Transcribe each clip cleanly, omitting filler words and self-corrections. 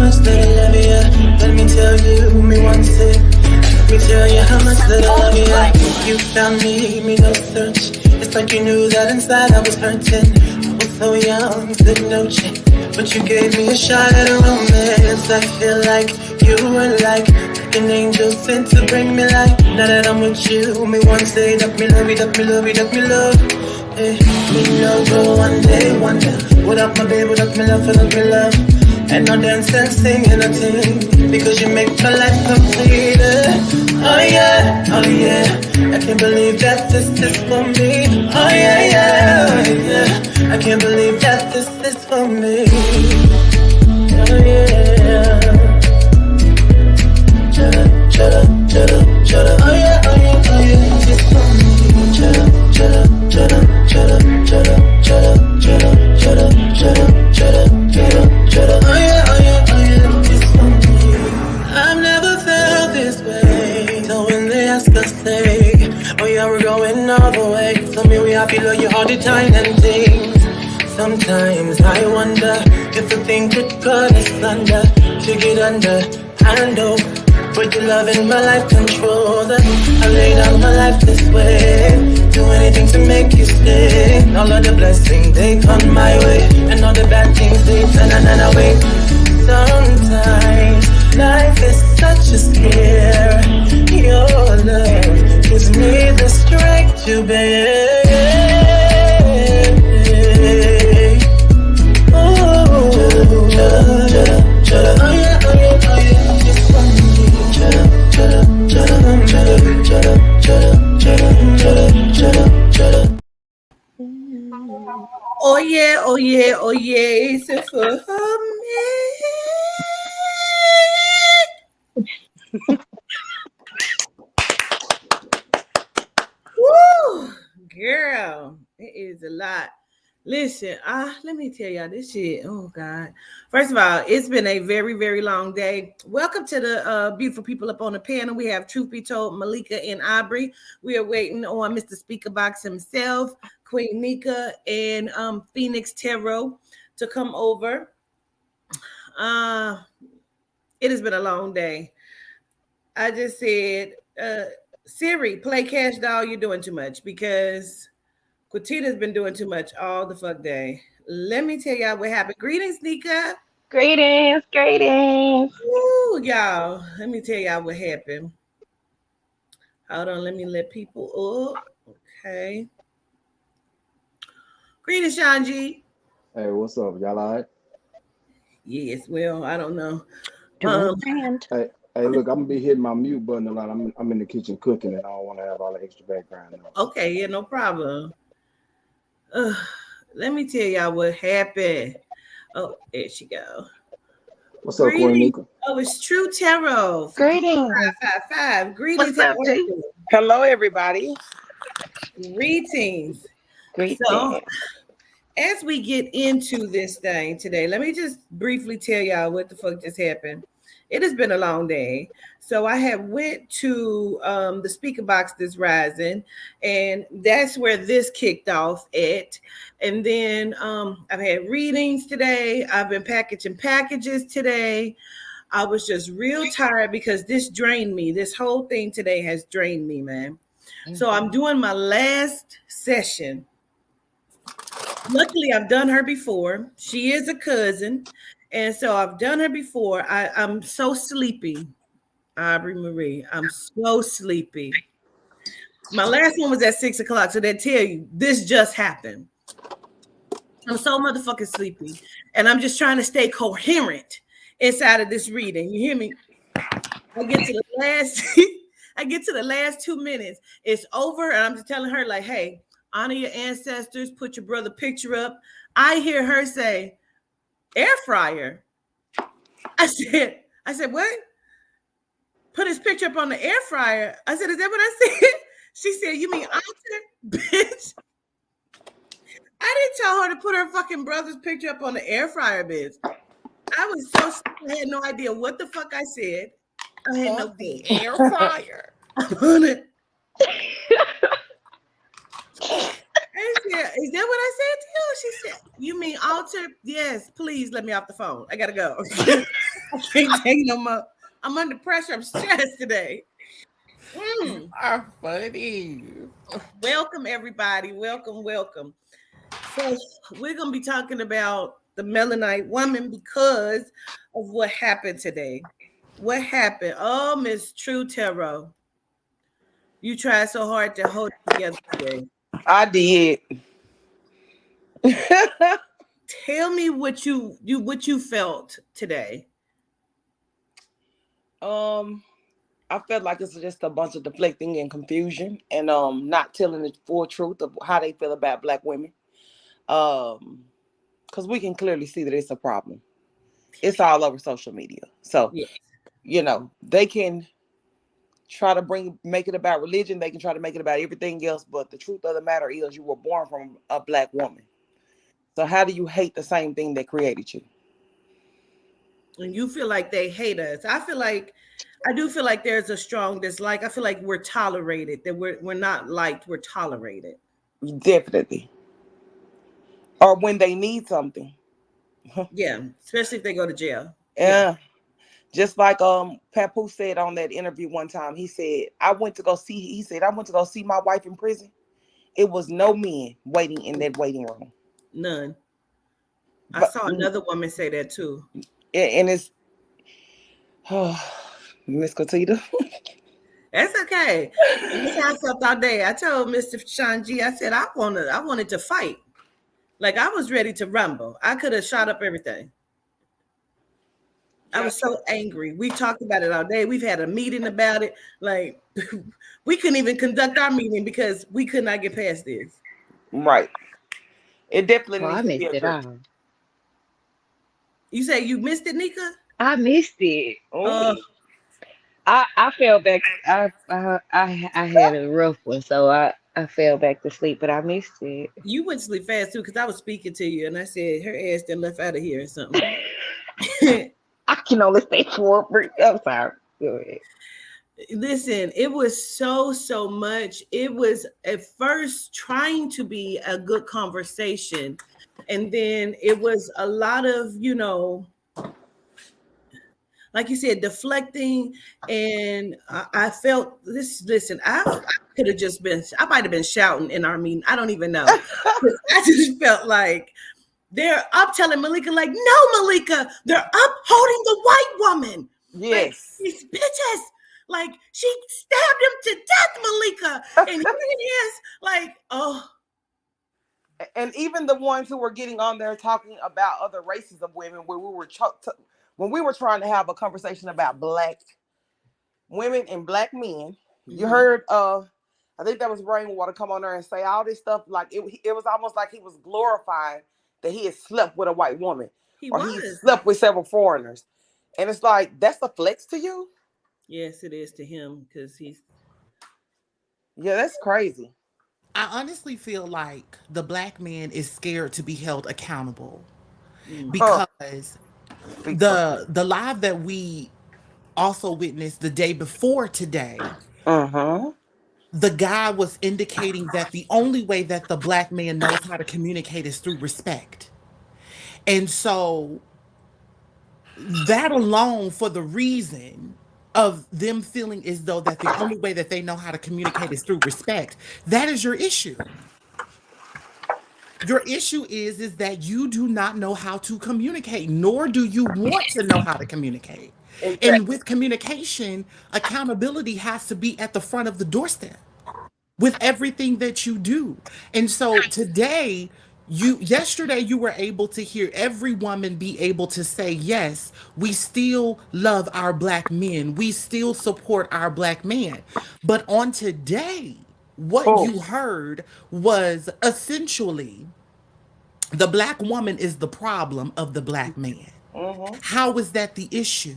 much that I love you. Let me tell you, me once it. Let me tell you how much that I love you. You found me no search. It's like you knew that inside I was hurting. I was so young, said no chance. But you gave me a shot at a romance. I feel like you were like an angel sent to bring me life. Now that I'm with you, me one say that me love you, that me love you, that me love. Hey, me know go one day, wonder. Without my baby, without me love, without me love. And no dance and sing and a ting, because you make my life complete. Oh yeah, oh yeah. I can't believe that this is for me. Oh yeah, yeah, oh yeah. I can't believe that this is for me. Oh yeah. Shut up, shut up, shut up, shut up. Oh yeah, oh yeah, oh yeah. It's for me. Shut up, shut up, shut up, shut up, shut up, shut up, shut up, shut up, shut up, shut up, shut up, shut up. Oh yeah, oh yeah, oh yeah. It's for me. I've never felt this way. So when they ask us, say, oh yeah, we're going all the way. Tell me we happy, love you all the time and things. Sometimes I wonder if the thing could cut us under, to get under, handle. Put your love in my life, control that. I lay down my life this way. Do anything to make you stay. All of the blessings, they come my way. And all the bad things, they turn away. Sometimes life is such a scare. Your love gives me the strength to bear. Oh, shut up, shut up, shut up. Oh yeah, oh yeah, oh yeah. It's funny. Shut up, shut up, shut up, shut up, shut up, shut up, shut up, shut up, shut up, shut up. Oh yeah, oh yeah, oh yeah. It's for me. Woo, girl, it is a lot. Listen, let me tell y'all this shit. Oh God. First of all, it's been a very, very long day. Welcome to the beautiful people up on the panel. We have Truth Be Told, Malika and Aubrey. We are waiting on Mr. Speaker Box himself, Queen Nika, and Phoenix Tarot to come over. It has been a long day. I just said, Siri, play Cash Doll. You're doing too much, because Quatita's been doing too much all the fuck day. Let me tell y'all what happened. Greetings, Nika. Greetings, greetings. Woo, y'all. Let me tell y'all what happened. Hold on, let me let people up. Okay. Greetings, Shanji. Hey, what's up? Y'all all right? Yes, well, I don't know. Hey, look, I'm gonna be hitting my mute button a lot. I'm in the kitchen cooking, and I don't want to have all the extra background noise. Okay, yeah, no problem. Let me tell y'all what happened. Oh, there she go. What's up, Queen Nika? Oh, it's True Tarot. Greetings. 555. Greetings. What's up, G? Hello, everybody. Greetings. Greetings. So, as we get into this thing today, let me just briefly tell y'all what the fuck just happened. It has been a long day. So I had went to the speaker box this rising, and that's where this kicked off at. And then I've had readings today. I've been packaging packages today. I was just real tired because this drained me. This whole thing today has drained me, man. Mm-hmm. So I'm doing my last session. Luckily, I've done her before. She is a cousin. And so I've done her before. I'm so sleepy, Aubrey Marie. I'm so sleepy. My last one was at 6 o'clock. So they tell you this just happened. I'm so motherfucking sleepy. And I'm just trying to stay coherent inside of this reading. You hear me? I get to the last 2 minutes. It's over. And I'm just telling her, like, hey, honor your ancestors, put your brother picture up. I hear her say, air fryer. I said, what? Put his picture up on the air fryer. I said, is that what I said? She said, you mean altar? Bitch. I didn't tell her to put her fucking brother's picture up on the air fryer, bitch. I was so stupid. I had no idea what the fuck I said. I had no the air fryer. On it. I said, is that what I said to you? She said, you mean altar? Yes, please let me off the phone. I gotta go. I can't take no more. I'm under pressure. I'm stressed today. Are funny. Welcome, everybody. Welcome. So we're gonna be talking about the Melanite woman because of what happened today. What happened? Oh, Miss True Tarot, you tried so hard to hold it together today. I did. Tell me what you felt today. I felt like it's just a bunch of deflecting and confusion and not telling the full truth of how they feel about black women. Because we can clearly see that it's a problem. It's all over social media. So, Yeah. They can try to make it about religion. They can try to make it about everything else. But the truth of the matter is you were born from a black woman. So how do you hate the same thing that created you? And you feel like they hate us. I do feel like there's a strong dislike. I feel like we're tolerated, that we're not liked, we're tolerated. Definitely. Or when they need something. Yeah, especially if they go to jail. Yeah. Just like Papoose said on that interview one time, he said, I went to go see my wife in prison. It was no men waiting in that waiting room. None. I saw another woman say that too. And it's Miss Katita. That's okay. That's how I felt all day. I told Mr. Shanji, I said I wanted to fight. Like I was ready to rumble. I could have shot up everything. I was so angry. We talked about it all day. We've had a meeting about it. Like we couldn't even conduct our meeting because we could not get past this. Right. It definitely needs I to missed be it addressed. all. You say you missed it, Nika? I missed it. I fell back. I had a rough one, so I fell back to sleep, but I missed it. You went to sleep fast too, because I was speaking to you and I said her ass done left out of here or something. I can only stay for I'm sorry. Go ahead. Listen, it was so much. It was at first trying to be a good conversation, and then it was a lot of, like you said, deflecting. And I felt this. Listen, I could have just been. I might have been shouting in our meeting. I don't even know. I just felt like they're up telling Malika, like, no, Malika, they're up holding the white woman. Yes. Like, these bitches. Like, she stabbed him to death, Malika. And here it is, like, oh. And even the ones who were getting on there talking about other races of women, when we were trying to have a conversation about black women and black men, you heard, I think that was Rainwater come on there and say all this stuff. Like, it was almost like he was glorifying that he had slept with a white woman. He slept with several foreigners. And it's like, that's a flex to you? Yes, it is to him, because he's... Yeah, that's crazy. I honestly feel like the black man is scared to be held accountable because the live that we also witnessed the day before today, the guy was indicating that the only way that the black man knows how to communicate is through respect. And so that alone, for the reason of them feeling as though that the only way that they know how to communicate is through respect, that is your issue. Your issue is that you do not know how to communicate, nor do you want to know how to communicate. Exactly. And with communication, accountability has to be at the front of the doorstep with everything that you do. And so today, yesterday you were able to hear every woman be able to say, yes, we still love our black men. We still support our black man. But on today, what you heard was essentially the black woman is the problem of the black man. How is that the issue?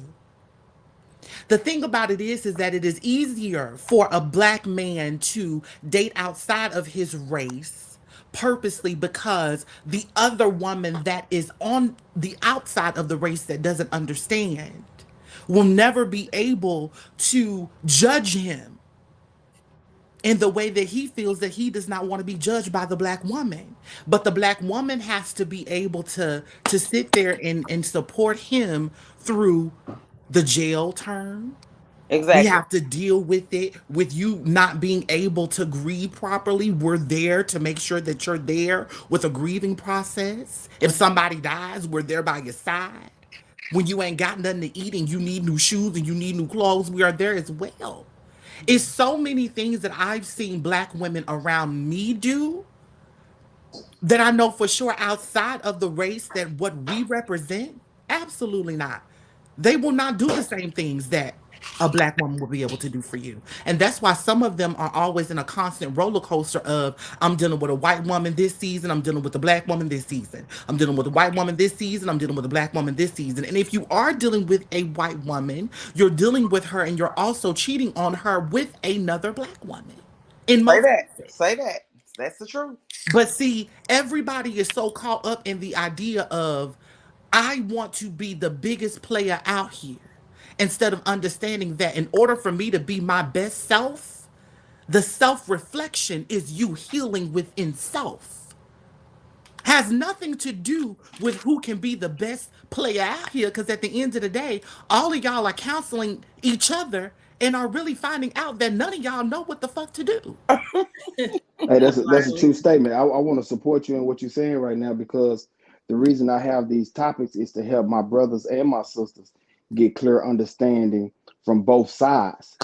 The thing about it is that it is easier for a black man to date outside of his race purposely because the other woman that is on the outside of the race that doesn't understand will never be able to judge him in the way that he feels that he does not want to be judged by the black woman. But the black woman has to be able to sit there and support him through the jail term. We Exactly. have to deal with it, with you not being able to grieve properly. We're there to make sure that you're there with a grieving process. If somebody dies, we're there by your side. When you ain't got nothing to eat and you need new shoes and you need new clothes, we are there as well. It's so many things that I've seen black women around me do that I know for sure outside of the race that what we represent, absolutely not. They will not do the same things that a black woman will be able to do for you. And that's why some of them are always in a constant roller coaster of I'm dealing with a white woman this season, I'm dealing with a black woman this season. I'm dealing with a white woman this season, I'm dealing with a black woman this season. And if you are dealing with a white woman, you're dealing with her and you're also cheating on her with another black woman. In Say most that. cases. Say that. That's the truth. But see, everybody is so caught up in the idea of, I want to be the biggest player out here, instead of understanding that in order for me to be my best self, the self reflection is you healing within self. Has nothing to do with who can be the best player out here, because at the end of the day, all of y'all are counseling each other and are really finding out that none of y'all know what the fuck to do. Hey, that's a true statement. I want to support you in what you're saying right now, because the reason I have these topics is to help my brothers and my sisters get clear understanding from both sides.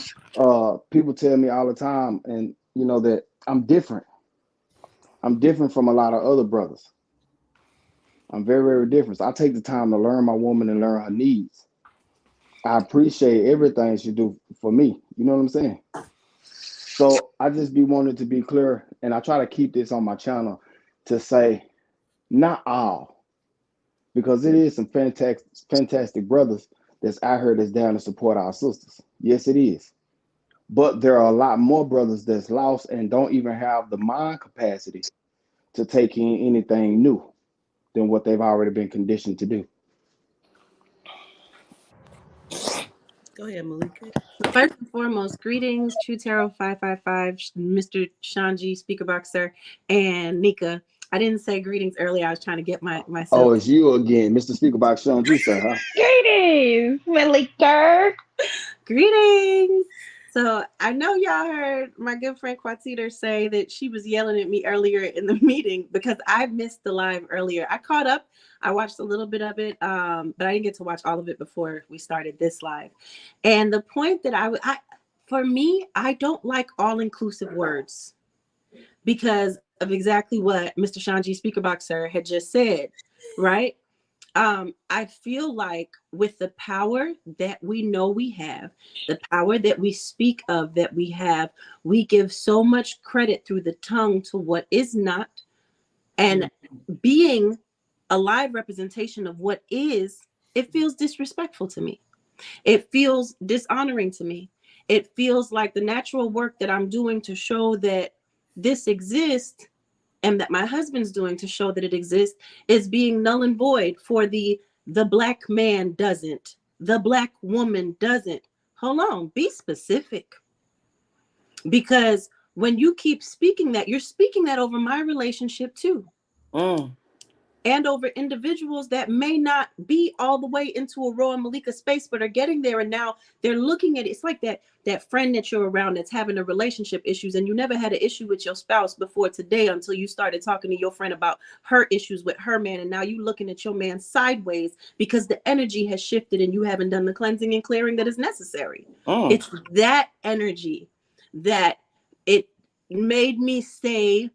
People tell me all the time, and that I'm different. I'm different from a lot of other brothers. I'm very, very different. So I take the time to learn my woman and learn her needs. I appreciate everything she do for me. You know what I'm saying? So I just be wanted to be clear, and I try to keep this on my channel to say not all, because it is some fantastic brothers that's out here that's down to support our sisters. Yes, it is. But there are a lot more brothers that's lost and don't even have the mind capacity to take in anything new than what they've already been conditioned to do. Go ahead, Malika. First and foremost, greetings, True Tarot 555, Mr. Shanji, Speaker Boxer, and Nika. I didn't say greetings earlier. I was trying to get myself. Oh, it's you again, Mr. Speaker Box showing you, sir, huh? Greetings, Malika. Greetings. So I know y'all heard my good friend Quatita say that she was yelling at me earlier in the meeting because I missed the live earlier. I caught up. I watched a little bit of it, but I didn't get to watch all of it before we started this live. And the point that for me, I don't like all-inclusive words because of exactly what Mr. Shanji Speaker Boxer had just said, right? I feel like with the power that we know we have, the power that we speak of that we have, we give so much credit through the tongue to what is not. And being a live representation of what is, it feels disrespectful to me. It feels dishonoring to me. It feels like the natural work that I'm doing to show that this exists and that my husband's doing to show that it exists is being null and void for the black man doesn't, the black woman doesn't. Hold on, be specific. Because when you keep speaking that, you're speaking that over my relationship too. And over individuals that may not be all the way into a Roa Malika space, but are getting there. And now they're looking at it. It's like that friend that you're around that's having a relationship issues, and you never had an issue with your spouse before today until you started talking to your friend about her issues with her man. And now you looking at your man sideways because the energy has shifted and you haven't done the cleansing and clearing that is necessary. It's that energy that it made me say,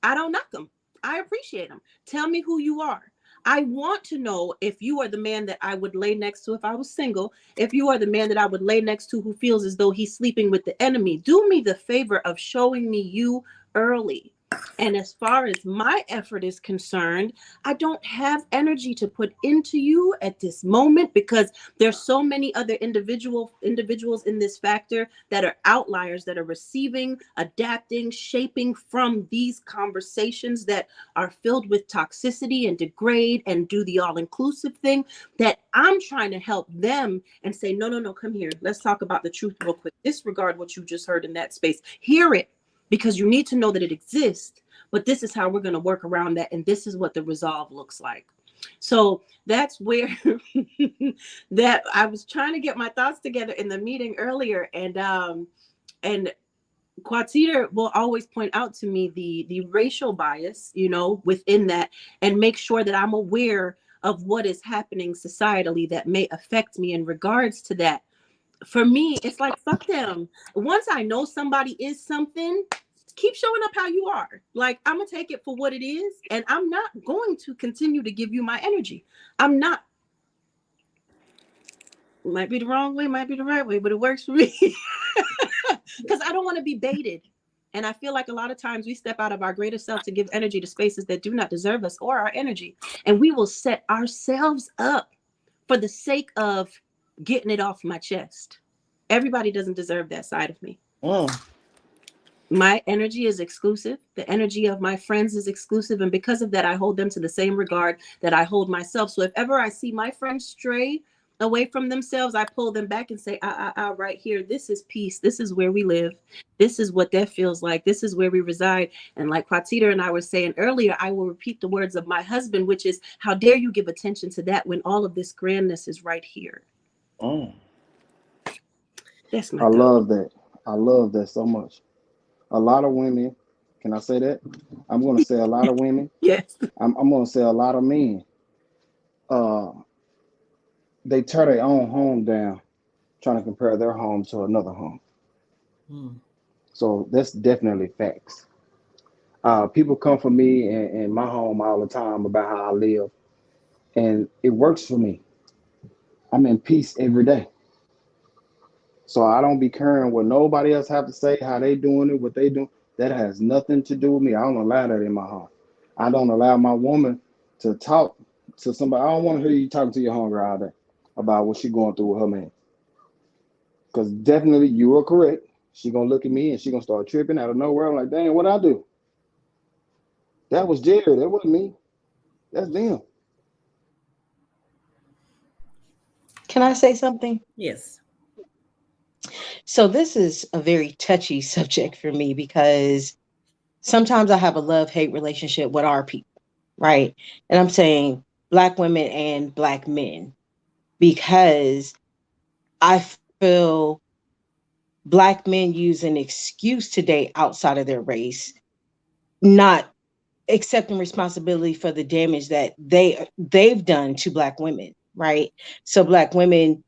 I don't knock them. I appreciate them. Tell me who you are. I want to know if you are the man that I would lay next to if I was single, if you are the man that I would lay next to who feels as though he's sleeping with the enemy. Do me the favor of showing me you early. And as far as my effort is concerned, I don't have energy to put into you at this moment because there's so many other individuals in this factor that are outliers that are receiving, adapting, shaping from these conversations that are filled with toxicity and degrade and do the all-inclusive thing that I'm trying to help them and say, no, come here. Let's talk about the truth real quick. Disregard what you just heard in that space. Hear it. because you need to know that it exists, but this is how we're going to work around that. And this is what the resolve looks like. So that's where that I was trying to get my thoughts together in the meeting earlier. And Quatita will always point out to me the racial bias, you know, within that, and make sure that I'm aware of what is happening societally that may affect me in regards to that. For me, it's like, fuck them. Once I know somebody is something, keep showing up how you are. Like, I'm gonna take it for what it is, and I'm not going to continue to give you my energy. I'm not. Might be the wrong way, might be the right way, but it works for me. Because I don't want to be baited. And I feel like a lot of times we step out of our greater self to give energy to spaces that do not deserve us or our energy. And we will set ourselves up for the sake of getting it off my chest. Everybody doesn't deserve that side of me. My energy is exclusive. The energy of my friends is exclusive. And because of that, I hold them to the same regard that I hold myself. So if ever I see my friends stray away from themselves, I pull them back and say, right here, this is peace. This is where we live. This is what that feels like. This is where we reside. And like Quatita and I were saying earlier, I will repeat the words of my husband, which is, how dare you give attention to that when all of this grandness is right here. That's my thought. love that. I love that so much. A lot of women, can I say that? I'm going to say a lot of women. Yes. I'm going to say a lot of men. They tear their own home down, trying to compare their home to another home. So that's definitely facts. People come for me and my home all the time about how I live, and it works for me. I'm in peace every day. So I don't be caring what nobody else have to say, how they doing it, what they do. That has nothing to do with me. I don't allow that in my home. I don't allow my woman to talk to somebody. I don't want to hear you talking to your homegirl all day about what she going through with her man. Because definitely you are correct. She gonna look at me and she gonna start tripping out of nowhere. I'm like, dang, what I do? That was Jared. That wasn't me. That's them. Can I say something? Yes. So this is a very touchy subject for me because sometimes I have a love-hate relationship with our people, right? And I'm saying Black women and Black men because I feel Black men use an excuse to date outside of their race, not accepting responsibility for the damage that they've done to Black women, right? So Black women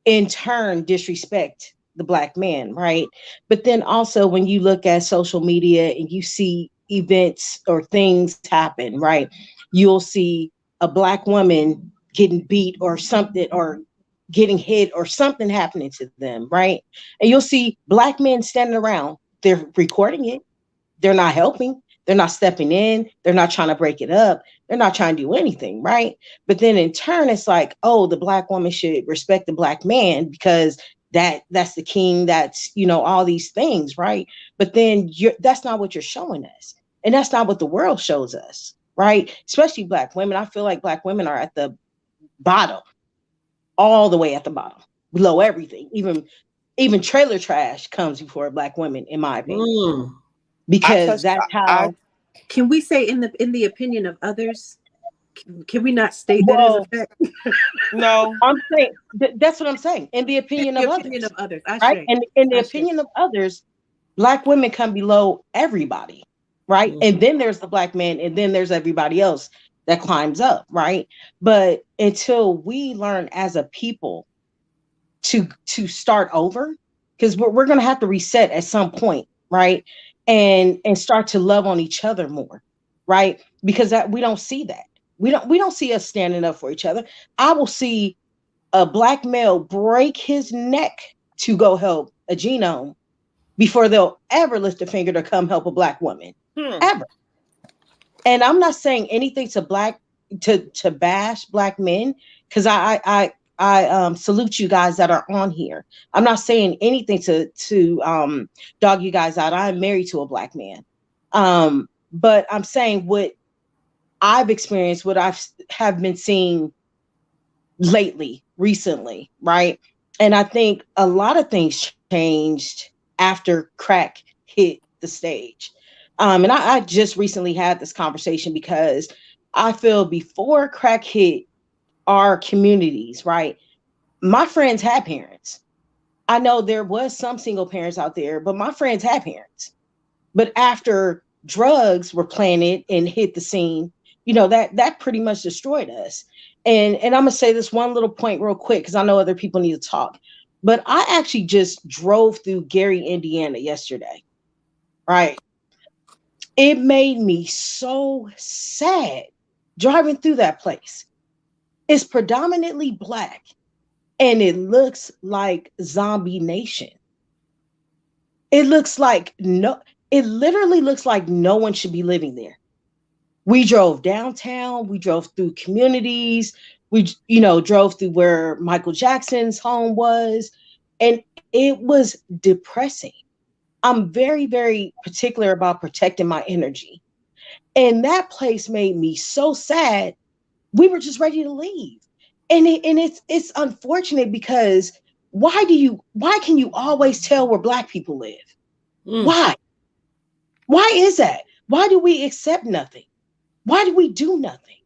in turn disrespect the Black man, right? But then also when you look at social media and you see events or things happen, right? You'll see a Black woman getting beat or something, or getting hit or something happening to them, right? And you'll see Black men standing around, they're recording it, they're not helping, they're not stepping in, they're not trying to break it up, they're not trying to do anything, right? But then in turn, it's like, oh, the Black woman should respect the Black man because that's the king, that's, you know, all these things, right? But then that's not what you're showing us. And that's not what the world shows us, right? Especially Black women. I feel like Black women are at the bottom, all the way at the bottom, below everything. Even trailer trash comes before Black women, in my opinion. Because that's how. Can we say in the opinion of others? Can we not state that as a fact? No, I'm saying that's what I'm saying. In the opinion of others, right? And in the opinion of others, Black women come below everybody, right? And then there's the Black man, and then there's everybody else that climbs up, right? But until we learn as a people to start over, because we're going to have to reset at some point, right? And start to love on each other more, right? Because we don't see that. We don't see us standing up for each other. I will see a Black male break his neck to go help a genome before they'll ever lift a finger to come help a Black woman, ever. And I'm not saying anything to bash Black men, because I salute you guys that are on here. I'm not saying anything to dog you guys out. I'm married to a Black man. But I'm saying what I've experienced, what have been seeing recently, right? And I think a lot of things changed after crack hit the stage. And I just recently had this conversation because I feel before crack hit our communities, right? My friends had parents. I know there was some single parents out there, but my friends had parents. But after drugs were planted and hit the scene, that pretty much destroyed us. And I'm gonna say this one little point real quick because I know other people need to talk. But I actually just drove through Gary, Indiana yesterday. Right. It made me so sad driving through that place. It's predominantly Black and it looks like zombie nation. It looks like it literally looks like no one should be living there. We drove downtown, we drove through communities, we drove through where Michael Jackson's home was, and it was depressing. I'm very, very particular about protecting my energy. And that place made me so sad. We were just ready to leave. And it's unfortunate because why can you always tell where Black people live? Why? Why is that? Why do we accept nothing? Why do we do nothing?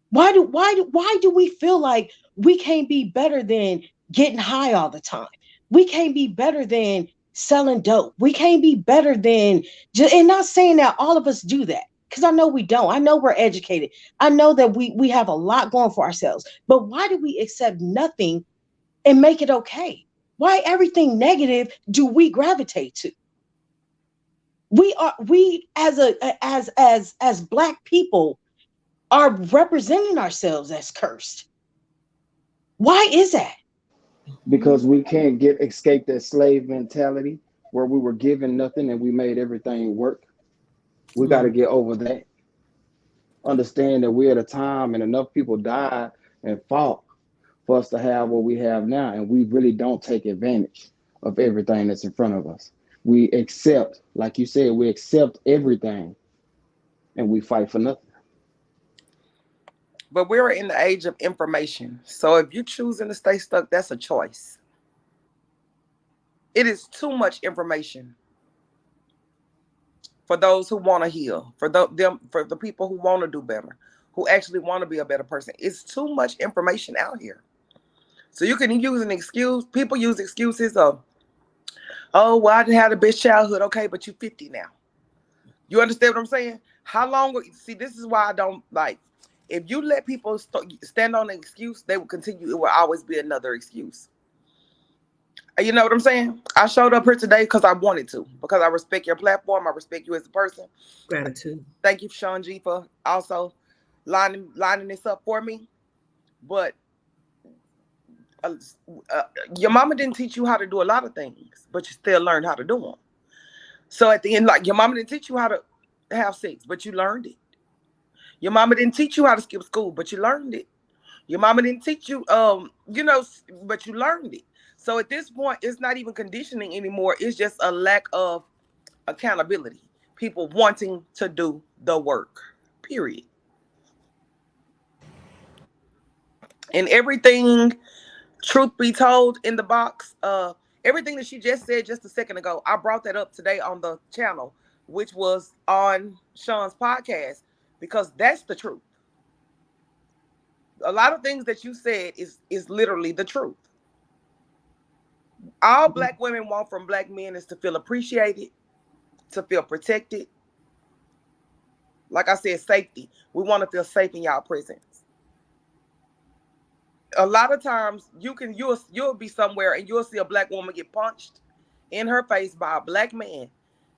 Why do we feel like we can't be better than getting high all the time? We can't be better than selling dope. We can't be better than and not saying that all of us do that, because I know we don't. I know we're educated. I know that we have a lot going for ourselves. But why do we accept nothing and make it okay? Why everything negative do we gravitate to? We as Black people are representing ourselves as cursed. Why is that? Because we can't escape that slave mentality where we were given nothing and we made everything work. We got to get over that. Understand that we're at a time and enough people died and fought for us to have what we have now, and we really don't take advantage of everything that's in front of us. We accept, like you said, we accept everything and we fight for nothing. But we're in the age of information. So if you're choosing to stay stuck, that's a choice. It is too much information for those who want to heal, for the people who want to do better, who actually want to be a better person. It's too much information out here. So you can use an excuse. People use excuses of, oh, well, I didn't have the best childhood. Okay, but you're 50 now. You understand what I'm saying? How long? See, this is why I don't like. If you let people stand on an excuse, they will continue. It will always be another excuse. You know what I'm saying? I showed up here today because I wanted to, because I respect your platform. I respect you as a person. Gratitude. Thank you, Sean G, for also lining this up for me. But your mama didn't teach you how to do a lot of things, but you still learned how to do them. So at the end, like, your mama didn't teach you how to have sex, but you learned it. Your mama didn't teach you how to skip school, but you learned it. Your mama didn't teach you, but you learned it. So at this point, it's not even conditioning anymore. It's just a lack of accountability. People wanting to do the work, period. And everything, truth be told, in the box, everything that she just said just a second ago, I brought that up today on the channel, which was on Sean's podcast, because that's the truth. A lot of things that you said is literally the truth. All Black women want from Black men is to feel appreciated, to feel protected. Like I said, safety. We want to feel safe in y'all presence. A lot of times you'll be somewhere and you'll see a Black woman get punched in her face by a Black man.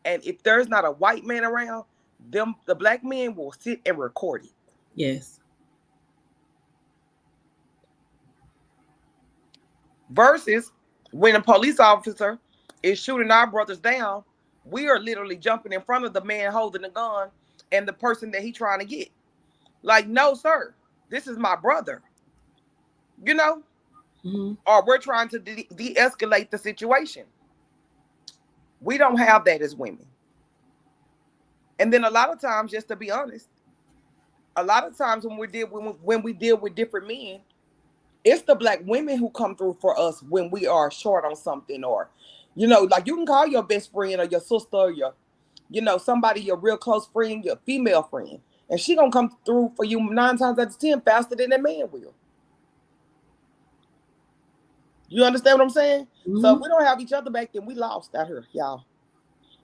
And if there's not a white man around, the Black men will sit and record it. Yes. Versus when a police officer is shooting our brothers down, we are literally jumping in front of the man holding the gun and the person that he's trying to get. Like, no, sir, this is my brother. You know? Mm-hmm. Or we're trying to de-escalate the situation. We don't have that as women. And then a lot of times, just to be honest, a lot of times when we deal with different men, it's the Black women who come through for us when we are short on something, or, like, you can call your best friend or your sister or you know, somebody, your real close friend, your female friend, and she gonna come through for you 9 times out of 10 faster than that man will. You understand what I'm saying? Mm-hmm. So if we don't have each other back, then we lost out here, y'all.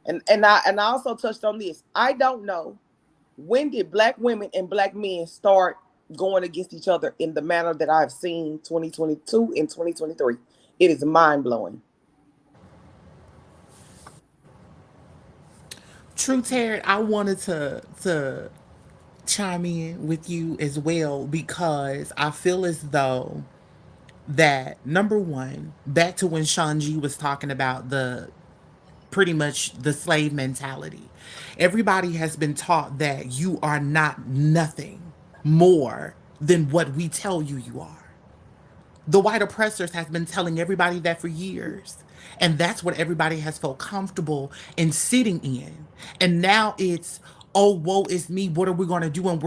And I also touched on this. I don't know, when did Black women and Black men start going against each other in the manner that I've seen 2022 and 2023. It is mind-blowing. True, Terry, I wanted to chime in with you as well because I feel as though that, number one, back to when Shanji was talking about the pretty much the slave mentality. Everybody has been taught that you are not nothing more than what we tell you you are. The white oppressors has been telling everybody that for years. And that's what everybody has felt comfortable in sitting in. And now it's, oh, woe is me. What are we going to do? And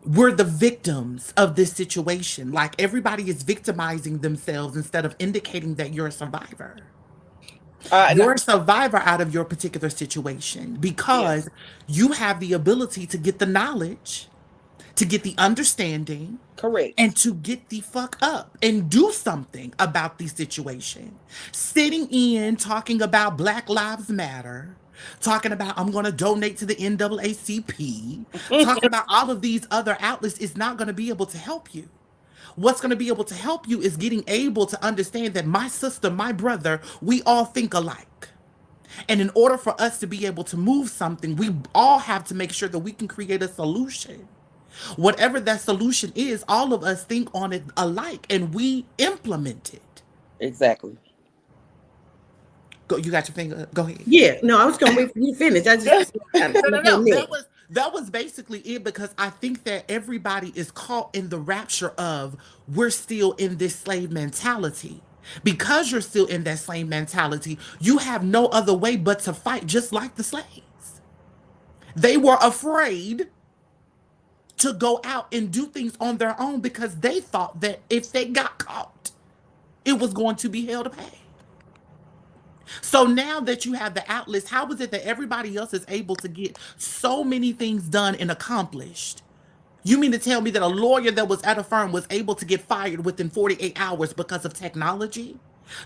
we're the victims of this situation. Like everybody is victimizing themselves instead of indicating that you're a survivor. You're a survivor out of your particular situation because you have the ability to get the knowledge, to get the understanding, correct, and to get the fuck up and do something about the situation. Sitting in talking about Black Lives Matter, talking about I'm going to donate to the NAACP, talking about all of these other outlets is not going to be able to help you. What's going to be able to help you is getting able to understand that my sister, my brother, we all think alike. And in order for us to be able to move something, we all have to make sure that we can create a solution. Whatever that solution is, all of us think on it alike and we implement it. Exactly. Go, you got your finger? Go ahead. Yeah, no, I was going to wait for you to finish. I just no. That was basically it because I think that everybody is caught in the rapture of we're still in this slave mentality. Because you're still in that slave mentality, you have no other way but to fight just like the slaves. They were afraid to go out and do things on their own because they thought that if they got caught, it was going to be hell to pay. So now that you have the outlets, how is it that everybody else is able to get so many things done and accomplished? You mean to tell me that a lawyer that was at a firm was able to get fired within 48 hours because of technology?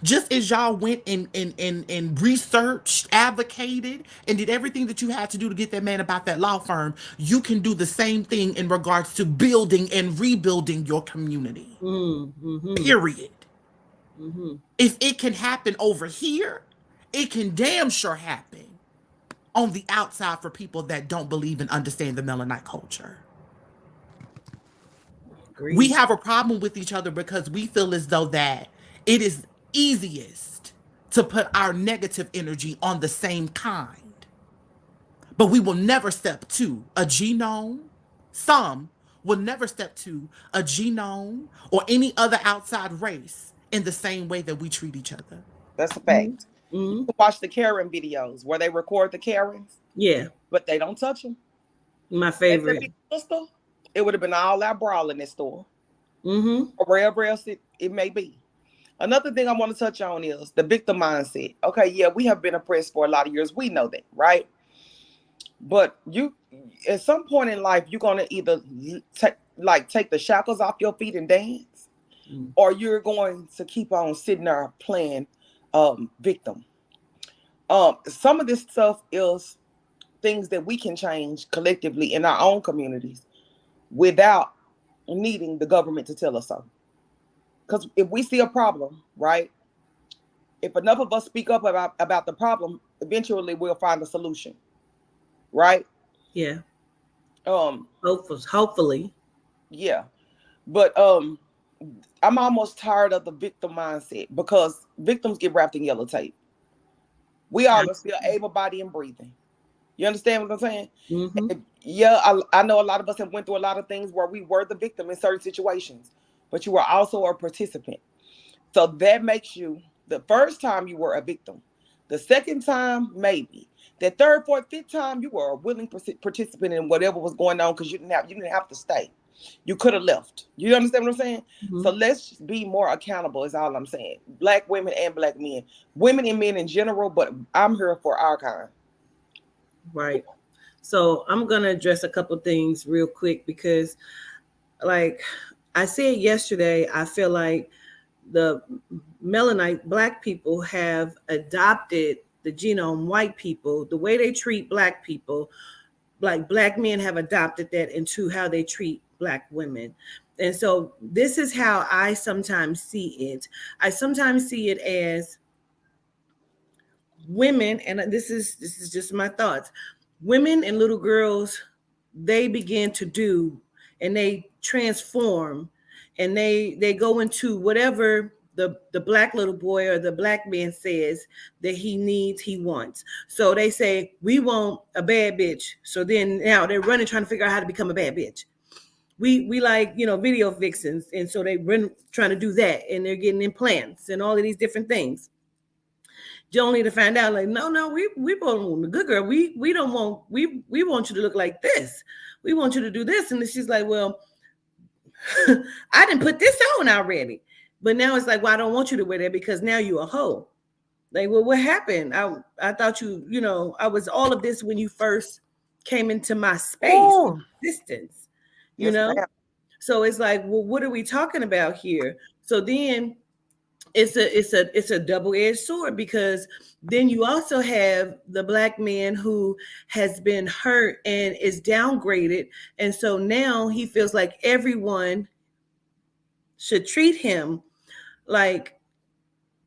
Just as y'all went and researched, advocated, and did everything that you had to do to get that man about that law firm, you can do the same thing in regards to building and rebuilding your community. Mm-hmm. Period. Mm-hmm. If it can happen over here, it can damn sure happen on the outside for people that don't believe and understand the Melanite culture. Agreed. We have a problem with each other because we feel as though that it is easiest to put our negative energy on the same kind. But we will never step to a genome. Some will never step to a genome or any other outside race in the same way that we treat each other. That's a fact. Mm-hmm. You can watch the Karen videos where they record the Karens. Yeah. But they don't touch them. My favorite. It would have been all that brawl in this store. Mm-hmm. Or wherever else it may be. Another thing I want to touch on is the victim mindset. Okay, yeah, we have been oppressed for a lot of years. We know that, right? But you, at some point in life, you're going to either take the shackles off your feet and dance, or you're going to keep on sitting there playing victim. Some of this stuff is things that we can change collectively in our own communities without needing the government to tell us so. Because if we see a problem, right? If enough of us speak up about the problem, eventually we'll find a solution, right? Yeah. Hopefully. Yeah. But I'm almost tired of the victim mindset because victims get wrapped in yellow tape. We all are still able-bodied and breathing. You understand what I'm saying? Mm-hmm. Yeah, I know a lot of us have went through a lot of things where we were the victim in certain situations, but you were also a participant. So that makes you, the first time you were a victim, the second time, maybe. The third, fourth, fifth time, you were a willing participant in whatever was going on because you didn't have to stay. You could have left. You understand what I'm saying? Mm-hmm. So let's be more accountable is all I'm saying. Black women and Black men. Women and men in general, but I'm here for our kind. Right. So I'm gonna address a couple things real quick because, like I said yesterday, I feel like the melanite black people have adopted the genome white people, the way they treat black people, like black men have adopted that into how they treat black women. And so this is how I sometimes see it. I sometimes see it as women, and this is just my thoughts. Women and little girls, they begin to do and they transform and they go into whatever the black little boy or the black man says that he needs, he wants. So they say, we want a bad bitch. So then now they're running trying to figure out how to become a bad bitch. We like, video vixens, and so they run trying to do that, and they're getting implants and all of these different things, only to find out like, no, we want the good girl. We don't want, we want you to look like this. We want you to do this. And then she's like, well, I didn't put this on already. But now it's like, well, I don't want you to wear that because now you're a hoe. Like, well, what happened? I thought I was all of this when you first came into my space, existence, Yes, ma'am. So it's like, well, what are we talking about here? So then it's a double-edged sword, because then you also have the black man who has been hurt and is downgraded, and so now he feels like everyone should treat him like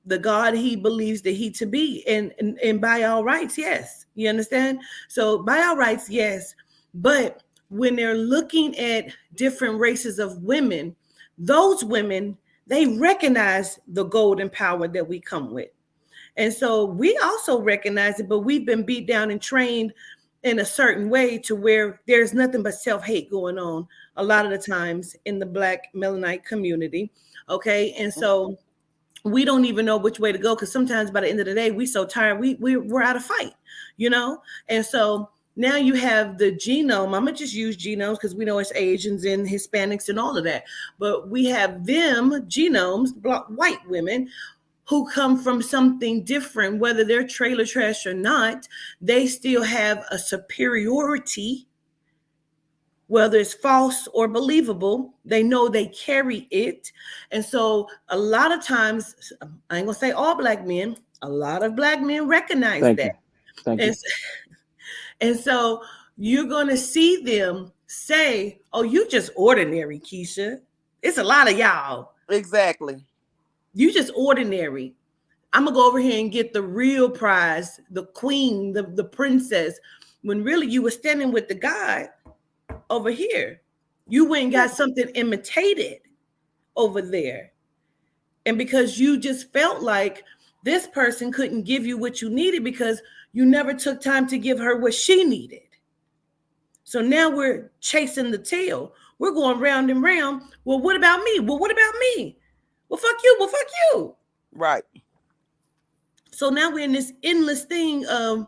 the God he believes that he to be, and by all rights, yes, you understand. So by all rights, yes, but when they're looking at different races of women, those women, they recognize the golden power that we come with. And so we also recognize it, but we've been beat down and trained in a certain way to where there's nothing but self-hate going on a lot of the times in the Black Melanite community. Okay. And so we don't even know which way to go, because sometimes by the end of the day, we're so tired, we're out of fight, And so now you have the genome. I'm gonna just use genomes because we know it's Asians and Hispanics and all of that. But we have them genomes, white women who come from something different, whether they're trailer trash or not. They still have a superiority, whether it's false or believable. They know they carry it. And so a lot of times, I ain't gonna say all black men, a lot of black men recognize that. Thank you. And so you're going to see them say, oh, you just ordinary, Keisha. It's a lot of y'all. Exactly. You just ordinary. I'm going to go over here and get the real prize, the queen, the princess, when really you were standing with the God over here. You went and got something imitated over there. And because you just felt like this person couldn't give you what you needed because you never took time to give her what she needed. So now we're chasing the tail. We're going round and round. Well, what about me? Well, what about me? Well, fuck you. Well, fuck you. Right. So now we're in this endless thing of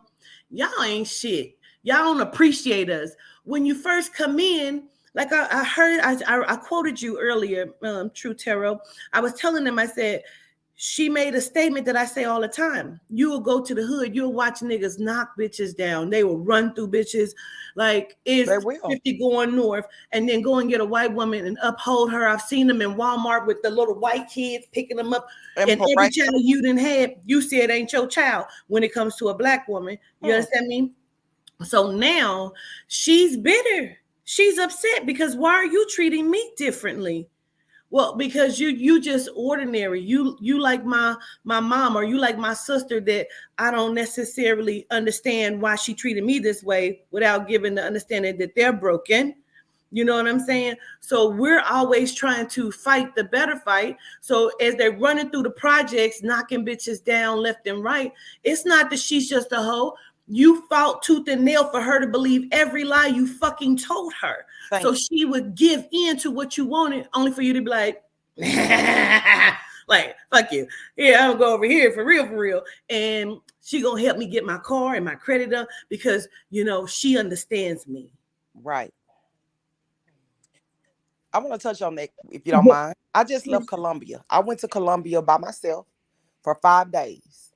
y'all ain't shit. Y'all don't appreciate us. When you first come in, like I heard, I quoted you earlier, True Tarot. I was telling them, I said, she made a statement that I say all the time. You will go to the hood, you'll watch niggas knock bitches down. They will run through bitches like it's 50 going north, and then go and get a white woman and uphold her. I've seen them in Walmart with the little white kids picking them up. And every child you didn't have, you said ain't your child when it comes to a black woman. You understand me? So now she's bitter. She's upset because why are you treating me differently? Well, because you just ordinary. You like my mom, or you like my sister, that I don't necessarily understand why she treated me this way without giving the understanding that they're broken. You know what I'm saying? So we're always trying to fight the better fight. So as they're running through the projects, knocking bitches down left and right, it's not that she's just a hoe. You fought tooth and nail for her to believe every lie you fucking told her. So she would give in to what you wanted, only for you to be like, like, fuck you. Yeah, I'm gonna go over here for real. And she gonna help me get my car and my credit up because, she understands me. Right. I want to touch on that, if you don't mind. I just left Colombia. I went to Colombia by myself for 5 days.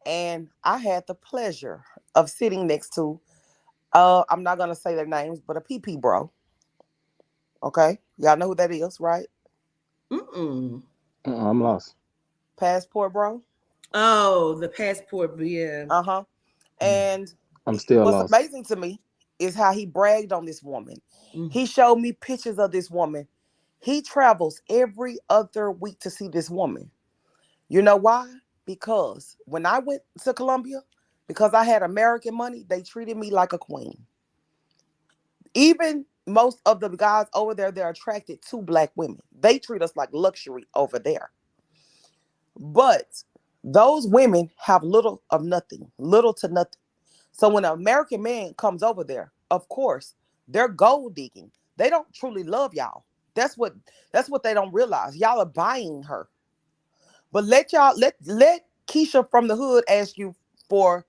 And I had the pleasure of sitting next to, I'm not gonna say their names, but a PP bro. Okay, y'all know who that is, right? Mm-mm. I'm lost. Passport bro. Oh, the passport. Yeah. Uh-huh. Mm. And I'm still what's lost. amazing to me is how he bragged on this woman. Mm. He showed me pictures of this woman. He travels every other week to see this woman. You know why? Because when I went to Colombia, because I had American money, they treated me like a queen. Even most of the guys over there, they're attracted to black women. They treat us like luxury over there. But those women have little of nothing, little to nothing. So when an American man comes over there, of course, they're gold digging. They don't truly love y'all. That's what they don't realize. Y'all are buying her. But let Keisha from the hood ask you for,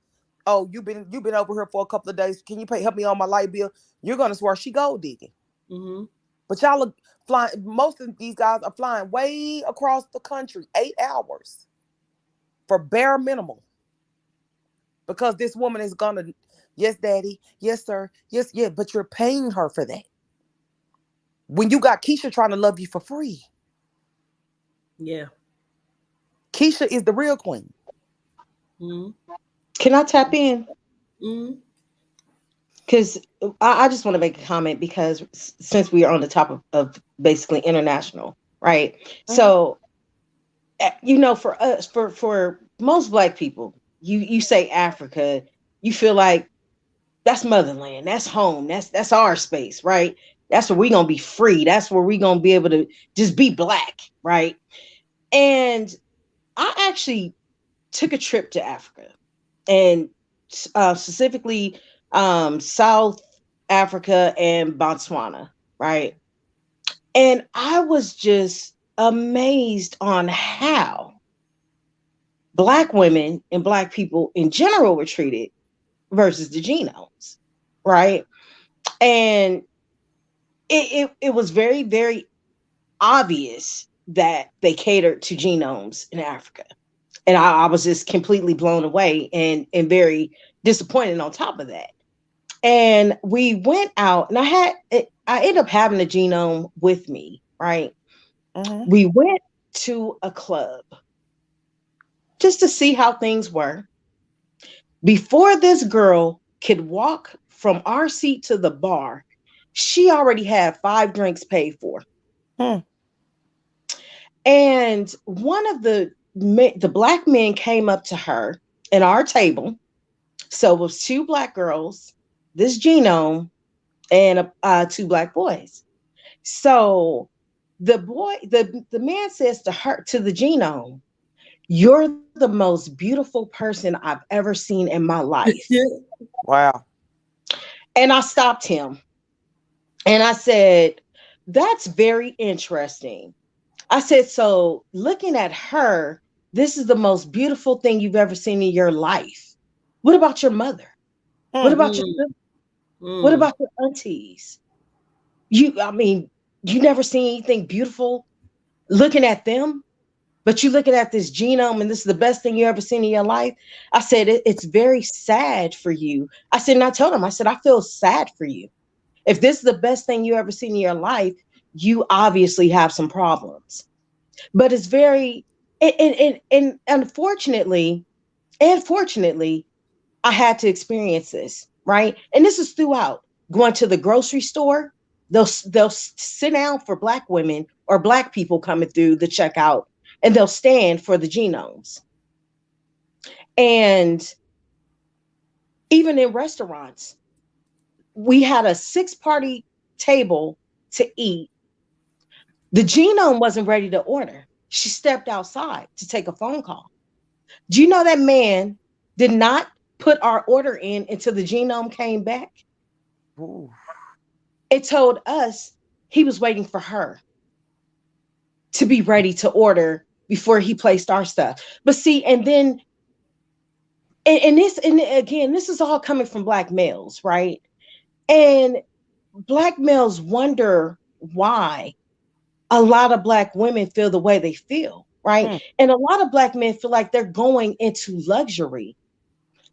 oh, you've been over here for a couple of days. Can you help me on my light bill? You're gonna swear she gold digging. Mm-hmm. But y'all are flying. Most of these guys are flying way across the country, 8 hours for bare minimal, because this woman is gonna, yes, daddy, yes, sir, yes, yeah. But you're paying her for that. When you got Keisha trying to love you for free, Yeah. Keisha is the real queen. Mm-hmm. Can I tap in? Mm-hmm. Because I just want to make a comment because since we are on the top of basically international, right? Mhm. So, for us, for most Black people, you say Africa, you feel like that's motherland, that's home, that's our space, right? That's where we're gonna be free. That's where we're gonna be able to just be Black, right? And I actually took a trip to Africa, and specifically South Africa and Botswana, right? And I was just amazed on how Black women and Black people in general were treated versus the genomes, right? And it was very, very obvious that they catered to genomes in Africa. And I was just completely blown away and very disappointed on top of that. And we went out, and I ended up having a genome with me, right? Mhm. We went to a club just to see how things were. Before this girl could walk from our seat to the bar, she already had 5 drinks paid for. Hmm. And one of the Black men came up to her at our table. So it was 2 Black girls, this genome, and two Black boys. So the man says to her, to the genome, "You're the most beautiful person I've ever seen in my life." Wow. And I stopped him and I said, "That's very interesting." I said, "So looking at her, this is the most beautiful thing you've ever seen in your life. What about your mother? What Hmm. about your Mm-hmm. sister? What Mm. about your aunties? You never seen anything beautiful looking at them, but you looking at this genome and this is the best thing you ever seen in your life." I said, it's very sad for you. I said, and I told him, I said, I feel sad for you. If this is the best thing you ever seen in your life, you obviously have some problems. But it's very, and unfortunately, I had to experience this, right? And this is throughout going to the grocery store. They'll sit down for Black women or Black people coming through the checkout, and they'll stand for the genomes. And even in restaurants, we had a 6 party table to eat. The genome wasn't ready to order. She stepped outside to take a phone call. Do you know that man did not put our order in until the genome came back? Ooh. It told us he was waiting for her to be ready to order before he placed our stuff. But see, and then and again, this is all coming from Black males, right? And Black males wonder why a lot of Black women feel the way they feel, right? Hmm. And a lot of Black men feel like they're going into luxury.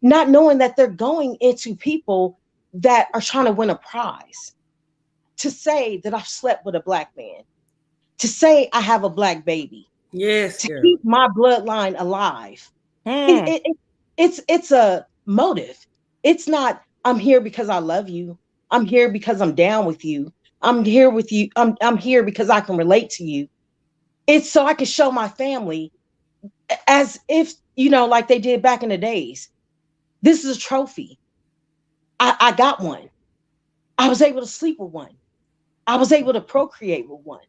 not knowing that they're going into people that are trying to win a prize. To say that I've slept with a black man, to say I have a black baby, Yes, to girl. keep my bloodline alive. Hmm. It's a motive. It's not, I'm here because I love you. I'm here because I'm down with you. I'm here with you. I'm here because I can relate to you. It's so I can show my family as if, like they did back in the days. This is a trophy. I got one. I was able to sleep with one. I was able to procreate with one.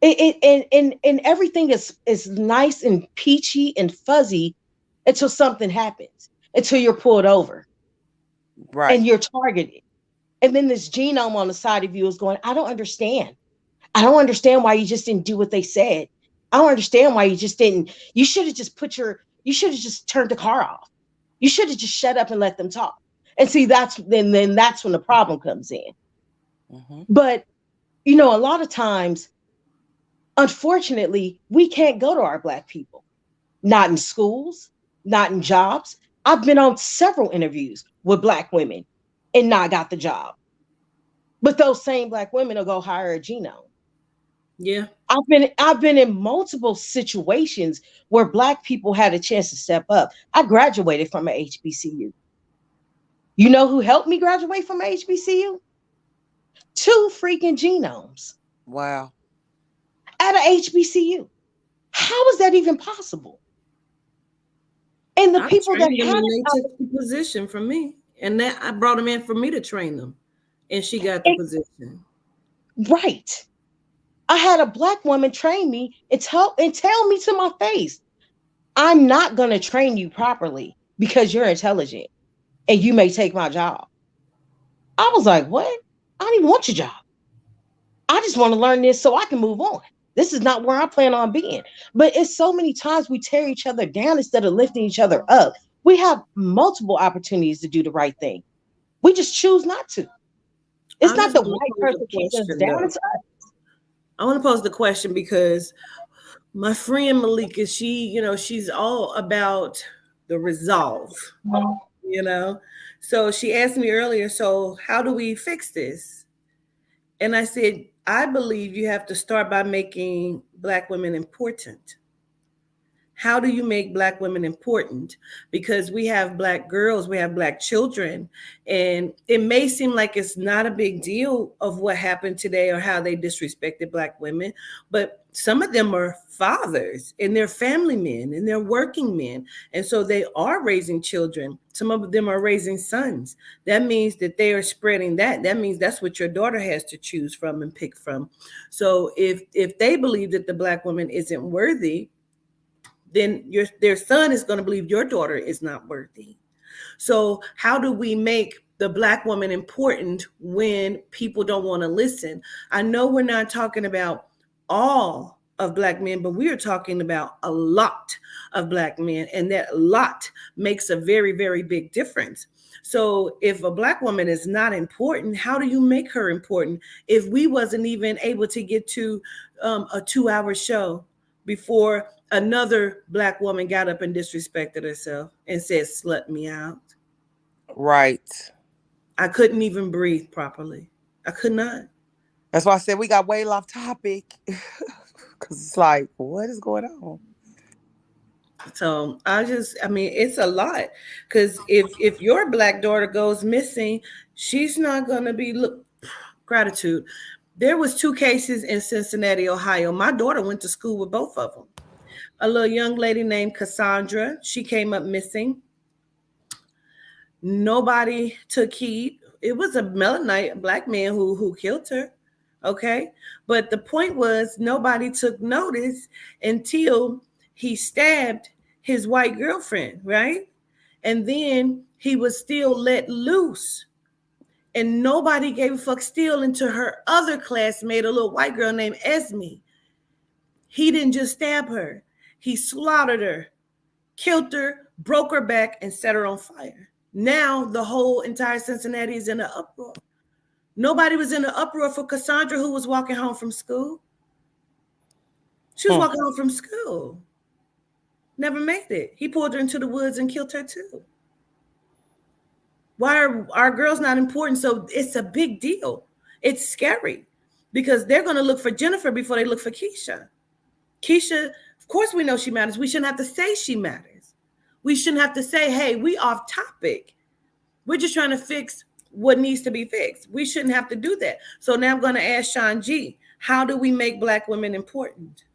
And everything is nice and peachy and fuzzy until something happens, until you're pulled over Right. and you're targeted. And then this genome on the side of you is going, I don't understand. I don't understand why you just didn't do what they said. I don't understand why you just didn't. You should have just you should have just turned the car off. You should have just shut up and let them talk. And see, then that's when the problem comes in. Mm-hmm. But, a lot of times, unfortunately, we can't go to our black people, not in schools, not in jobs. I've been on several interviews with black women and not got the job. But those same black women will go hire a genome. Yeah. I've been in multiple situations where black people had a chance to step up. I graduated from an HBCU. You know who helped me graduate from a HBCU? 2 freaking genomes Wow. at a HBCU. How is that even possible? And the I people that trained them had and they took the position from me. And that I brought them in for me to train them. And she got the it, position. right. I had a black woman train me and tell me to my face, I'm not going to train you properly because you're intelligent and you may take my job. I was like, what? I don't even want your job. I just want to learn this so I can move on. This is not where I plan on being. But it's so many times we tear each other down instead of lifting each other up. We have multiple opportunities to do the right thing. We just choose not to. It's I not just the want to white pose person a keeping us question down. though. It's us. I want to pose the question because my friend Malika, she's all about the resolve, you know. So she asked me earlier, so how do we fix this? And I said, I believe you have to start by making Black women important. How do you make Black women important? Because we have Black girls, we have Black children, and it may seem like it's not a big deal of what happened today or how they disrespected Black women, but some of them are fathers and they're family men and they're working men. And so they are raising children. Some of them are raising sons. That means that they are spreading that. That means that's what your daughter has to choose from and pick from. So if they believe that the Black woman isn't worthy, then their son is going to believe your daughter is not worthy. So how do we make the Black woman important when people don't want to listen? I know we're not talking about all of Black men, but we are talking about a lot of Black men, and that lot makes a very, very big difference. So if a Black woman is not important, how do you make her important? If we wasn't even able to get to a 2-hour show before another Black woman got up and disrespected herself and said, slut me out. Right. I couldn't even breathe properly. I could not. That's why I said we got way off topic. Because it's like, what is going on? So it's a lot. Because if your Black daughter goes missing, she's not going to be gratitude. There was 2 cases in Cincinnati, Ohio. My daughter went to school with both of them. A little young lady named Cassandra, she came up missing. Nobody took heed. It was a melanite Black man who killed her. Okay. But the point was nobody took notice until he stabbed his white girlfriend, right? And then he was still let loose. And nobody gave a fuck still until her other classmate, a little white girl named Esme. He didn't just stab her. He slaughtered her, killed her, broke her back, and set her on fire. Now the whole entire Cincinnati is in an uproar. Nobody was in an uproar for Cassandra, who was walking home from school. She was walking home from school. Never made it. He pulled her into the woods and killed her too. Why are our girls not important? So it's a big deal. It's scary because they're going to look for Jennifer before they look for Keisha. Keisha, of course, we know she matters. We shouldn't have to say she matters. We shouldn't have to say, hey, we off topic. We're just trying to fix what needs to be fixed. We shouldn't have to do that. So now I'm going to ask Sean G, how do we make Black women important?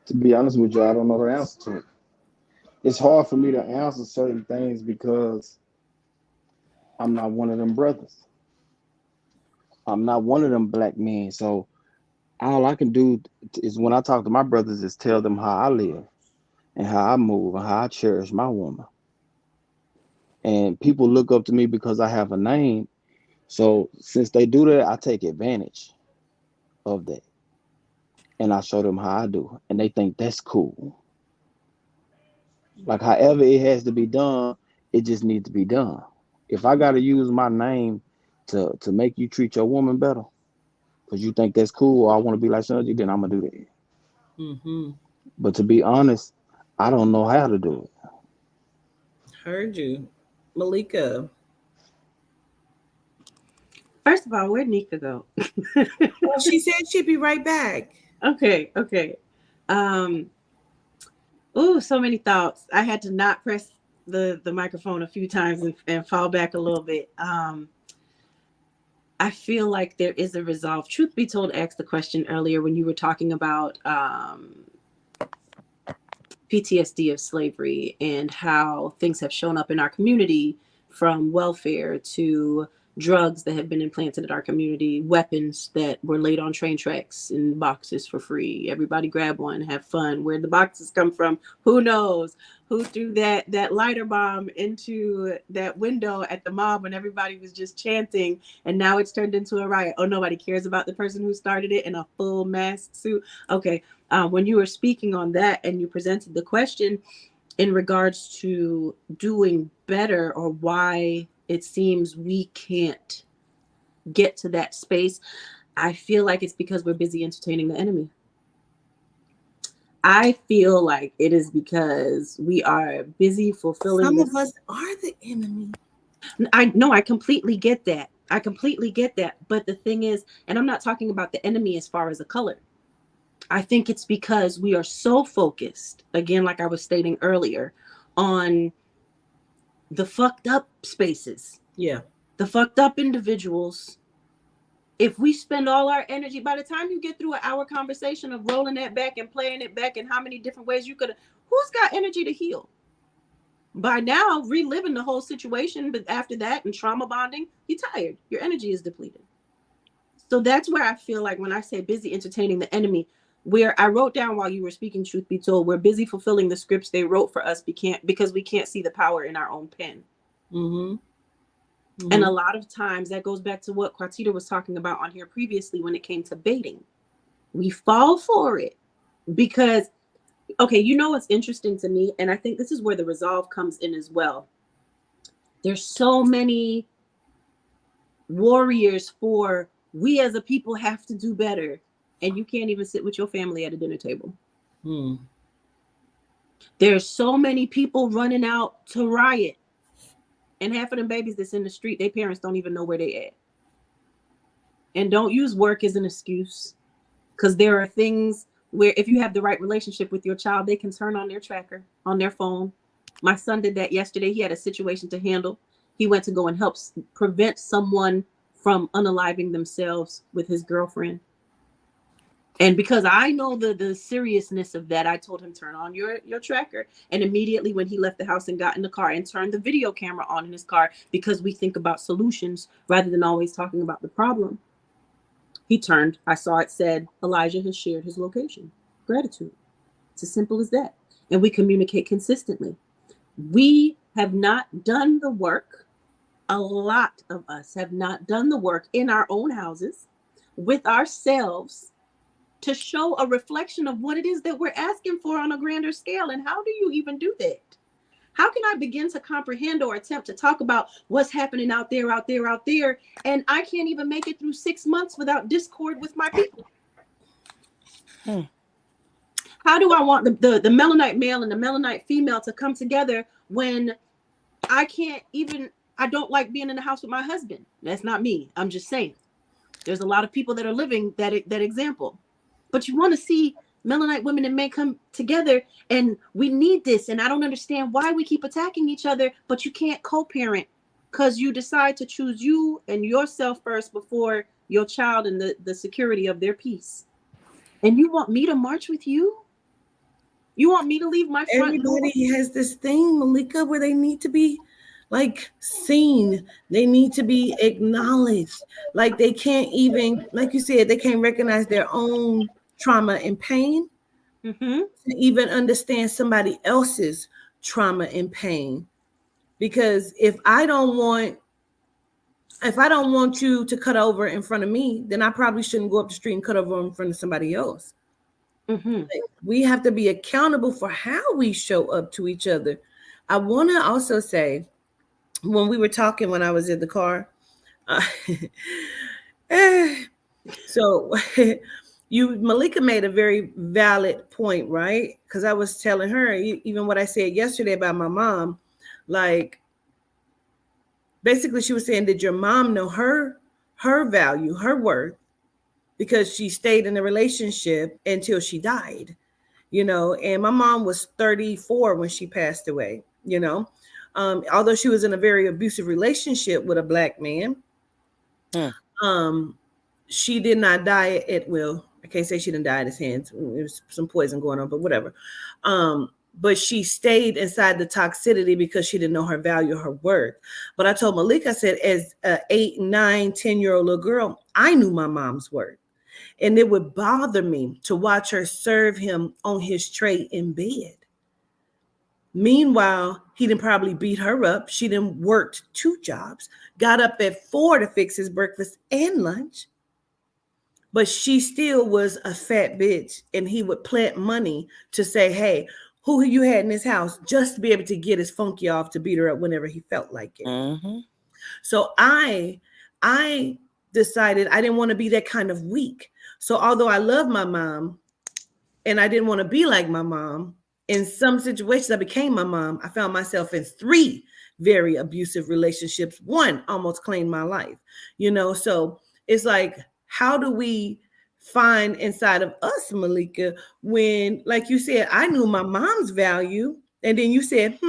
To be honest with you, I don't know the answer to it. It's hard for me to answer certain things because I'm not one of them brothers. I'm not one of them black men. So all I can do is when I talk to my brothers is tell them how I live and how I move and how I cherish my woman. And people look up to me because I have a name. So since they do that, I take advantage of that. And I show them how I do. And they think that's cool. Like however it has to be done, it just needs to be done. If I gotta use my name to make you treat your woman better, because you think that's cool, or I want to be like Sanji, then I'm gonna do that. Mm-hmm. But to be honest, I don't know how to do it. Heard you. Malika. First of all, where'd Nika go? Well, she said she'd be right back. Okay. Oh, so many thoughts. I had to not press the microphone a few times and fall back a little bit. I feel like there is a resolve. Truth be told, I asked the question earlier when you were talking about PTSD of slavery and how things have shown up in our community, from welfare to drugs that have been implanted in our community, weapons that were laid on train tracks in boxes for free. Everybody grab one, have fun. Where the boxes come from, who knows? Who threw that lighter bomb into that window at the mob when everybody was just chanting, and now it's turned into a riot. Oh, nobody cares about the person who started it in a full mask suit. Okay, when you were speaking on that and you presented the question in regards to doing better, or why it seems we can't get to that space, I feel like it's because we're busy entertaining the enemy. I feel like it is because we are busy fulfilling. Some of us are the enemy. I completely get that. But the thing is, and I'm not talking about the enemy as far as a color. I think it's because we are so focused, again, like I was stating earlier, on the fucked up spaces. Yeah. The fucked up individuals. If we spend all our energy, by the time you get through an hour conversation of rolling that back and playing it back and how many different ways you could, who's got energy to heal? By now, reliving the whole situation, but after that and trauma bonding, you're tired. Your energy is depleted. So that's where I feel like when I say busy entertaining the enemy, where I wrote down while you were speaking, truth be told, we're busy fulfilling the scripts they wrote for us because we can't see the power in our own pen. Mm-hmm. Mm-hmm. And a lot of times that goes back to what Quatita was talking about on here previously when it came to baiting. We fall for it because, okay, you know what's interesting to me? And I think this is where the resolve comes in as well. There's so many warriors for we as a people have to do better. And you can't even sit with your family at a dinner table. There's so many people running out to riot. And half of them babies that's in the street, their parents don't even know where they at. And don't use work as an excuse. Because there are things where if you have the right relationship with your child, they can turn on their tracker, on their phone. My son did that yesterday. He had a situation to handle. He went to go and help prevent someone from unaliving themselves with his girlfriend. And because I know the seriousness of that, I told him, turn on your tracker. And immediately when he left the house and got in the car and turned the video camera on in his car, because we think about solutions rather than always talking about the problem, he turned. I saw it said, Elijah has shared his location. Gratitude. It's as simple as that. And we communicate consistently. We have not done the work. A lot of us have not done the work in our own houses with ourselves to show a reflection of what it is that we're asking for on a grander scale. And how do you even do that? How can I begin to comprehend or attempt to talk about what's happening out there, and I can't even make it through 6 months without discord with my people? How How do I want the melanite male and the melanite female to come together when I can't even, I don't like being in the house with my husband? That's not me. I'm just saying. There's a lot of people that are living that example. But you want to see melanite women and men come together, and we need this. And I don't understand why we keep attacking each other, but you can't co-parent because you decide to choose you and yourself first before your child and the security of their peace. And you want me to march with you? You want me to leave my front door? Everybody has this thing, Malika, where they need to be like seen. They need to be acknowledged. Like they can't even, like you said, they can't recognize their own trauma and pain to even understand somebody else's trauma and pain. Because if I don't want you to cut over in front of me, then I probably shouldn't go up the street and cut over in front of somebody else. Like, we have to be accountable for how we show up to each other. I want to also say, when we were talking when I was in the car, so Malika made a very valid point, right? Because I was telling her, even what I said yesterday about my mom, like, basically she was saying, did your mom know her value, her worth, because she stayed in the relationship until she died, and my mom was 34 when she passed away, although she was in a very abusive relationship with a Black man. She did not die at will. I can't say she didn't die at his hands. There was some poison going on, but whatever. But she stayed inside the toxicity because she didn't know her value, her worth. But I told Malika, I said, as an 8, 9, 10-year-old little girl, I knew my mom's worth. And it would bother me to watch her serve him on his tray in bed. Meanwhile, he didn't probably beat her up. She didn't worked 2 jobs, got up at 4 to fix his breakfast and lunch. But she still was a fat bitch. And he would plant money to say, hey, who you had in his house, just to be able to get his funky off to beat her up whenever he felt like it. So I decided I didn't want to be that kind of weak. So although I love my mom and I didn't want to be like my mom, in some situations I became my mom. I found myself in 3 very abusive relationships. 1 almost claimed my life, so it's like, how do we find inside of us, Malika, when, like you said, I knew my mom's value, and then you said,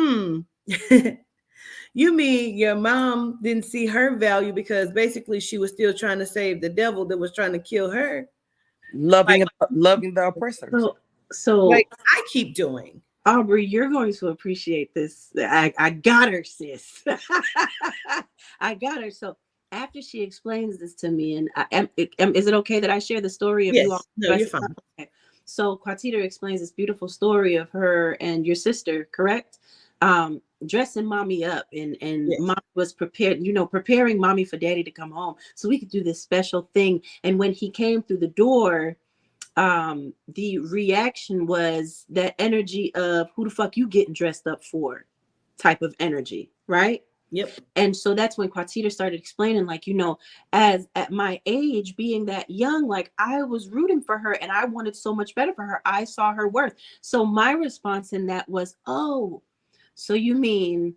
you mean your mom didn't see her value because basically she was still trying to save the devil that was trying to kill her. Loving the oppressors. So like I keep doing. Aubrey, you're going to appreciate this. I got her, sis. I got her. So after she explains this to me, and is it okay that I share the story of yes. you all? No, you're fine. Okay. So Quatita explains this beautiful story of her and your sister, correct? Dressing mommy up, and yes. Mom was prepared, preparing mommy for daddy to come home so we could do this special thing. And when he came through the door, the reaction was that energy of who the fuck you getting dressed up for type of energy, right? Yep. And so that's when Quatita started explaining, like, as at my age, being that young, like I was rooting for her and I wanted so much better for her. I saw her worth. So my response in that was, oh, so you mean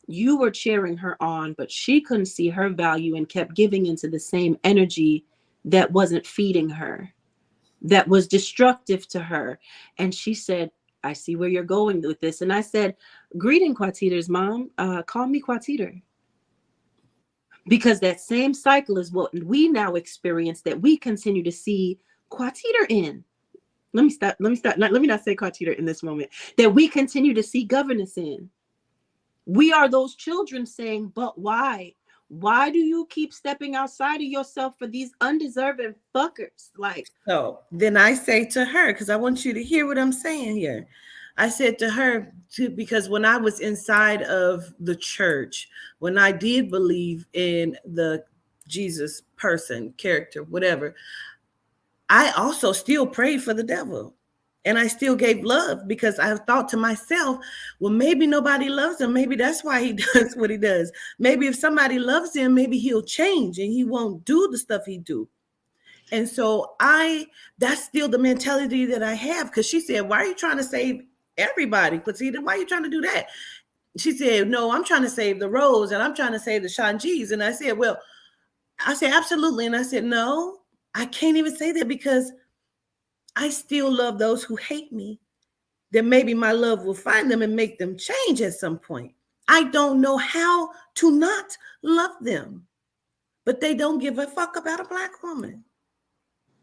you were cheering her on, but she couldn't see her value and kept giving into the same energy that wasn't feeding her, that was destructive to her. And she said, I see where you're going with this. And I said, greeting, Quatita's mom. Call me Quatita. Because that same cycle is what we now experience, that we continue to see Quatita in. Let me not say Quatita in this moment. That we continue to see governance in. We are those children saying, but why? Why do you keep stepping outside of yourself for these undeserving fuckers? Like, so then I say to her, because I want you to hear what I'm saying here. I said to her, because when I was inside of the church, when I did believe in the Jesus person, character, whatever, I also still prayed for the devil. And I still gave love, because I thought to myself, well, maybe nobody loves him. Maybe that's why he does what he does. Maybe if somebody loves him, maybe he'll change and he won't do the stuff he do. And so that's still the mentality that I have. Because she said, why are you trying to save everybody? Quatita, why are you trying to do that? She said, no, I'm trying to save the Rose and I'm trying to save the Shanjis. And I said, well, absolutely. And I said, no, I can't even say that because I still love those who hate me. Then maybe my love will find them and make them change at some point. I don't know how to not love them, but they don't give a fuck about a Black woman.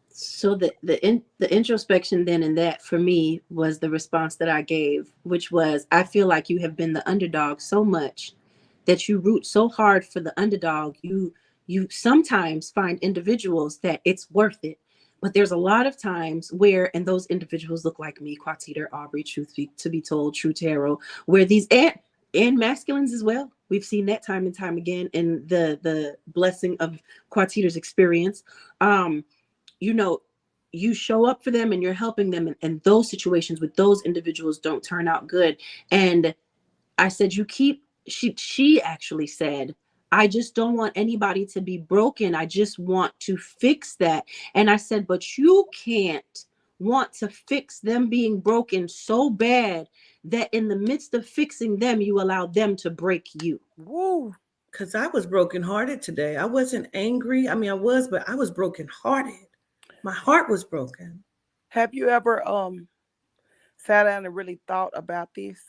So the introspection then in that for me was the response that I gave, which was, I feel like you have been the underdog so much that you root so hard for the underdog. You sometimes find individuals that it's worth it. But there's a lot of times where, and those individuals look like me, Quatita, Aubrey, truth to be told, True Tarot, where these and masculines as well. We've seen that time and time again in the blessing of Quatita's experience. You know, you show up for them and you're helping them, and those situations with those individuals don't turn out good. And I said, she actually said, I just don't want anybody to be broken. I just want to fix that. And I said, but you can't want to fix them being broken so bad that in the midst of fixing them, you allow them to break you. Woo. Because I was brokenhearted today. I wasn't angry. I mean, I was, but I was brokenhearted. My heart was broken. Have you ever sat down and really thought about this?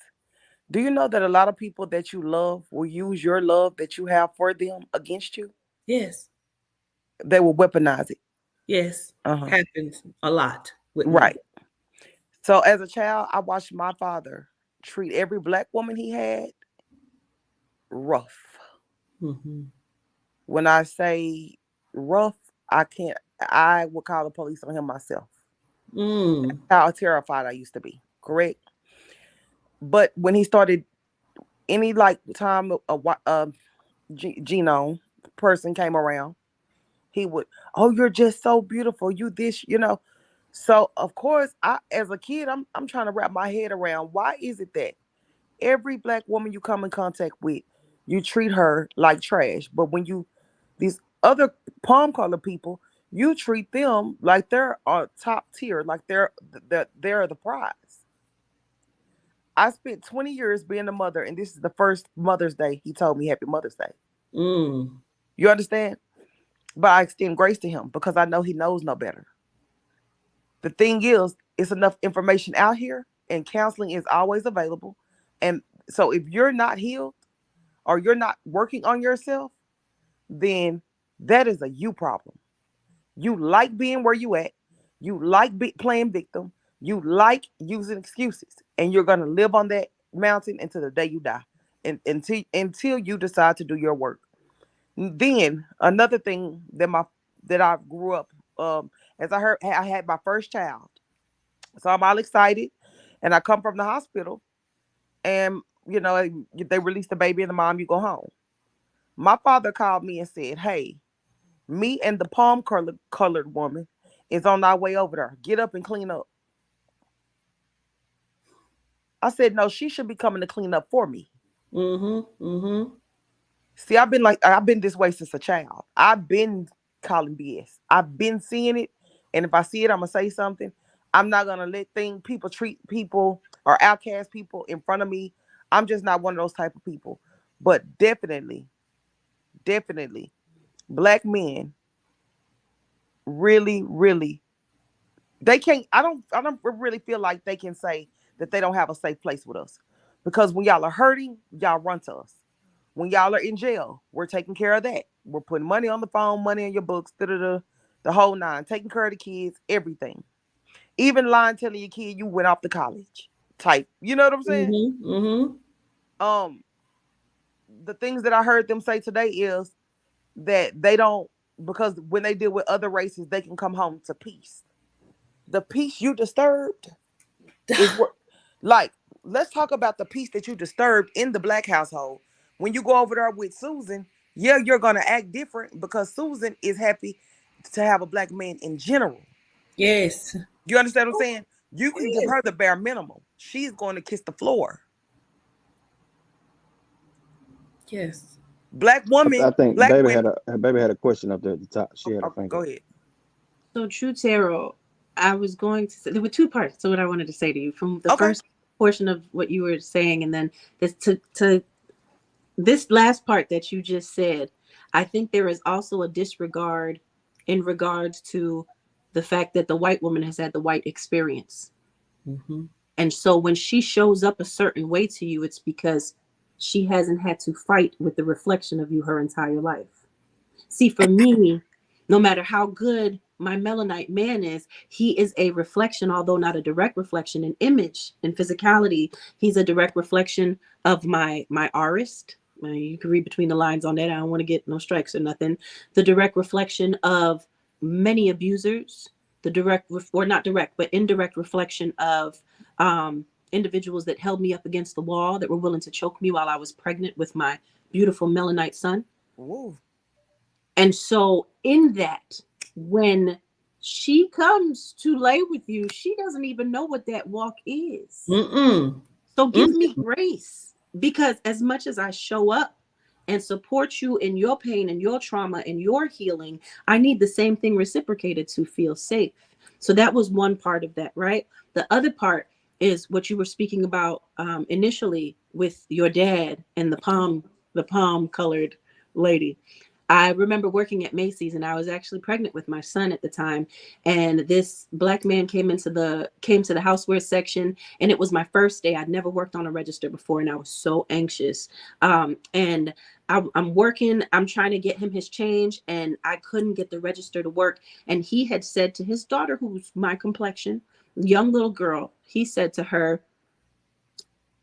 Do you know that a lot of people that you love will use your love that you have for them against you? Yes. They will weaponize it. Yes. Happens a lot with right. me. So as a child, I watched my father treat every Black woman he had rough. Mm-hmm. When I say rough, I would call the police on him myself. That's how terrified I used to be. Correct. But when he started, any time a genome person came around, he would, oh, you're just so beautiful. You this, So of course, as a kid, I'm trying to wrap my head around, why is it that every Black woman you come in contact with, you treat her like trash, but when these other palm color people, you treat them like they're top tier, like they're the prize. I spent 20 years being a mother, and this is the first Mother's Day he told me Happy Mother's Day. You understand? But I extend grace to him because I know he knows no better. The thing is, it's enough information out here, and counseling is always available. And so if you're not healed or you're not working on yourself, then that is a you problem. You like being where you at. You like playing victim. You like using excuses, and you're going to live on that mountain until the day you die, and until you decide to do your work. Then another thing that I grew up, as I had my first child, so I'm all excited, and I come from the hospital, and they release the baby and the mom, you go home. My father called me and said, "Hey, me and the palm colored woman is on our way over there. Get up and clean up." I said, "No, she should be coming to clean up for me." See, I've been this way since a child. I've been calling BS. I've been seeing it, and if I see it, I'm gonna say something. I'm not gonna let people treat people or outcast people in front of me. I'm just not one of those type of people. But definitely, Black men really, really, they can't. I don't really feel like they can say that they don't have a safe place with us, because when y'all are hurting, y'all run to us. When y'all are in jail, we're taking care of that. We're putting money on the phone, money in your books, the whole nine, taking care of the kids, everything. Even lying, telling your kid you went off to college type. You know what I'm saying? The things that I heard them say today is that they don't, because when they deal with other races, they can come home to peace. The peace you disturbed is what, let's talk about the peace that you disturbed in the Black household. When you go over there with Susan, yeah, you're going to act different because Susan is happy to have a Black man in general. Yes. You understand what I'm saying? You can give her the bare minimum. She's going to kiss the floor. Yes. Black woman. I think Black baby had a question up there at the top. She had a finger. Go ahead. So True Tarot, I was going to say there were two parts to what I wanted to say to you. From the Okay. first portion of what you were saying, and then this to this last part that you just said, I think there is also a disregard in regards to the fact that the white woman has had the white experience. Mm-hmm. And so when she shows up a certain way to you, it's because she hasn't had to fight with the reflection of you her entire life. See, for me, no matter how good my melanite man is, he is a reflection, although not a direct reflection in image and physicality. He's a direct reflection of my aurist. You can read between the lines on that. I don't want to get no strikes or nothing. The direct reflection of many abusers, the direct, or not direct, but indirect reflection of individuals that held me up against the wall, that were willing to choke me while I was pregnant with my beautiful melanite son. Ooh. And so, in that, when she comes to lay with you, she doesn't even know what that walk is. Mm-mm. So, give me grace, because as much as I show up and support you in your pain and your trauma and your healing, I need the same thing reciprocated to feel safe. So, that was one part of that, right? The other part is what you were speaking about initially with your dad and the palm colored lady. I remember working at Macy's, and I was actually pregnant with my son at the time. And this black man came to the houseware section, and it was my first day. I'd never worked on a register before, and I was so anxious. And I'm working. I'm trying to get him his change, and I couldn't get the register to work. And he had said to his daughter, who's my complexion, young little girl, he said to her,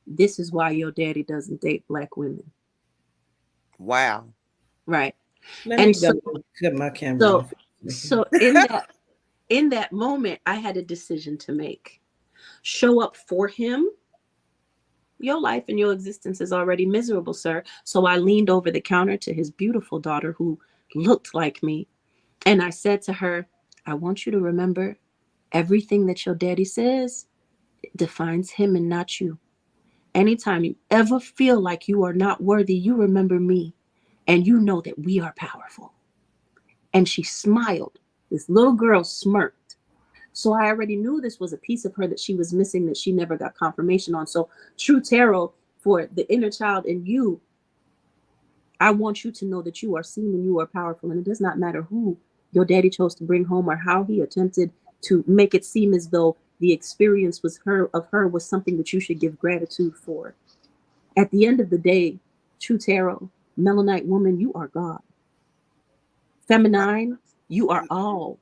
"This is why your daddy doesn't date black women." Wow. Right. Let And me so, go cut my camera so, off. so in that moment, I had a decision to make. Show up for him. Your life and your existence is already miserable, sir. So I leaned over the counter to his beautiful daughter, who looked like me, and I said to her, "I want you to remember, everything that your daddy says defines him and not you. Anytime you ever feel like you are not worthy, you remember me, and you know that we are powerful." And she smiled. This little girl smirked. So I already knew this was a piece of her that she was missing, that she never got confirmation on. So True Tarot, for the inner child in you, I want you to know that you are seen and you are powerful. And it does not matter who your daddy chose to bring home or how he attempted to make it seem as though the experience of her was something that you should give gratitude for. At the end of the day, True Tarot, Melanite woman, you are God. Feminine, you are all.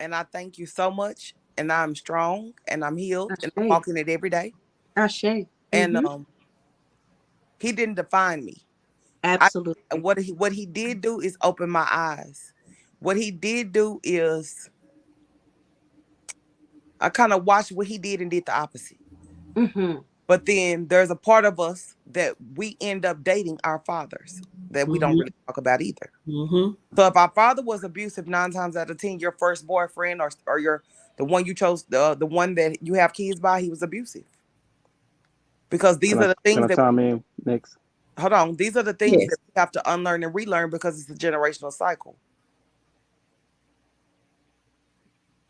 And I thank you so much. And I'm strong and I'm healed and I'm Ashe. walking it every day. Ashe. And Mm-hmm. he didn't define me. I Absolutely. what he did do is open my eyes. What he did do is I kind of watched what he did and did the opposite. Mm-hmm. But then there's a part of us that we end up dating our fathers that we don't Mm-hmm. really talk about either. Mm-hmm. So if our father was abusive 9 times out of 10, your first boyfriend or your the one you chose, the one that you have kids by, he was abusive. Because these are the Can things I that chime in next? hold on, these are the things Yes. that we have to unlearn and relearn because it's a generational cycle.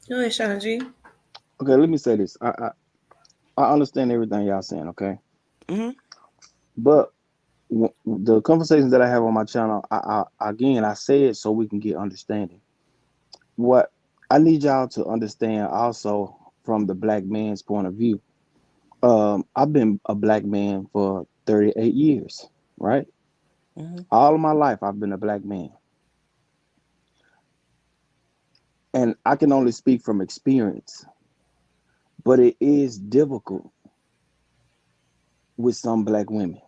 Go ahead, Shauna G. Okay, let me say this. I understand everything y'all saying, okay? Hmm. But the conversations that I have on my channel, again, I say it so we can get understanding. What I need y'all to understand also from the black man's point of view. I've been a black man for 38 years, right? Hmm. All of my life, I've been a black man. And I can only speak from experience, but it is difficult with some black women,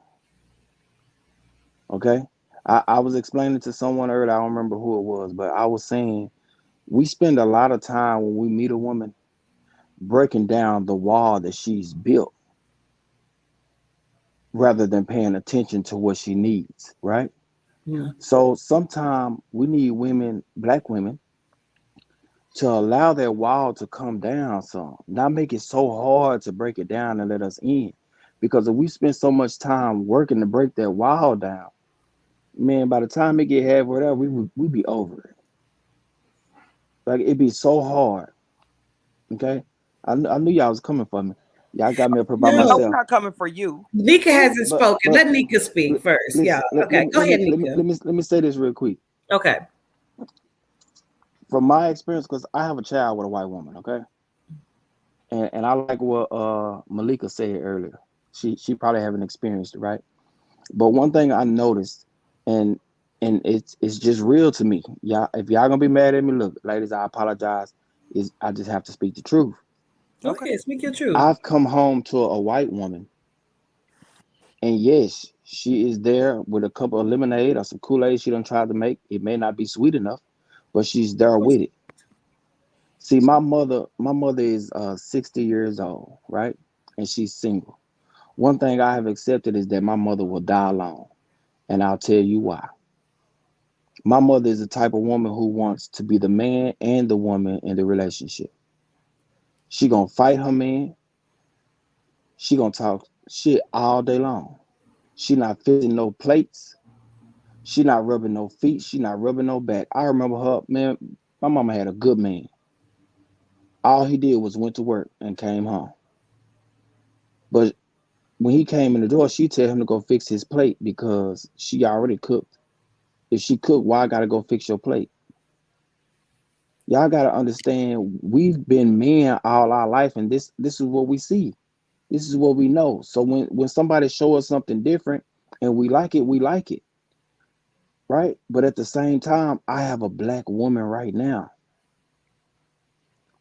okay? I was explaining to someone earlier, I don't remember who it was, but I was saying we spend a lot of time when we meet a woman breaking down the wall that she's built rather than paying attention to what she needs, right? Mm-hmm. So sometimes we need women, black women, to allow that wall to come down some, not make it so hard to break it down and let us in. Because if we spend so much time working to break that wall down, man, by the time it get halfway there, we be over it. Like it'd be so hard. Okay, I knew y'all was coming for me. Y'all got me up here by No, No, we're myself. not coming for you. Nika hasn't But spoken. Let Nika speak first. Yeah. listen, Okay. Go ahead, Nika. let me say this real quick. Okay. From my experience, because I have a child with a white woman. Okay, and I like what Malika said earlier. She probably haven't experienced it, right? But one thing I noticed, and it's just real to me. Y'all, if y'all gonna be mad at me, look, ladies, I apologize. Is I just have to speak the truth. Go Okay. ahead. Speak your truth. I've come home to a white woman, and yes, she is there with a cup of lemonade or some Kool-Aid she done tried to make. It may not be sweet enough, but she's there with it. See, my mother is 60 years old, right? And she's single. One thing I have accepted is that my mother will die alone, and I'll tell you why. My mother is the type of woman who wants to be the man and the woman in the relationship. She gonna fight her man. She gonna talk shit all day long. She not fixing no plates. She not rubbing no feet. She not rubbing no back. I remember her, man. My mama had a good man. All he did was went to work and came home. But when he came in the door, she tell him to go fix his plate because she already cooked. If she cooked, why I gotta go fix your plate? Y'all gotta understand, we've been men all our life, and this is what we see. This is what we know. So when somebody show us something different and we like it, right? But at the same time, I have a black woman right now.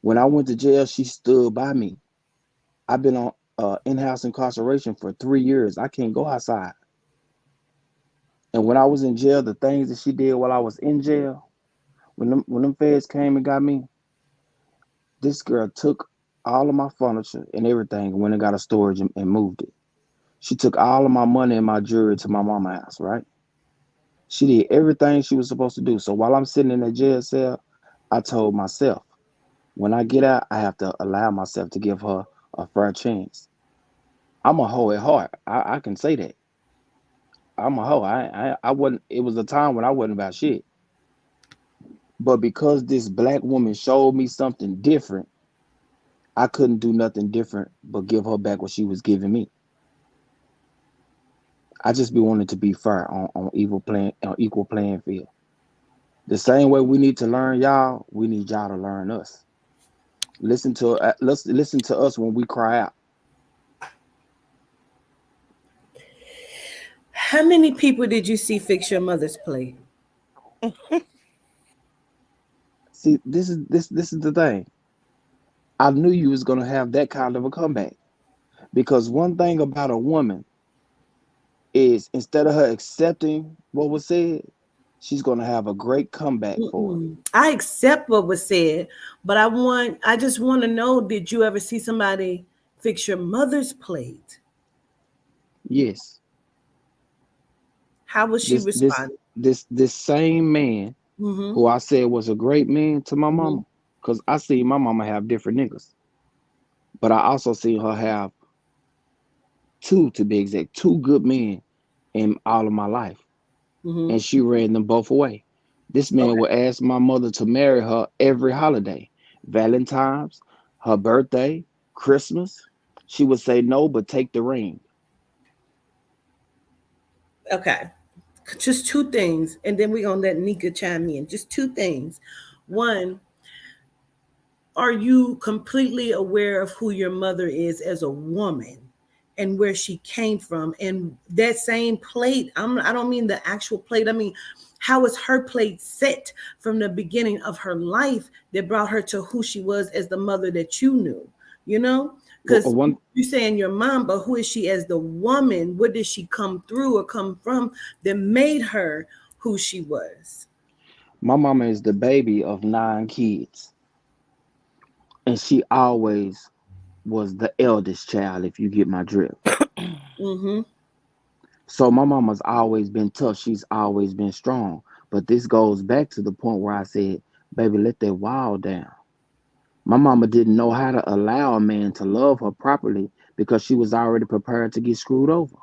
When I went to jail, she stood by me. I've been on in-house incarceration for 3 years. I can't go outside. And when I was in jail, the things that she did while I was in jail, when them feds came and got me, this girl took all of my furniture and everything and went and got a storage and moved it. She took all of my money and my jewelry to my mama's house, right? She did everything she was supposed to do. So while I'm sitting in that jail cell, I told myself, when I get out, I have to allow myself to give her a fair chance. I'm a hoe at heart. I can say that. I'm a hoe. I wasn't. It was a time when I wasn't about shit. But because this black woman showed me something different, I couldn't do nothing different but give her back what she was giving me. I just be wanting to be fair on equal playing field. The same way we need to learn y'all, we need y'all to learn us. Let's listen to us when we cry out. How many people did you see fix your mother's plate? See, this is the thing. I knew you was gonna have that kind of a comeback because one thing about a woman is instead of her accepting what was said, she's gonna have a great comeback for it. I accept what was said, but I just want to know, did you ever see somebody fix your mother's plate? Yes, How was she this this responding? this same man Mm-hmm. who I said was a great man to my Mm-hmm. mama, because I see my mama have different niggas, but I also see her have two, to be exact, two good men in all of my life, Mm-hmm. and she ran them both away. This man Okay. would ask my mother to marry her every holiday, Valentine's, her birthday, Christmas. She would say no, but take the ring. Okay. Just two things, and then we're gonna let Nika chime in. Just two things. One, are you completely aware of who your mother is as a woman and where she came from? And that same plate, I don't mean the actual plate. I mean, how was her plate set from the beginning of her life that brought her to who she was as the mother that you knew? You know, because One, you're saying your mom, but who is she as the woman? What did she come through or come from that made her who she was? my mama is the baby of 9 kids, and she always was the eldest child, if you get my drift. Mm-hmm. So my mama's always been tough. She's always been strong. But this goes back to the point where I said, baby, let that wall down. My mama didn't know how to allow a man to love her properly because she was already prepared to get screwed over.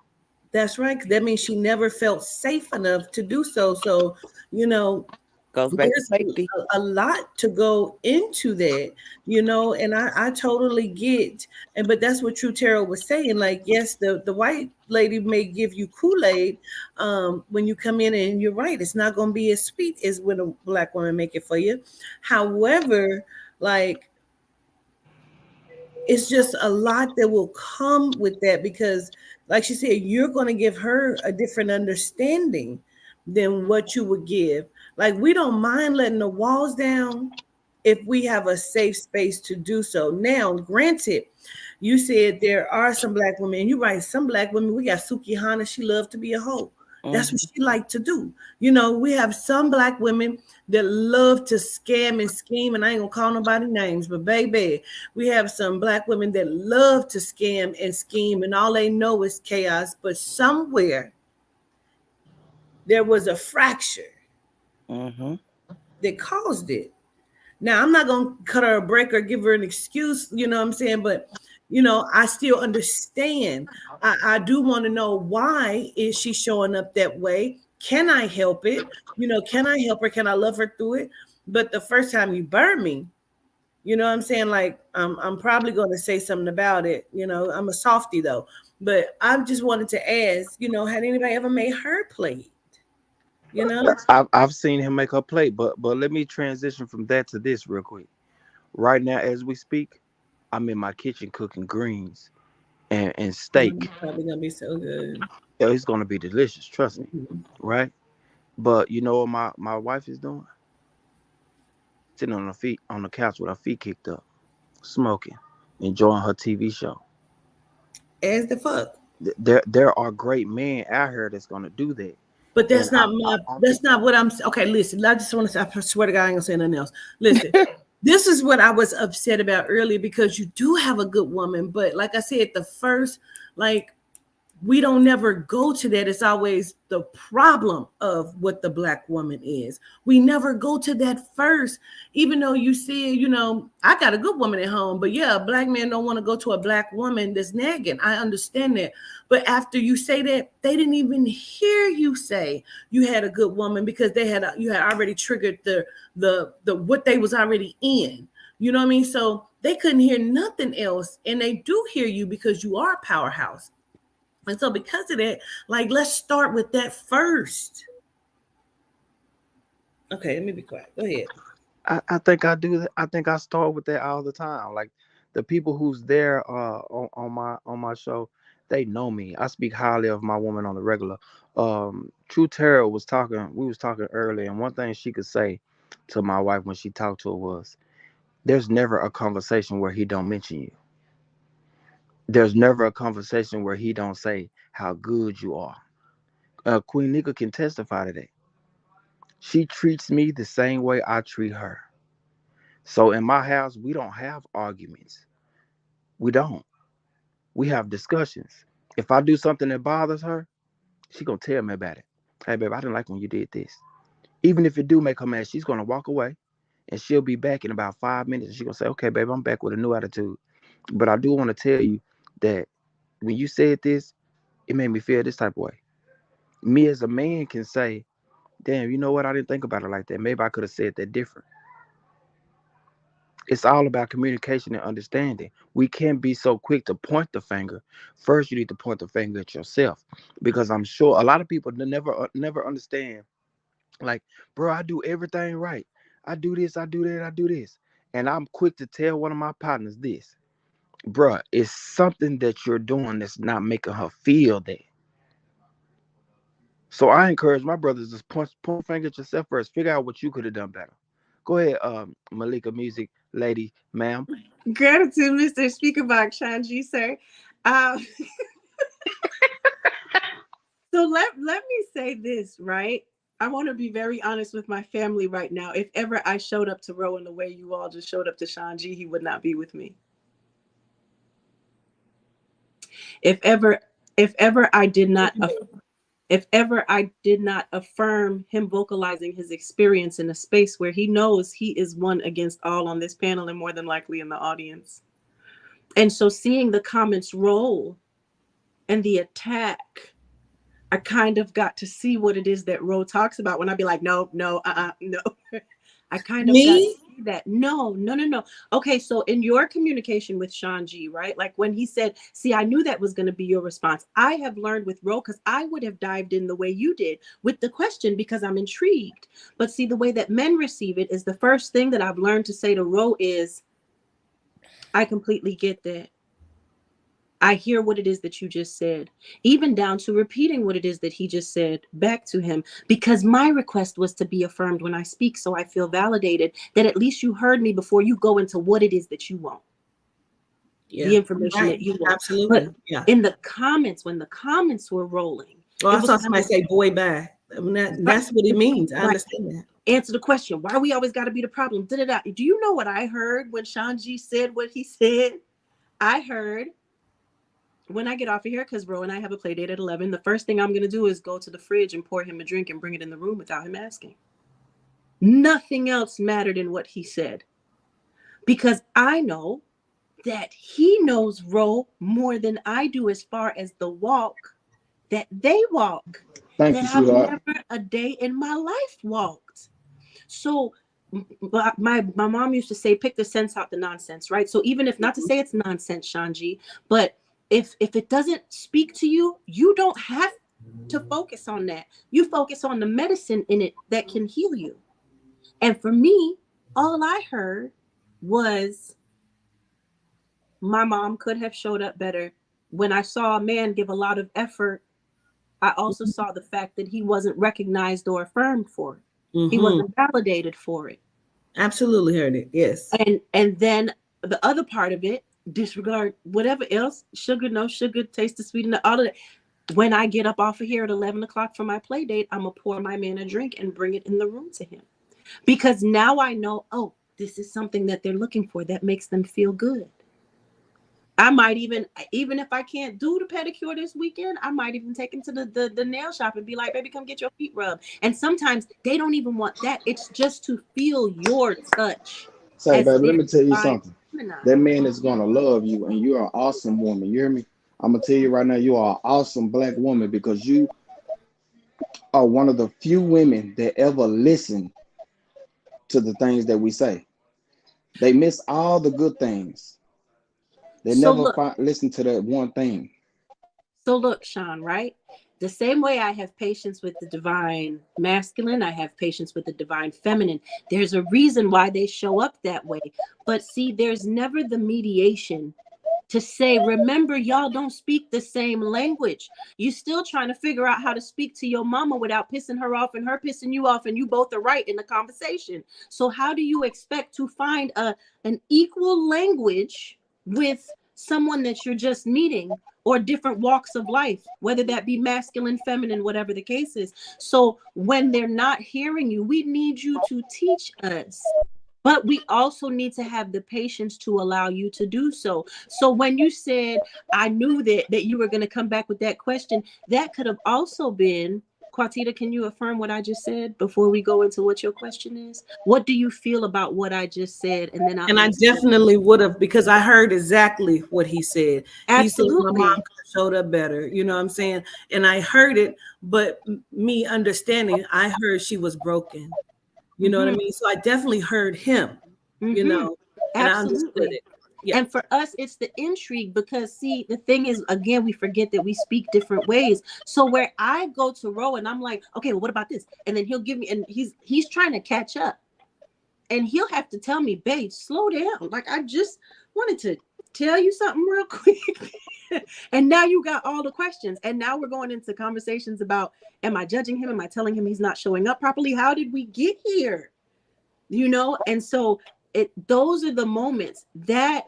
That's right. 'Cause that means she never felt safe enough to do so. So, you know, Goes back to There's safety. a lot to go into that, and I totally get, but that's what True Tarot was saying. Like, yes, the white lady may give you Kool-Aid when you come in, and you're right, it's not going to be as sweet as when a black woman make it for you. However, like, it's just a lot that will come with that because, like she said, you're going to give her a different understanding than what you would give. Like, we don't mind letting the walls down if we have a safe space to do so. Now, granted, you said there are some black women, and you're right, some black women, we got Suki Hana, she loved to be a hoe. That's what she liked to do. We have some black women that love to scam and scheme, and I ain't gonna call nobody names, but baby, we have some black women that love to scam and scheme, and all they know is chaos. But somewhere there was a fracture that caused it. Now, I'm not gonna cut her a break or give her an excuse, you know what I'm saying? But I still understand. I do want to know, why is she showing up that way? Can I help it? Can I help her? Can I love her through it? But the first time you burn me, you know what I'm saying? Like, I'm probably going to say something about it. I'm a softie though. But I just wanted to ask, had anybody ever made her plate? I've seen him make her plate, but let me transition from that to this real quick. Right now, as we speak, I'm in my kitchen cooking greens and steak. It's probably gonna be so good. Yeah, it's gonna be delicious, trust me. Mm-hmm. Right? But you know what my wife is doing? Sitting on the couch with her feet kicked up, smoking, enjoying her TV show. As the fuck. There are great men out here that's gonna do that. But that's not what I'm. Okay, listen. I just want to say, I swear to God, I ain't gonna say nothing else. Listen, this is what I was upset about earlier, because you do have a good woman, but like I said, the first, like, we don't never go to that. It's always the problem of what the black woman is. We never go to that first, even though you see, I got a good woman at home, but yeah, a black man don't want to go to a black woman that's nagging. I understand that. But after you say that, they didn't even hear you say you had a good woman, because you had already triggered the what they was already in. You know what I mean? So they couldn't hear nothing else. And they do hear you because you are a powerhouse. And so because of that, like, let's start with that first. Okay, let me be quiet. Go ahead. I think I do that. I think I start with that all the time. Like, the people who's there on my show, they know me. I speak highly of my woman on the regular. True Tarot we was talking earlier, and one thing she could say to my wife when she talked to her was, there's never a conversation where he don't mention you. There's never a conversation where he don't say how good you are. Queen Nika can testify to that. She treats me the same way I treat her. So in my house, we don't have arguments. We don't. We have discussions. If I do something that bothers her, she gonna tell me about it. Hey, babe, I didn't like when you did this. Even if it do make her mad, she's gonna walk away, and she'll be back in about 5 minutes. And she's gonna say, okay, babe, I'm back with a new attitude. But I do want to tell you that when you said this, it made me feel this type of way. Me as a man can say, damn, you know what? I didn't think about it like that. Maybe I could have said that different. It's all about communication and understanding. We can't be so quick to point the finger. First, you need to point the finger at yourself, because I'm sure a lot of people never understand. Like, bro, I do everything right. I do this, I do that, I do this. And I'm quick to tell one of my partners this. Bruh, it's something that you're doing that's not making her feel that. So I encourage my brothers to point a finger at yourself first. Figure out what you could have done better. Go ahead, Malika Music Lady, ma'am. Gratitude, Mr. Speaker Box, Shanji, sir. So let me say this, right? I want to be very honest with my family right now. If ever I showed up to Rowan the way you all just showed up to Shanji, he would not be with me. If ever I did not affirm him vocalizing his experience in a space where he knows he is one against all on this panel, and more than likely in the audience. And so seeing the comments roll and the attack, I kind of got to see what it is that Ro talks about when I be like, no. I kind of got to see that. No. Okay, so in your communication with Sean G, right? Like when he said, see, I knew that was going to be your response. I have learned with Ro, because I would have dived in the way you did with the question because I'm intrigued. But see, the way that men receive it is the first thing that I've learned to say to Ro is, I completely get that. I hear what it is that you just said, even down to repeating what it is that he just said back to him, because my request was to be affirmed when I speak. So I feel validated that at least you heard me before you go into what it is that you want. Yeah, the information that you want. Absolutely. But in the comments, when the comments were rolling. Well, I saw somebody say, boy, bye. I mean, that's what it means. I understand that. Answer the question. Why we always got to be the problem? Do you know what I heard when Sean G said what he said? I heard, when I get off of here, because Ro and I have a play date at 11, the first thing I'm going to do is go to the fridge and pour him a drink and bring it in the room without him asking. Nothing else mattered in what he said, because I know that he knows Ro more than I do as far as the walk that they walk. Thank that you, I've sweetheart. never a day in my life walked. So my mom used to say, pick the sense out the nonsense, right? So even if, not to say it's nonsense, Shanji, but if it doesn't speak to you, you don't have to focus on that. You focus on the medicine in it that can heal you. And for me, all I heard was my mom could have showed up better. When I saw a man give a lot of effort, I also saw the fact that he wasn't recognized or affirmed for it. He wasn't validated for it. Absolutely heard it. Yes. And then the other part of it, disregard whatever else, sugar, no sugar, taste the sweet, all of that. When I get up off of here at 11 o'clock for my play date, I'm going to pour my man a drink and bring it in the room to him. Because now I know, oh, this is something that they're looking for that makes them feel good. I might even if I can't do the pedicure this weekend, I might even take him to the nail shop and be like, baby, come get your feet rubbed. And sometimes they don't even want that. It's just to feel your touch. Say, baby, let me tell you something. That man is going to love you, and you're an awesome woman. You hear me? I'm going to tell you right now, you are an awesome black woman, because you are one of the few women that ever listen to the things that we say. They miss all the good things. They never listen to that one thing. So look, Sean, right? The same way I have patience with the divine masculine, I have patience with the divine feminine. There's a reason why they show up that way. But see, there's never the mediation to say, remember, y'all don't speak the same language. You're still trying to figure out how to speak to your mama without pissing her off and her pissing you off, and you both are right in the conversation. So how do you expect to find an equal language with someone that you're just meeting, or different walks of life, whether that be masculine, feminine, whatever the case is? So when they're not hearing you, we need you to teach us, but we also need to have the patience to allow you to do so. So when you said, I knew that you were going to come back with that question, that could have also been, Quatita, can you affirm what I just said before we go into what your question is? What do you feel about what I just said? And then I definitely would have, because I heard exactly what he said. Absolutely. He said, my mom could have showed up better. You know what I'm saying? And I heard it, but me understanding, I heard she was broken. You know what I mean? So I definitely heard him, you know, and I understood it. Yeah. And for us, it's the intrigue, because see, the thing is, again, we forget that we speak different ways. So where I go to Ro and I'm like, okay, well, what about this? And then he'll give me, and he's trying to catch up, and he'll have to tell me, babe, slow down. Like, I just wanted to tell you something real quick. And now you got all the questions. And now we're going into conversations about, am I judging him? Am I telling him he's not showing up properly? How did we get here? You know? And so those are the moments that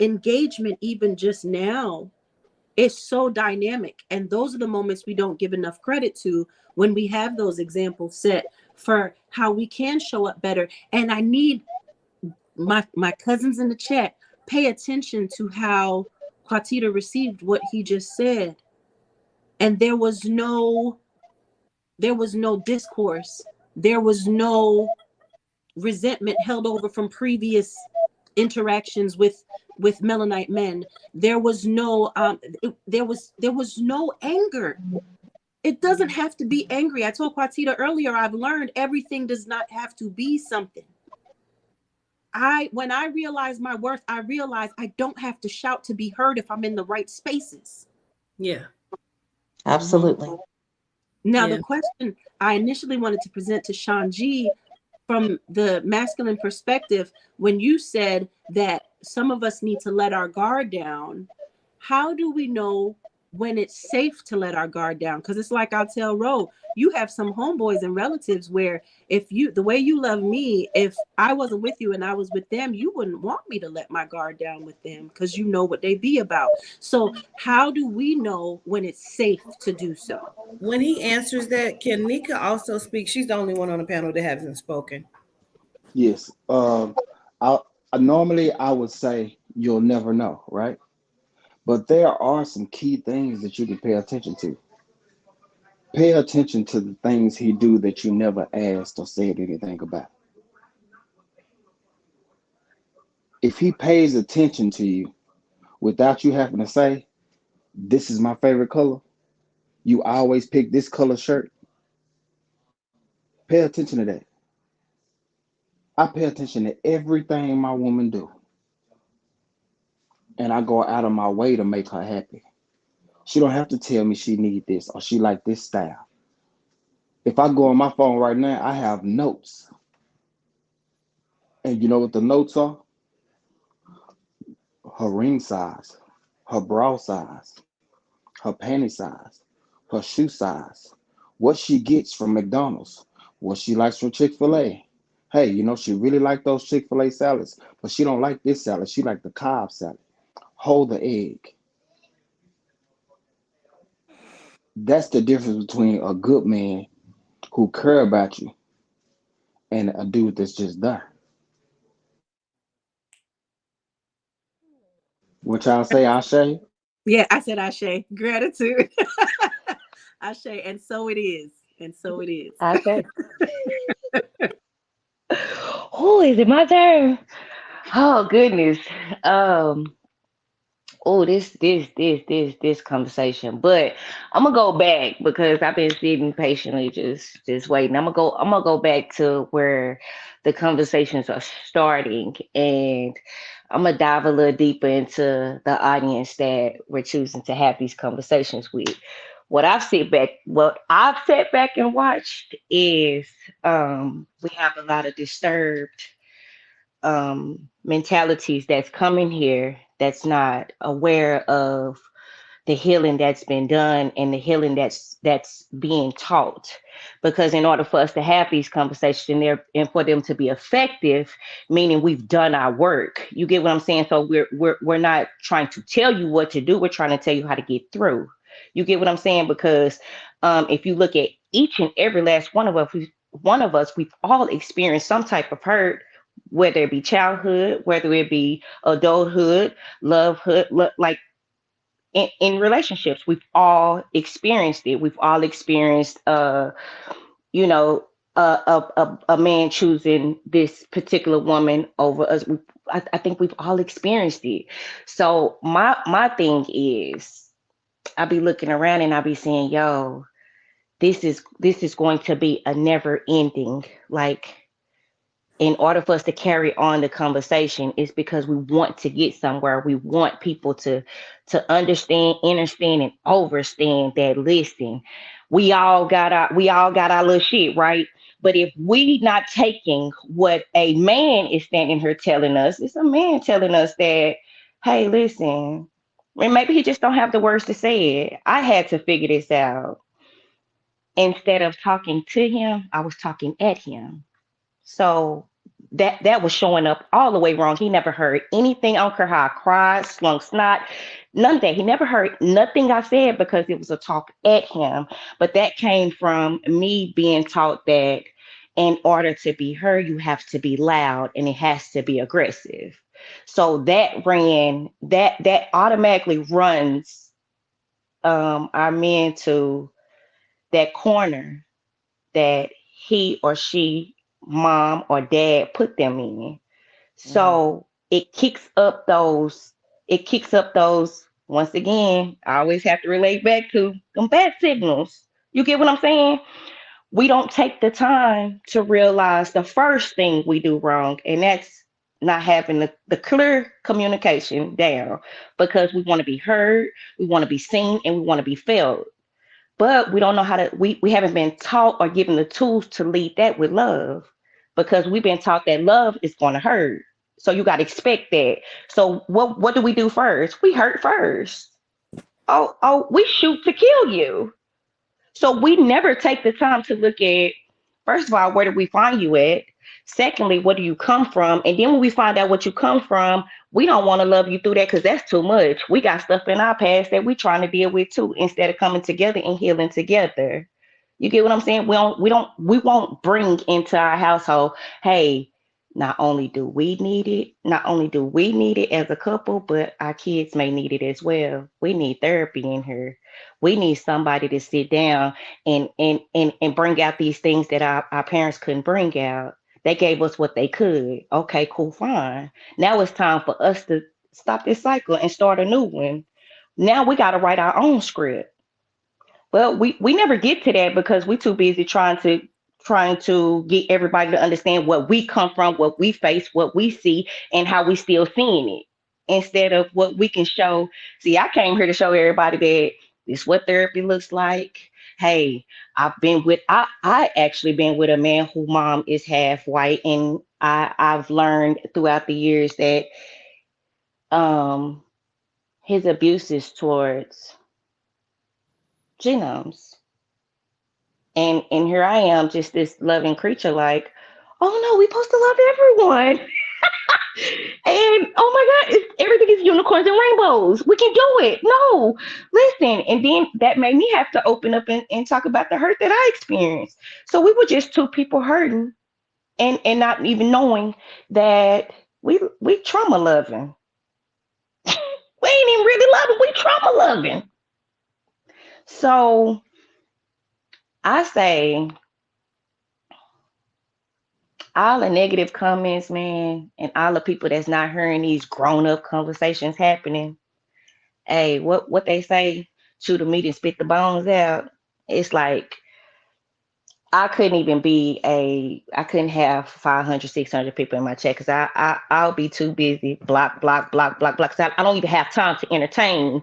engagement, even just now, is so dynamic. And those are the moments we don't give enough credit to when we have those examples set for how we can show up better. And I need my cousins in the chat, pay attention to how Quatita received what he just said. And there was no discourse. There was no resentment held over from previous interactions with Melanite men. There was no there was no anger. It doesn't have to be angry. I told Quatita earlier, I've learned everything does not have to be something. When I realize my worth, I realize I don't have to shout to be heard if I'm in the right spaces. Yeah. Absolutely. Now, Yeah. the question I initially wanted to present to Sean G from the masculine perspective, when you said that some of us need to let our guard down, how do we know when it's safe to let our guard down? Because it's like I'll tell Ro, you have some homeboys and relatives where the way you love me, if I wasn't with you and I was with them, you wouldn't want me to let my guard down with them because you know what they be about. So how do we know when it's safe to do so? When he answers that, can Nika also speak? She's the only one on the panel that hasn't spoken. Yes. Normally I would say you'll never know, right? But there are some key things that you can pay attention to. Pay attention to the things he do that you never asked or said anything about. If he pays attention to you without you having to say, this is my favorite color, you always pick this color shirt, pay attention to that. I pay attention to everything my woman do. And I go out of my way to make her happy. She don't have to tell me she need this or she like this style. If I go on my phone right now, I have notes. And you know what the notes are? Her ring size, her bra size, her panty size, her shoe size, what she gets from McDonald's, what she likes from Chick-fil-A. Hey, you know, she really like those Chick-fil-A salads, but she don't like this salad. She like the Cobb salad. Hold the egg. That's the difference between a good man who care about you and a dude that's just there. What y'all say, Ashe? Yeah, I said Ashe. Gratitude. Ashe. And so it is. And so it is. Okay. Oh, is it my turn? Oh goodness. Um. Oh, this conversation. But I'm gonna go back because I've been sitting patiently, just waiting. I'm gonna go back to where the conversations are starting, and I'm gonna dive a little deeper into the audience that we're choosing to have these conversations with. What I've sat back and watched is we have a lot of disturbed mentalities that's coming here that's not aware of the healing that's been done and the healing that's being taught, because in order for us to have these conversations and for them to be effective, meaning we've done our work. You get what I'm saying? So we're not trying to tell you what to do, we're trying to tell you how to get through. You get what I'm saying? Because if you look at each and every last one of us, we've all experienced some type of hurt, whether it be childhood, whether it be adulthood, lovehood, like in relationships, we've all experienced it. We've all experienced, you know, a man choosing this particular woman over us. I think we've all experienced it. So my thing is, I be looking around and I be saying, yo, this is going to be a never ending, like, in order for us to carry on the conversation, is because we want to get somewhere. We want people to understand, and overstand that, listen, we all got our little shit, right? But if we not taking what a man is standing here telling us, it's a man telling us that, hey, listen, and maybe he just don't have the words to say it. I had to figure this out. Instead of talking to him, I was talking at him. So that was showing up all the way wrong. He never heard anything. I don't care how I cried, slung snot, none of that. He never heard nothing I said because it was a talk at him. But that came from me being taught that in order to be heard, you have to be loud and it has to be aggressive. So that automatically runs our men to that corner that he or she, mom or dad, put them in. So it kicks up those, once again, I always have to relate back to them bad signals. You get what I'm saying? We don't take the time to realize the first thing we do wrong, and that's not having the clear communication down, because we want to be heard, we want to be seen, and we want to be felt. But we don't know how to, we haven't been taught or given the tools to lead that with love, because we've been taught that love is going to hurt. So you got to expect that. So what do we do first? We hurt first. Oh, we shoot to kill you. So we never take the time to look at, first of all, where did we find you at? Secondly, where do you come from? And then when we find out what you come from, we don't want to love you through that, because that's too much. We got stuff in our past that we're trying to deal with too, instead of coming together and healing together. You get what I'm saying? We won't bring into our household, hey, not only do we need it as a couple, but our kids may need it as well. We need therapy in here. We need somebody to sit down and bring out these things that our parents couldn't bring out. They gave us what they could. Okay, cool, fine. Now it's time for us to stop this cycle and start a new one. Now we got to write our own script. Well, we never get to that because we're too busy trying to get everybody to understand what we come from, what we face, what we see, and how we still seeing it. Instead of what we can show. See, I came here to show everybody that this is what therapy looks like. Hey, I actually been with a man whose mom is half white, and I've learned throughout the years that um his abuse is towards genomes. And here I am, just this loving creature, like, oh no, we supposed to love everyone. And oh my God, everything is unicorns and rainbows. We can do it. No, listen. And then that made me have to open up and talk about the hurt that I experienced. So we were just two people hurting and not even knowing that we trauma loving. We ain't even really loving, we trauma loving. So I say all the negative comments, man, and all the people that's not hearing these grown up conversations happening. Hey, what they say, chew the meat and spit the bones out. It's like I couldn't have 500, 600 people in my chat, because I'll be too busy. Block, block, block, block, block. 'Cause I don't even have time to entertain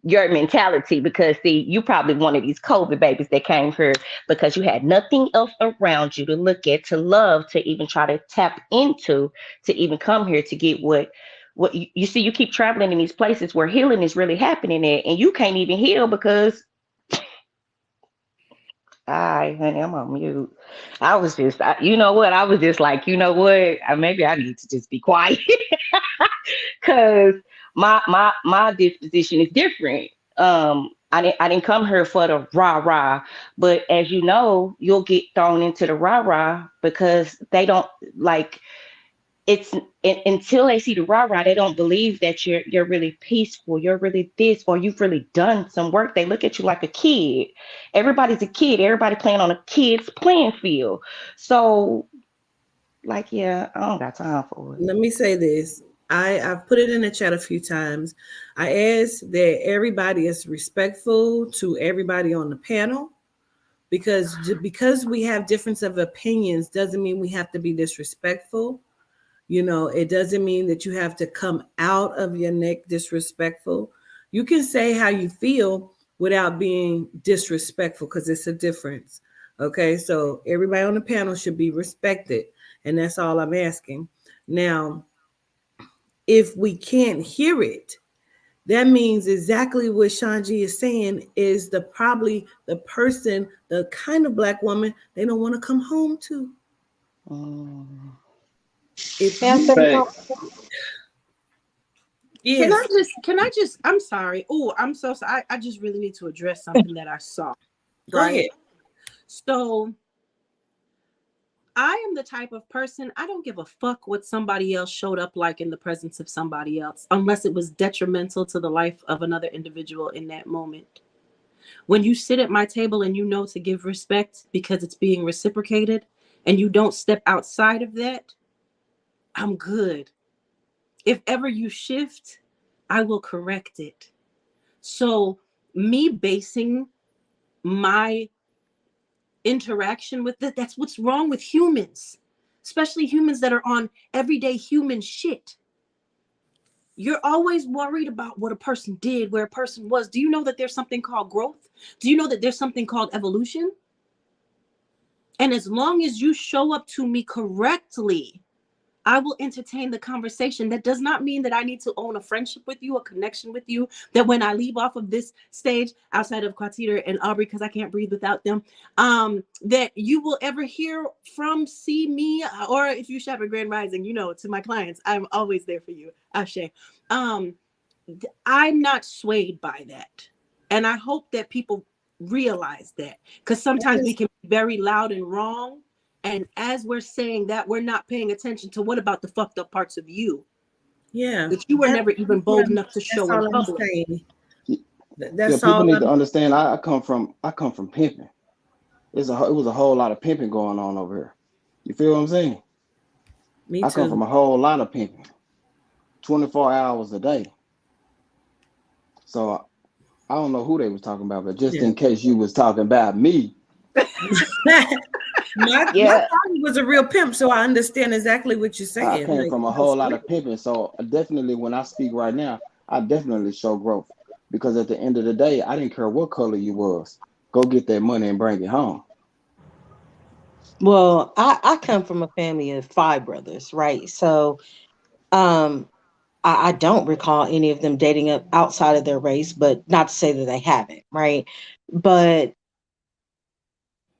your mentality, because see, you probably one of these COVID babies that came here because you had nothing else around you to look at, to love, to even try to tap into, to even come here to get what you see. You keep traveling in these places where healing is really happening at, and you can't even heal because, all right, honey, I'm on mute. I was just, you know what? I was just like, you know what? Maybe I need to just be quiet, because my disposition is different. I didn't come here for the rah rah, but as you know, you'll get thrown into the rah rah because they don't like it's until they see the rah rah, they don't believe that you're really peaceful, you're really this, or you've really done some work. They look at you like a kid. Everybody's a kid. Everybody playing on a kid's playing field. So, like, yeah, I don't got time for it. Let me say this. I've put it in the chat a few times. I ask that everybody is respectful to everybody on the panel, because we have difference of opinions doesn't mean we have to be disrespectful. You know, it doesn't mean that you have to come out of your neck disrespectful. You can say how you feel without being disrespectful, because it's a difference. Okay, so everybody on the panel should be respected, and that's all I'm asking. Now, if we can't hear it, that means exactly what Shanji is saying is probably the person, the kind of black woman they don't want to come home to. Mm. If Can I you, say Facts. something? yes, I'm sorry. Oh, I'm so sorry. I just really need to address something that I saw. go ahead. So I am the type of person, I don't give a fuck what somebody else showed up like in the presence of somebody else, unless it was detrimental to the life of another individual in that moment. When you sit at my table and you know to give respect because it's being reciprocated, and you don't step outside of that, I'm good. If ever you shift, I will correct it. So me basing my interaction with it. That's what's wrong with humans, especially humans that are on everyday human shit. You're always worried about what a person did, where a person was. Do you know that there's something called growth? Do you know that there's something called evolution? And as long as you show up to me correctly, I will entertain the conversation. That does not mean that I need to own a friendship with you, a connection with you, that when I leave off of this stage, outside of Quatita and Aubrey, because I can't breathe without them, that you will ever hear from, see me, or if you shop at Grand Rising, you know, to my clients, I'm always there for you. Ashe. I'm not swayed by that. And I hope that people realize that, because sometimes we can be very loud and wrong. And as we're saying that, we're not paying attention to what about the fucked up parts of you? Yeah. That you were never even bold enough to show in public. That's people all need to understand. I come from pimping. It was a whole lot of pimping going on over here. You feel what I'm saying? Me I too. come from a whole lot of pimping, 24 hours a day. So I don't know who they was talking about, but just in case you was talking about me. My father was a real pimp, so I understand exactly what you're saying. I came from a whole lot of pimping, so definitely when I speak right now, I definitely show growth, because at the end of the day, I didn't care what color you was. Go get that money and bring it home. Well, I come from a family of 5 brothers, right? So I don't recall any of them dating up outside of their race, but not to say that they haven't, right? But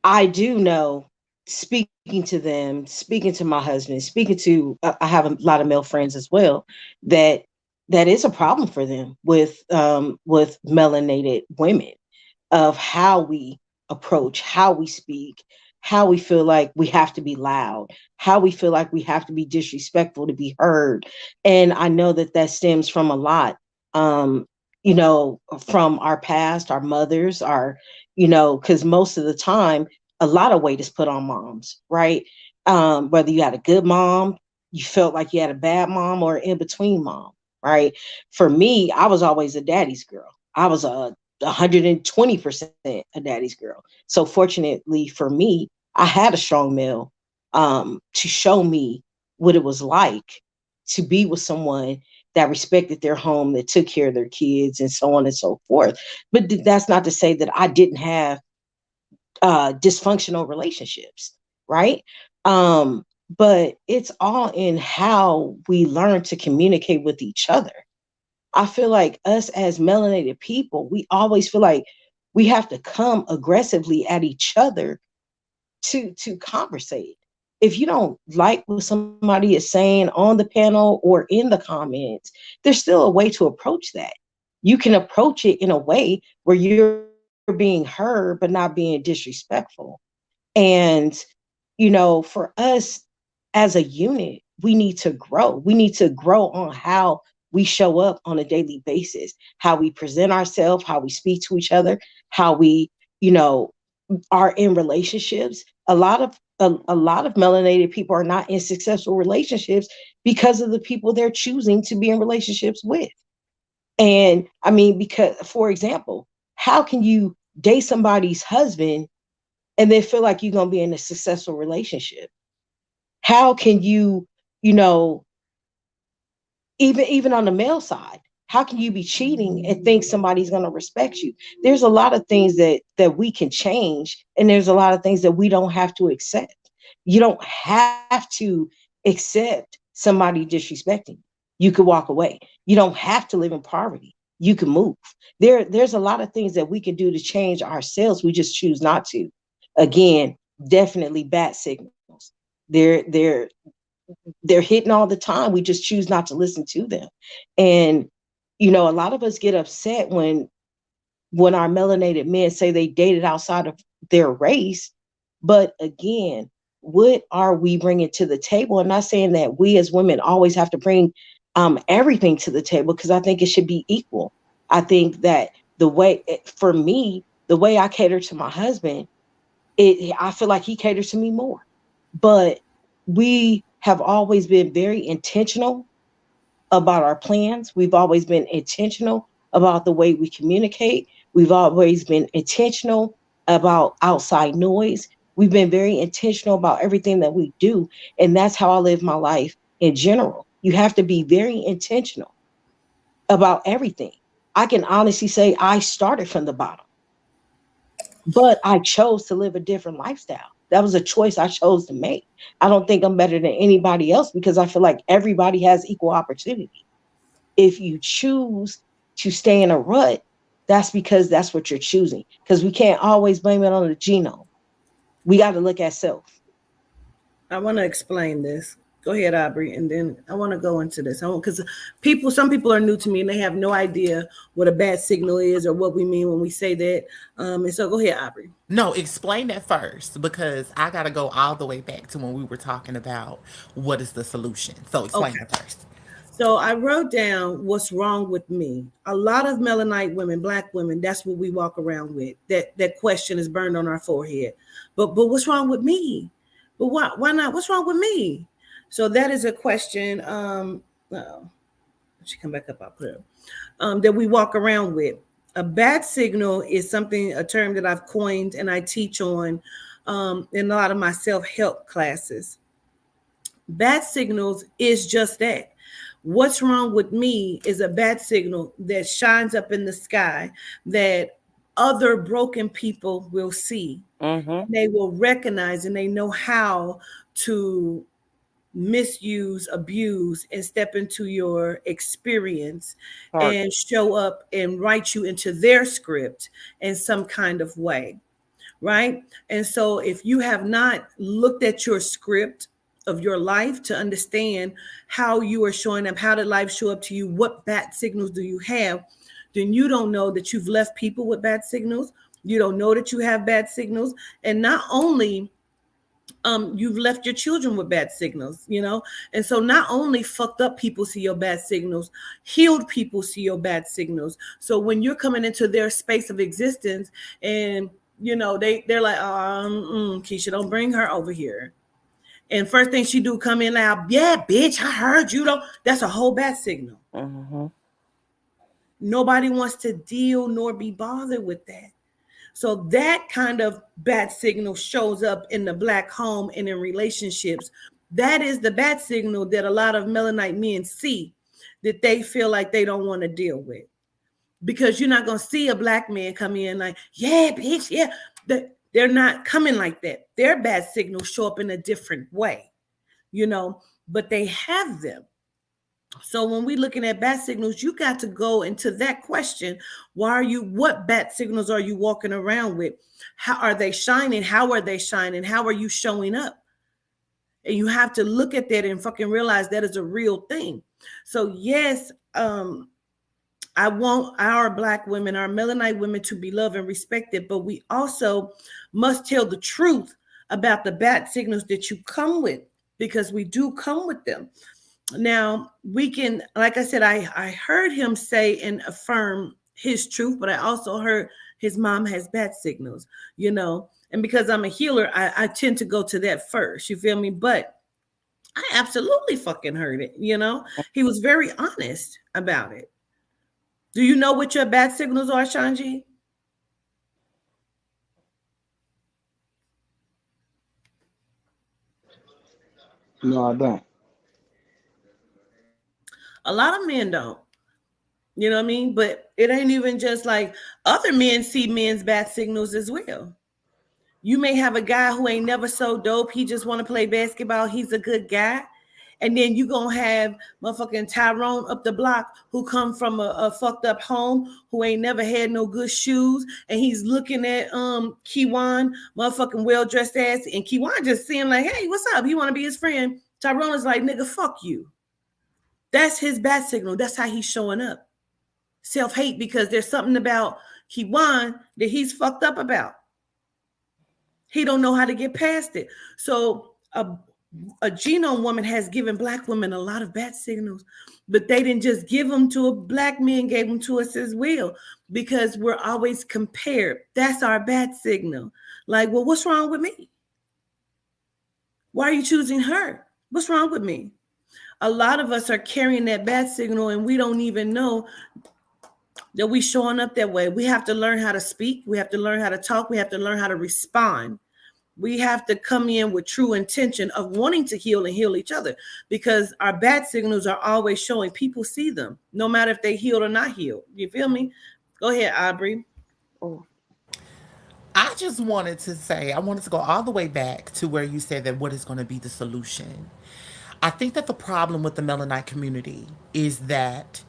I do know, speaking to them, speaking to my husband, speaking to, I have a lot of male friends as well, that is a problem for them with melanated women, of how we approach, how we speak, how we feel like we have to be loud, how we feel like we have to be disrespectful to be heard. And I know that stems from a lot, you know, from our past, our mothers, our, you know, because most of the time, a lot of weight is put on moms, right? Whether you had a good mom, you felt like you had a bad mom, or in between mom, right? For me, I was always a daddy's girl. I was a 120% a daddy's girl. So fortunately for me, I had a strong male to show me what it was like to be with someone that respected their home, that took care of their kids, and so on and so forth. But that's not to say that I didn't have dysfunctional relationships, right? But it's all in how we learn to communicate with each other. I feel like us as melanated people, we always feel like we have to come aggressively at each other to conversate. If you don't like what somebody is saying on the panel or in the comments, there's still a way to approach that. You can approach it in a way where you're being heard but not being disrespectful. And you know, for us as a unit, we need to grow. We need to grow on how we show up on a daily basis, how we present ourselves, how we speak to each other, how we, you know, are in relationships. A lot of melanated people are not in successful relationships because of the people they're choosing to be in relationships with. And I mean, because, for example, how can you date somebody's husband and then feel like you're going to be in a successful relationship? How can you, you know, even on the male side, how can you be cheating and think somebody's going to respect you? There's a lot of things that we can change, and there's a lot of things that we don't have to accept. You don't have to accept somebody disrespecting you. You could walk away. You don't have to live in poverty. You can move. There's a lot of things that we can do to change ourselves. We just choose not to. Again, definitely bat signals. They're hitting all the time. We just choose not to listen to them. And you know, a lot of us get upset when our melanated men say they dated outside of their race. But again, what are we bringing to the table? I'm not saying that we as women always have to bring everything to the table, because I think it should be equal. I think that for me, the way I cater to my husband, I feel like he caters to me more. But we have always been very intentional about our plans. We've always been intentional about the way we communicate. We've always been intentional about outside noise. We've been very intentional about everything that we do. And that's how I live my life in general. You have to be very intentional about everything. I can honestly say I started from the bottom, but I chose to live a different lifestyle. That was a choice I chose to make. I don't think I'm better than anybody else because I feel like everybody has equal opportunity. If you choose to stay in a rut, that's because that's what you're choosing. Because we can't always blame it on the genome. We got to look at self. I want to explain this. Go ahead, Aubrey, and then I want to go into this. Because some people are new to me and they have no idea what a bad signal is or what we mean when we say that. And so, go ahead, Aubrey. No, explain that first because I got to go all the way back to when we were talking about what is the solution. So explain Okay. that first. So I wrote down what's wrong with me. A lot of melanite women, black women, that's what we walk around with. That question is burned on our forehead. But what's wrong with me? But why not? What's wrong with me? So that is a question. She come back up. I'll put her. That we walk around with. A bad signal is a term that I've coined and I teach on in a lot of my self-help classes. Bad signals is just that. What's wrong with me is a bad signal that shines up in the sky that other broken people will see. Mm-hmm. They will recognize and they know how to misuse, abuse, and step into your experience Part. and show up and write you into their script in some kind of way. Right. And so if you have not looked at your script of your life to understand how you are showing up, how did life show up to you, what bad signals do you have, then you don't know that you've left people with bad signals. You don't know that you have bad signals. And not only you've left your children with bad signals, and so not only fucked up people see your bad signals, healed people see your bad signals. So when you're coming into their space of existence and they're like, Keisha, don't bring her over here. And first thing she do, come in loud, yeah, bitch, I heard you. Don't. That's a whole bad signal. Mm-hmm. Nobody wants to deal nor be bothered with that. So that kind of bad signal shows up in the black home and in relationships. That is the bad signal that a lot of melanite men see that they feel like they don't want to deal with. Because you're not going to see a black man come in like, yeah, bitch, yeah. They're not coming like that. Their bad signals show up in a different way, but they have them. So when we're looking at bat signals, you got to go into that question. What bat signals are you walking around with? How are they shining? How are they shining? How are you showing up? And you have to look at that and fucking realize that is a real thing. So yes, I want our black women, our melanite women to be loved and respected, but we also must tell the truth about the bat signals that you come with, because we do come with them. Now, we can, like I said, I heard him say and affirm his truth, but I also heard his mom has bad signals, and because I'm a healer, I tend to go to that first, you feel me? But I absolutely fucking heard it, He was very honest about it. Do you know what your bad signals are, Shanji? No, I don't. A lot of men don't. You know what I mean? But it ain't even just like other men see men's bad signals as well. You may have a guy who ain't never so dope. He just want to play basketball. He's a good guy. And then you going to have motherfucking Tyrone up the block who come from a fucked up home, who ain't never had no good shoes. And he's looking at Kiwan, motherfucking well-dressed ass. And Kiwan just seeing like, hey, what's up? He want to be his friend. Tyrone is like, nigga, fuck you. That's his bad signal. That's how he's showing up. Self-hate because there's something about Kiwan that he's fucked up about. He don't know how to get past it. So a genome woman has given black women a lot of bad signals, but they didn't just give them to a black men, gave them to us as well, because we're always compared. That's our bad signal. Like, well, what's wrong with me? Why are you choosing her? What's wrong with me? A lot of us are carrying that bad signal and we don't even know that we showing up that way. We have to learn how to speak. We have to learn how to talk. We have to learn how to respond. We have to come in with true intention of wanting to heal and heal each other, because our bad signals are always showing. People see them, no matter if they healed or not healed. You feel me? Go ahead, Aubrey. Oh, I just wanted to say, I wanted to go all the way back to where you said that what is going to be the solution. I think that the problem with the Melanite community is that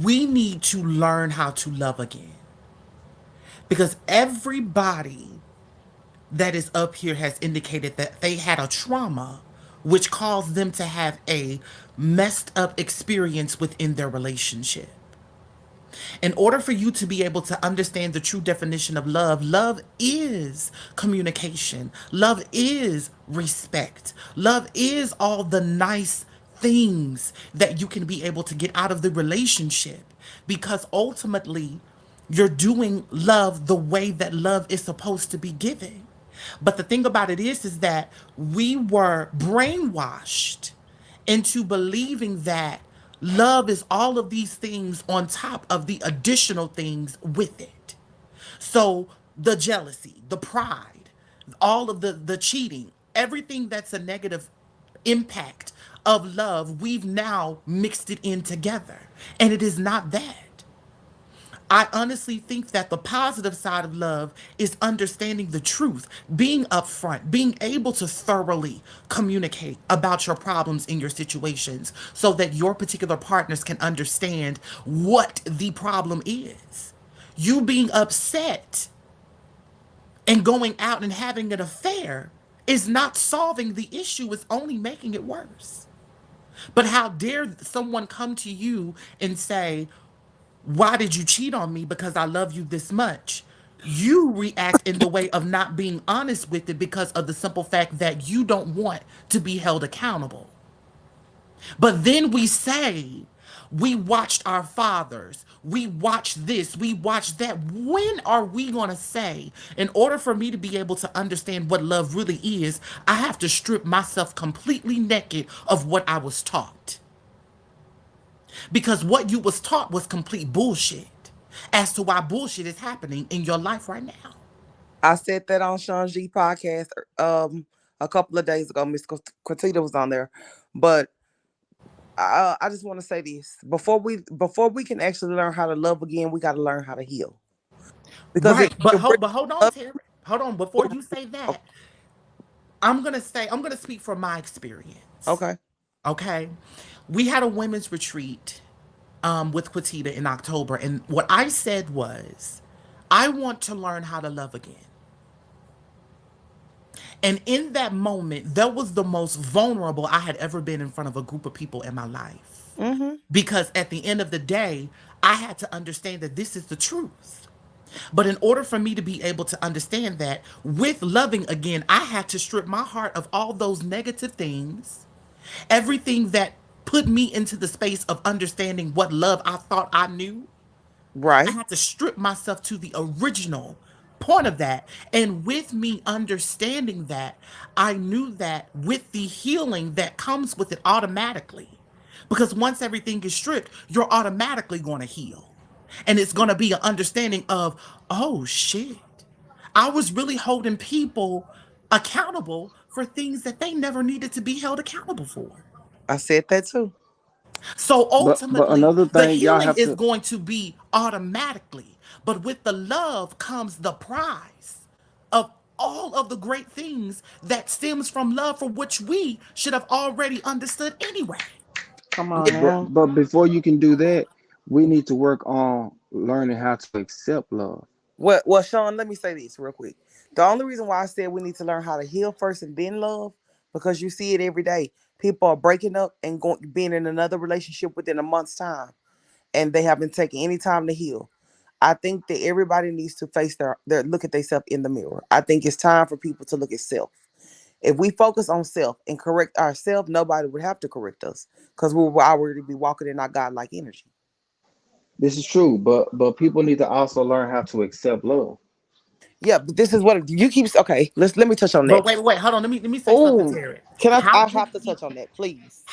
we need to learn how to love again. Because everybody that is up here has indicated that they had a trauma which caused them to have a messed up experience within their relationship. In order for you to be able to understand the true definition of love, love is communication. Love is respect. Love is all the nice things that you can be able to get out of the relationship, because ultimately you're doing love the way that love is supposed to be given. But the thing about it is that we were brainwashed into believing that love is all of these things on top of the additional things with it. So the jealousy, the pride, all of the cheating, everything that's a negative impact of love, we've now mixed it in together. And it is not that. I honestly think that the positive side of love is understanding the truth, being upfront, being able to thoroughly communicate about your problems in your situations so that your particular partners can understand what the problem is. You being upset and going out and having an affair is not solving the issue, it's only making it worse. But how dare someone come to you and say, why did you cheat on me? Because I love you this much. You react in the way of not being honest with it because of the simple fact that you don't want to be held accountable. But then we say, we watched our fathers, we watched this, we watched that. When are we going to say, in order for me to be able to understand what love really is, I have to strip myself completely naked of what I was taught? Because what you was taught was complete bullshit as to why bullshit is happening in your life right now. I said that on Sean G podcast a couple of days ago. Miss Quatita was on there, but I just want to say this: before we can actually learn how to love again, we got to learn how to heal. Because if Right. But you bring hold on, up, Terry. Hold on. Before you say that, I'm gonna speak from my experience. okay, Okay. We had a women's retreat with Quatita in October, and what I said was, I want to learn how to love again. And in that moment, that was the most vulnerable I had ever been in front of a group of people in my life. mm-hmm. Because at the end of the day, I had to understand that this is the truth. But in order for me to be able to understand that with loving again, I had to strip my heart of all those negative things, everything that put me into the space of understanding what love I thought I knew. I Right. had to strip myself to the original point of that. And with me understanding that, I knew that with the healing that comes with it automatically. Because once everything is stripped, you're automatically going to heal. And it's going to be an understanding of, oh shit, I was really holding people accountable for things that they never needed to be held accountable for. I said that too. So But ultimately, another the thing y'all healing have is to going to be automatically. But with the love comes the prize of all of the great things that stems from love, for which we should have already understood anyway. come but on but now. but before you can do that, we need to work on learning how to accept love. Well, Sean, let me say this real quick. The only reason why I said we need to learn how to heal first and then love, because you see it every day. People are breaking up and going being in another relationship within a month's time, and they haven't taken any time to heal. I think that everybody needs to face their look at themselves in the mirror. I think it's time for people to look at self. If we focus on self and correct ourselves, nobody would have to correct us because we will already be walking in our godlike energy. This is true, but people need to also learn how to accept love. Yeah, but this is what you keep. Okay, let me touch on But that. wait, hold on. Let me say something, Oh, Terry. can I? How I can have to we touch on that, please.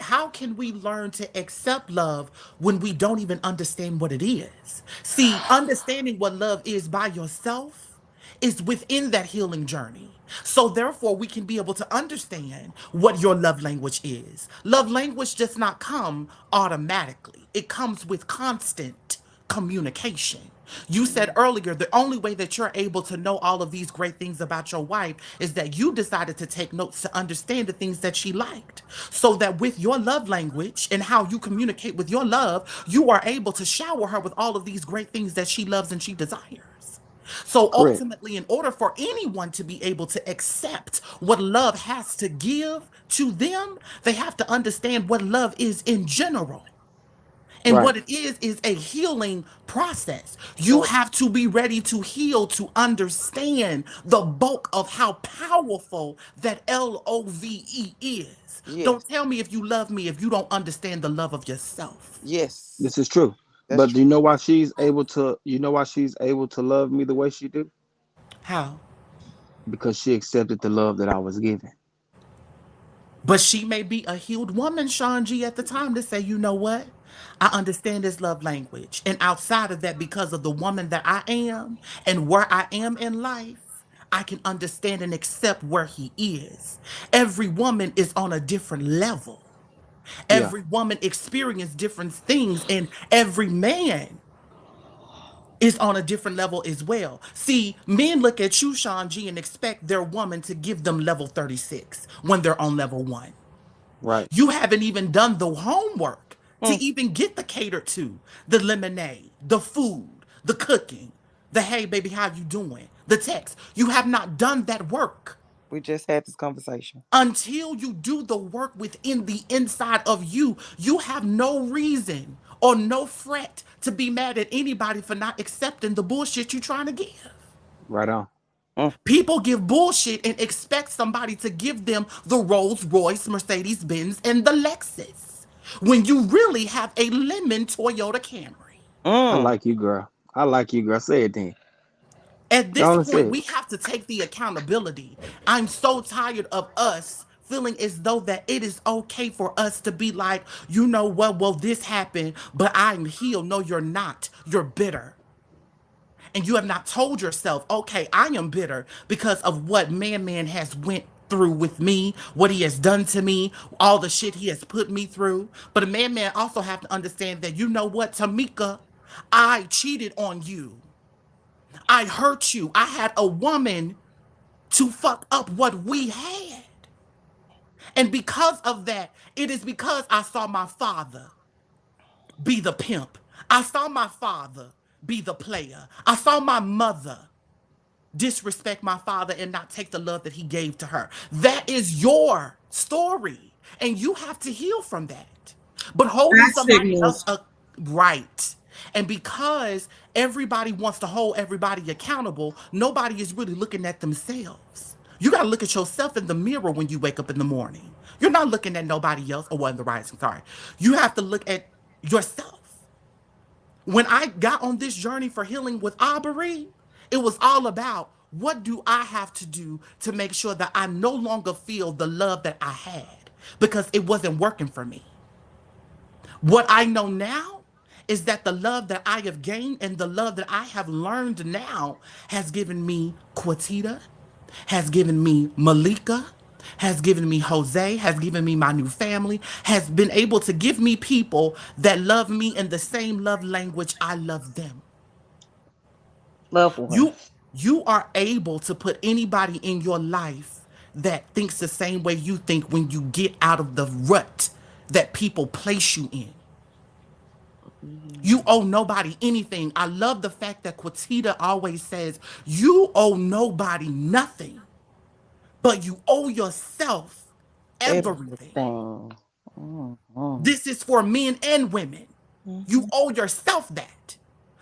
how can we learn to accept love when we don't even understand what it is? See, understanding what love is by yourself is within that healing journey. So therefore we can be able to understand what your love language is. Love language does not come automatically. It comes with constant communication. You said earlier the only way that you're able to know all of these great things about your wife is that you decided to take notes to understand the things that she liked. So that with your love language and how you communicate with your love, you are able to shower her with all of these great things that she loves and she desires. So Correct. ultimately, in order for anyone to be able to accept what love has to give to them, they have to understand what love is in general. And Right. what it is a healing process. You So have to be ready to heal to understand the bulk of how powerful that LOVE is. yes, Don't tell me if you love me if you don't understand the love of yourself. yes, This is true. that's But true. do you know why she's able to? You know why she's able to love me the way she do? How? Because she accepted the love that I was given. But she may be a healed woman, Sean G, at the time to say, you know what? I understand this love language. And outside of that, because of the woman that I am and where I am in life, I can understand and accept where he is. Every woman is on a different level. Yeah. Every woman experiences different things, and every man is on a different level as well. See, men look at you, Sean G, and expect their woman to give them level 36 when they're on level 1. Right. You haven't even done the homework to Mm, even get the catered to, the lemonade, the food, the cooking, the hey baby, how you doing? The text. You have not done that work. we just had this conversation. Until you do the work within the inside of you, you have no reason or no fret to be mad at anybody for not accepting the bullshit you're trying to give. Right on. Mm, People give bullshit and expect somebody to give them the Rolls Royce, Mercedes Benz, and the Lexus when you really have a lemon Toyota Camry. I mm. like you, girl. I like you, girl. Say it then. At Go this on and say point, it. we have to take the accountability. I'm so tired of us feeling as though that it is okay for us to be like, you know what, well, this happened, but I'm healed. No, you're not. You're bitter. And you have not told yourself, okay, I am bitter because of what man has went through with me, what he has done to me, all the shit he has put me through. But a man also have to understand that, you know what, Tamika, I cheated on you. I hurt you. I had a woman to fuck up what we had. And because of that, it is because I saw my father be the pimp. I saw my father be the player. I saw my mother disrespect my father and not take the love that he gave to her. That is your story. And you have to heal from that. But holding Bat somebody else signals. right. And because everybody wants to hold everybody accountable, nobody is really looking at themselves. You got to look at yourself in the mirror when you wake up in the morning. You're not looking at nobody else, or well, in the rising, sorry. You have to look at yourself. When I got on this journey for healing with Aubrey, it was all about what do I have to do to make sure that I no longer feel the love that I had because it wasn't working for me. What I know now is that the love that I have gained and the love that I have learned now has given me Quatita, has given me Malika, has given me Jose, has given me my new family, has been able to give me people that love me in the same love language I love them. Loved You ones. you are able to put anybody in your life that thinks the same way you think when you get out of the rut that people place you in. You owe nobody anything. I love the fact that Quatita always says, you owe nobody nothing, but you owe yourself everything. Everything. Thing. Mm-hmm. This is for men and women. You Mhm. owe yourself that.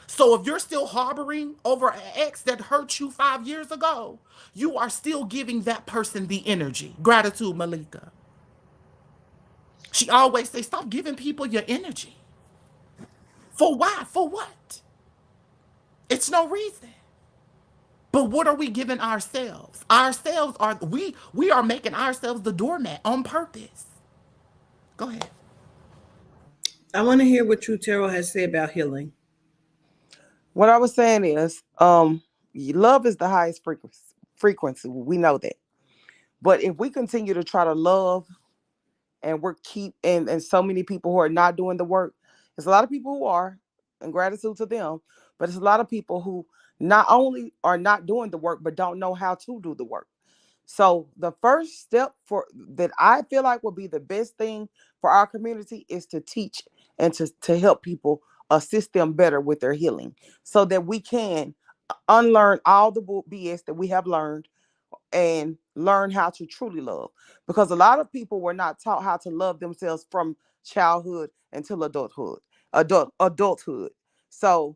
So if you're still harboring over an ex that hurt you 5 years ago, you are still giving that person the energy. Gratitude, Malika. She always say, stop giving people your energy. For why? For what? It's no reason. But what are we giving ourselves? Ourselves are we are making ourselves the doormat on purpose. Go ahead. I want to hear what True Tarot has to say about healing. What I was saying is, love is the highest frequency. Frequency, we know that. But if we continue to try to love, and and so many people who are not doing the work, there's a lot of people who are, and gratitude to them. But there's a lot of people who not only are not doing the work, but don't know how to do the work. So the first step for that I feel like will be the best thing for our community is to teach and to help people, assist them better with their healing, so that we can unlearn all the BS that we have learned and learn how to truly love. Because a lot of people were not taught how to love themselves from childhood until adulthood. So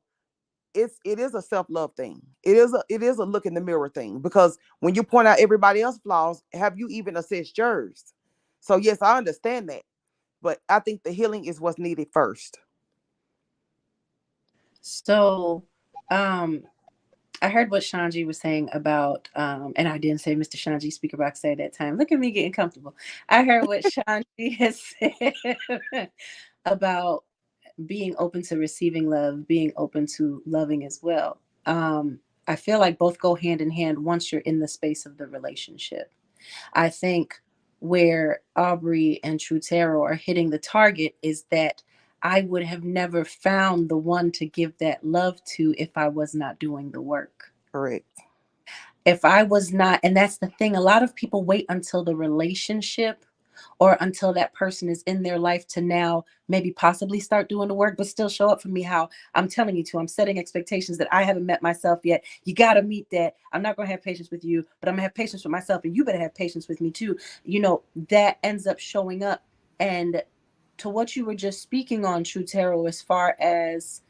it is a self-love thing. It is a look in the mirror thing, because when you point out everybody else's flaws, have you even assessed yours? So yes, I understand that, but I think the healing is what's needed first. So, I heard what Shanji was saying about, and I didn't say Mr. Shanji speaker box say that time. Look at me getting comfortable. I heard what Shanji has said about being open to receiving love, being open to loving as well. I feel like both go hand in hand once you're in the space of the relationship. I think where Aubrey and True Tarot are hitting the target is that I would have never found the one to give that love to if I was not doing the work. Correct. If I was not, and that's the thing, a lot of people wait until the relationship or until that person is in their life to now maybe possibly start doing the work, but still show up for me how I'm telling you to. I'm setting expectations that I haven't met myself yet. You got to meet that. I'm not going to have patience with you, but I'm going to have patience with myself, and you better have patience with me too. You know, that ends up showing up. And to what you were just speaking on, True Tarot, as far as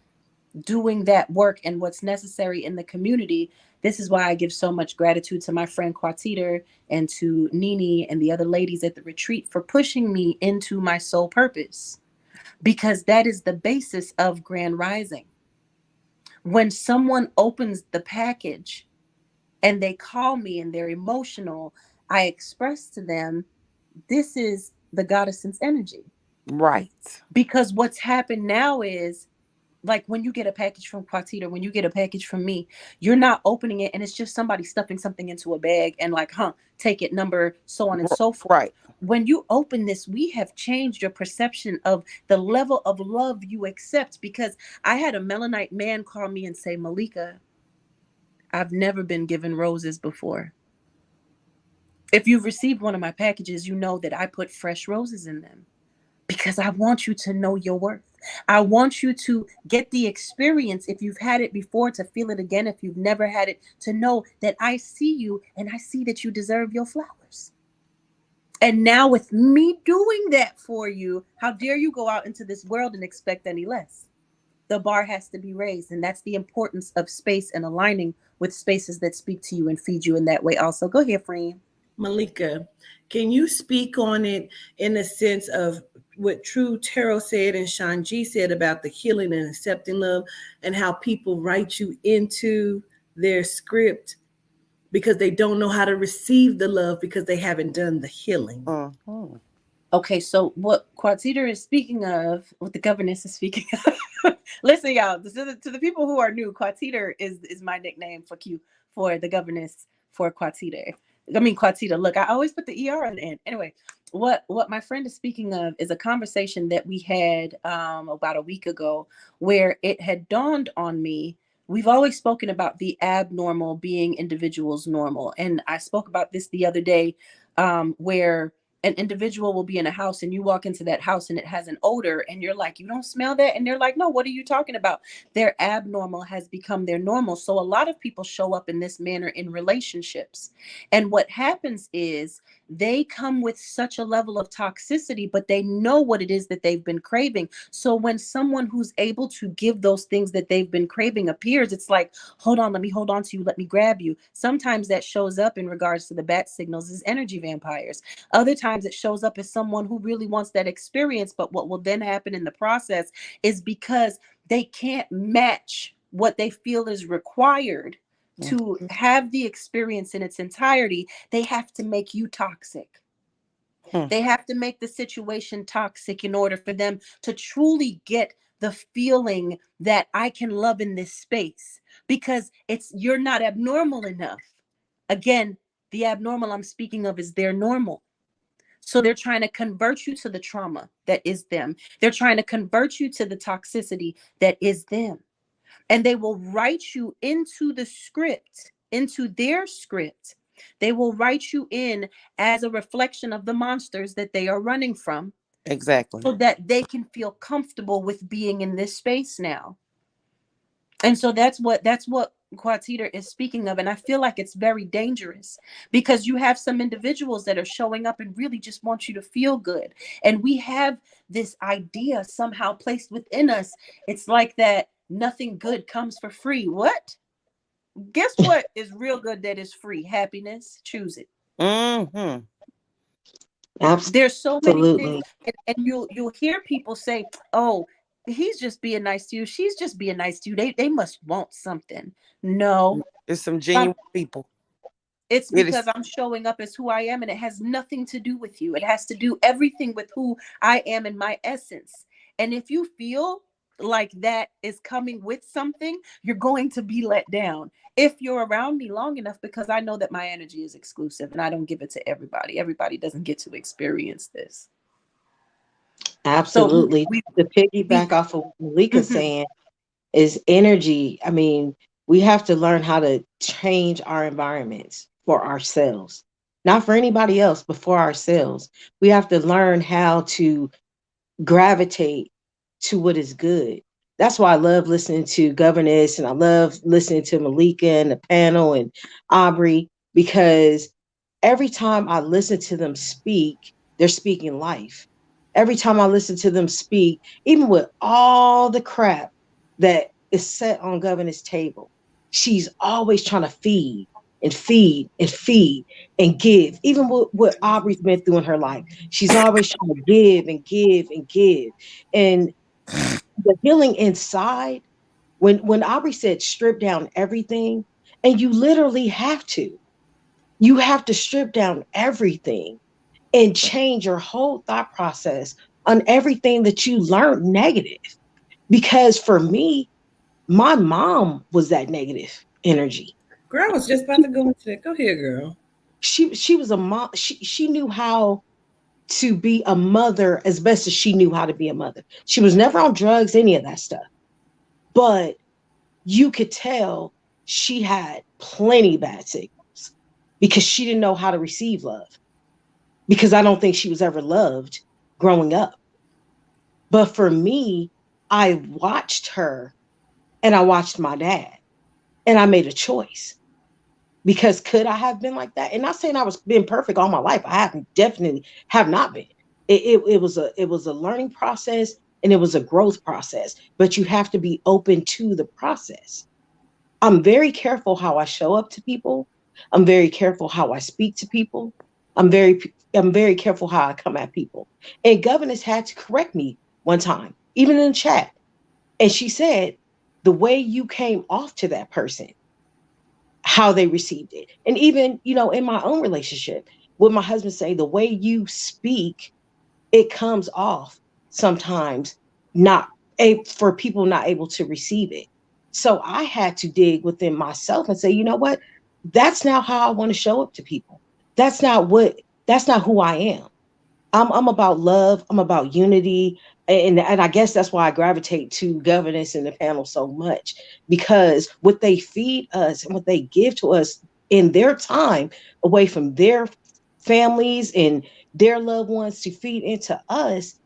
doing that work and what's necessary in the community, this is why I give so much gratitude to my friend Quatiter and to Nini and the other ladies at the retreat for pushing me into my soul purpose, because that is the basis of Grand Rising. When someone opens the package and they call me and they're emotional, I express to them, this is the goddess's energy. Right. Because what's happened now is, like, when you get a package from Quatita, when you get a package from me, you're not opening it and it's just somebody stuffing something into a bag and like, take it, number, so on and so forth. Right. When you open this, we have changed your perception of the level of love you accept. Because I had a Melanite man call me and say, Malika, I've never been given roses before. If you've received one of my packages, you know that I put fresh roses in them, because I want you to know your worth. I want you to get the experience, if you've had it before, to feel it again. If you've never had it, to know that I see you and I see that you deserve your flowers. And now with me doing that for you, how dare you go out into this world and expect any less? The bar has to be raised. And that's the importance of space and aligning with spaces that speak to you and feed you in that way also. Go ahead, friend. Malika, can you speak on it in the sense of what True Tarot said and Shanji said about the healing and accepting love, and how people write you into their script because they don't know how to receive the love because they haven't done the healing? Mm-hmm. Okay, so what Quatita is speaking of, what the governess is speaking of, listen, y'all, to the people who are new, Quatita is my nickname for the governess for Quatita. I mean, Quatita, look, I always put the ER on the end. Anyway, what my friend is speaking of is a conversation that we had about a week ago, where it had dawned on me. We've always spoken about the abnormal being individuals normal. And I spoke about this the other day, where an individual will be in a house and you walk into that house and it has an odor and you're like, you don't smell that? And they're like, no, what are you talking about? Their abnormal has become their normal. So a lot of people show up in this manner in relationships. And what happens is they come with such a level of toxicity, but they know what it is that they've been craving. So when someone who's able to give those things that they've been craving appears, it's like, hold on, let me hold on to you. Let me grab you. Sometimes that shows up in regards to the bat signals as energy vampires. Other times it shows up as someone who really wants that experience. But what will then happen in the process is, because they can't match what they feel is required to have the experience in its entirety, they have to make you toxic. They have to make the situation toxic in order for them to truly get the feeling that I can love in this space, because you're not abnormal enough. Again, the abnormal I'm speaking of is their normal. So they're trying to convert you to the trauma that is them. They're trying to convert you to the toxicity that is them. And they will write you into the script, into their script. They will write you in as a reflection of the monsters that they are running from. Exactly. So that they can feel comfortable with being in this space now. And so that's what Quatita is speaking of. And I feel like it's very dangerous, because you have some individuals that are showing up and really just want you to feel good. And we have this idea somehow placed within us. It's like that nothing good comes for free. What? Guess what is real good that is free? Happiness. Choose it. Mm-hmm. Absolutely. There's so many things. And you'll hear people say, oh, he's just being nice to you. She's just being nice to you. They must want something. No. It's some genuine people. It's because I'm showing up as who I am, and it has nothing to do with you. It has to do everything with who I am in my essence. And if you feel like that is coming with something, you're going to be let down if you're around me long enough, because I know that my energy is exclusive and I don't give it to everybody. Everybody doesn't get to experience this. Absolutely. To piggyback off of what Malika saying is energy. I mean, we have to learn how to change our environments for ourselves, not for anybody else, but for ourselves. We have to learn how to gravitate to what is good. That's why I love listening to Governess, and I love listening to Malika and the panel and Aubrey, because every time I listen to them speak, they're speaking life. Every time I listen to them speak, even with all the crap that is set on Governess' table, she's always trying to feed and feed and feed and give. Even with what Aubrey's been through in her life, she's always trying to give and give and give. And the healing inside, when Aubrey said strip down everything, and you literally have to. You have to strip down everything and change your whole thought process on everything that you learned negative. Because for me, my mom was that negative energy. Girl, I was just about to go into that. Go ahead, girl. She was a mom. She knew how to be a mother as best as she knew how to be a mother. She was never on drugs, any of that stuff. But you could tell she had plenty bad signals because she didn't know how to receive love. Because I don't think she was ever loved growing up. But for me, I watched her and I watched my dad, and I made a choice. Because could I have been like that? And not saying I was been perfect all my life. I haven't, definitely have not been. It was a learning process, and it was a growth process. But you have to be open to the process. I'm very careful how I show up to people. I'm very careful how I speak to people. I'm very careful how I come at people. And Governess had to correct me one time, even in the chat. And she said, the way you came off to that person, how they received it. And even, in my own relationship with my husband, say the way you speak, it comes off sometimes for people not able to receive it. So I had to dig within myself and say, you know what? That's not how I want to show up to people. That's not who I am. I'm about love. I'm about unity. And I guess that's why I gravitate to Governess in the panel so much, because what they feed us and what they give to us in their time away from their families and their loved ones to feed into us.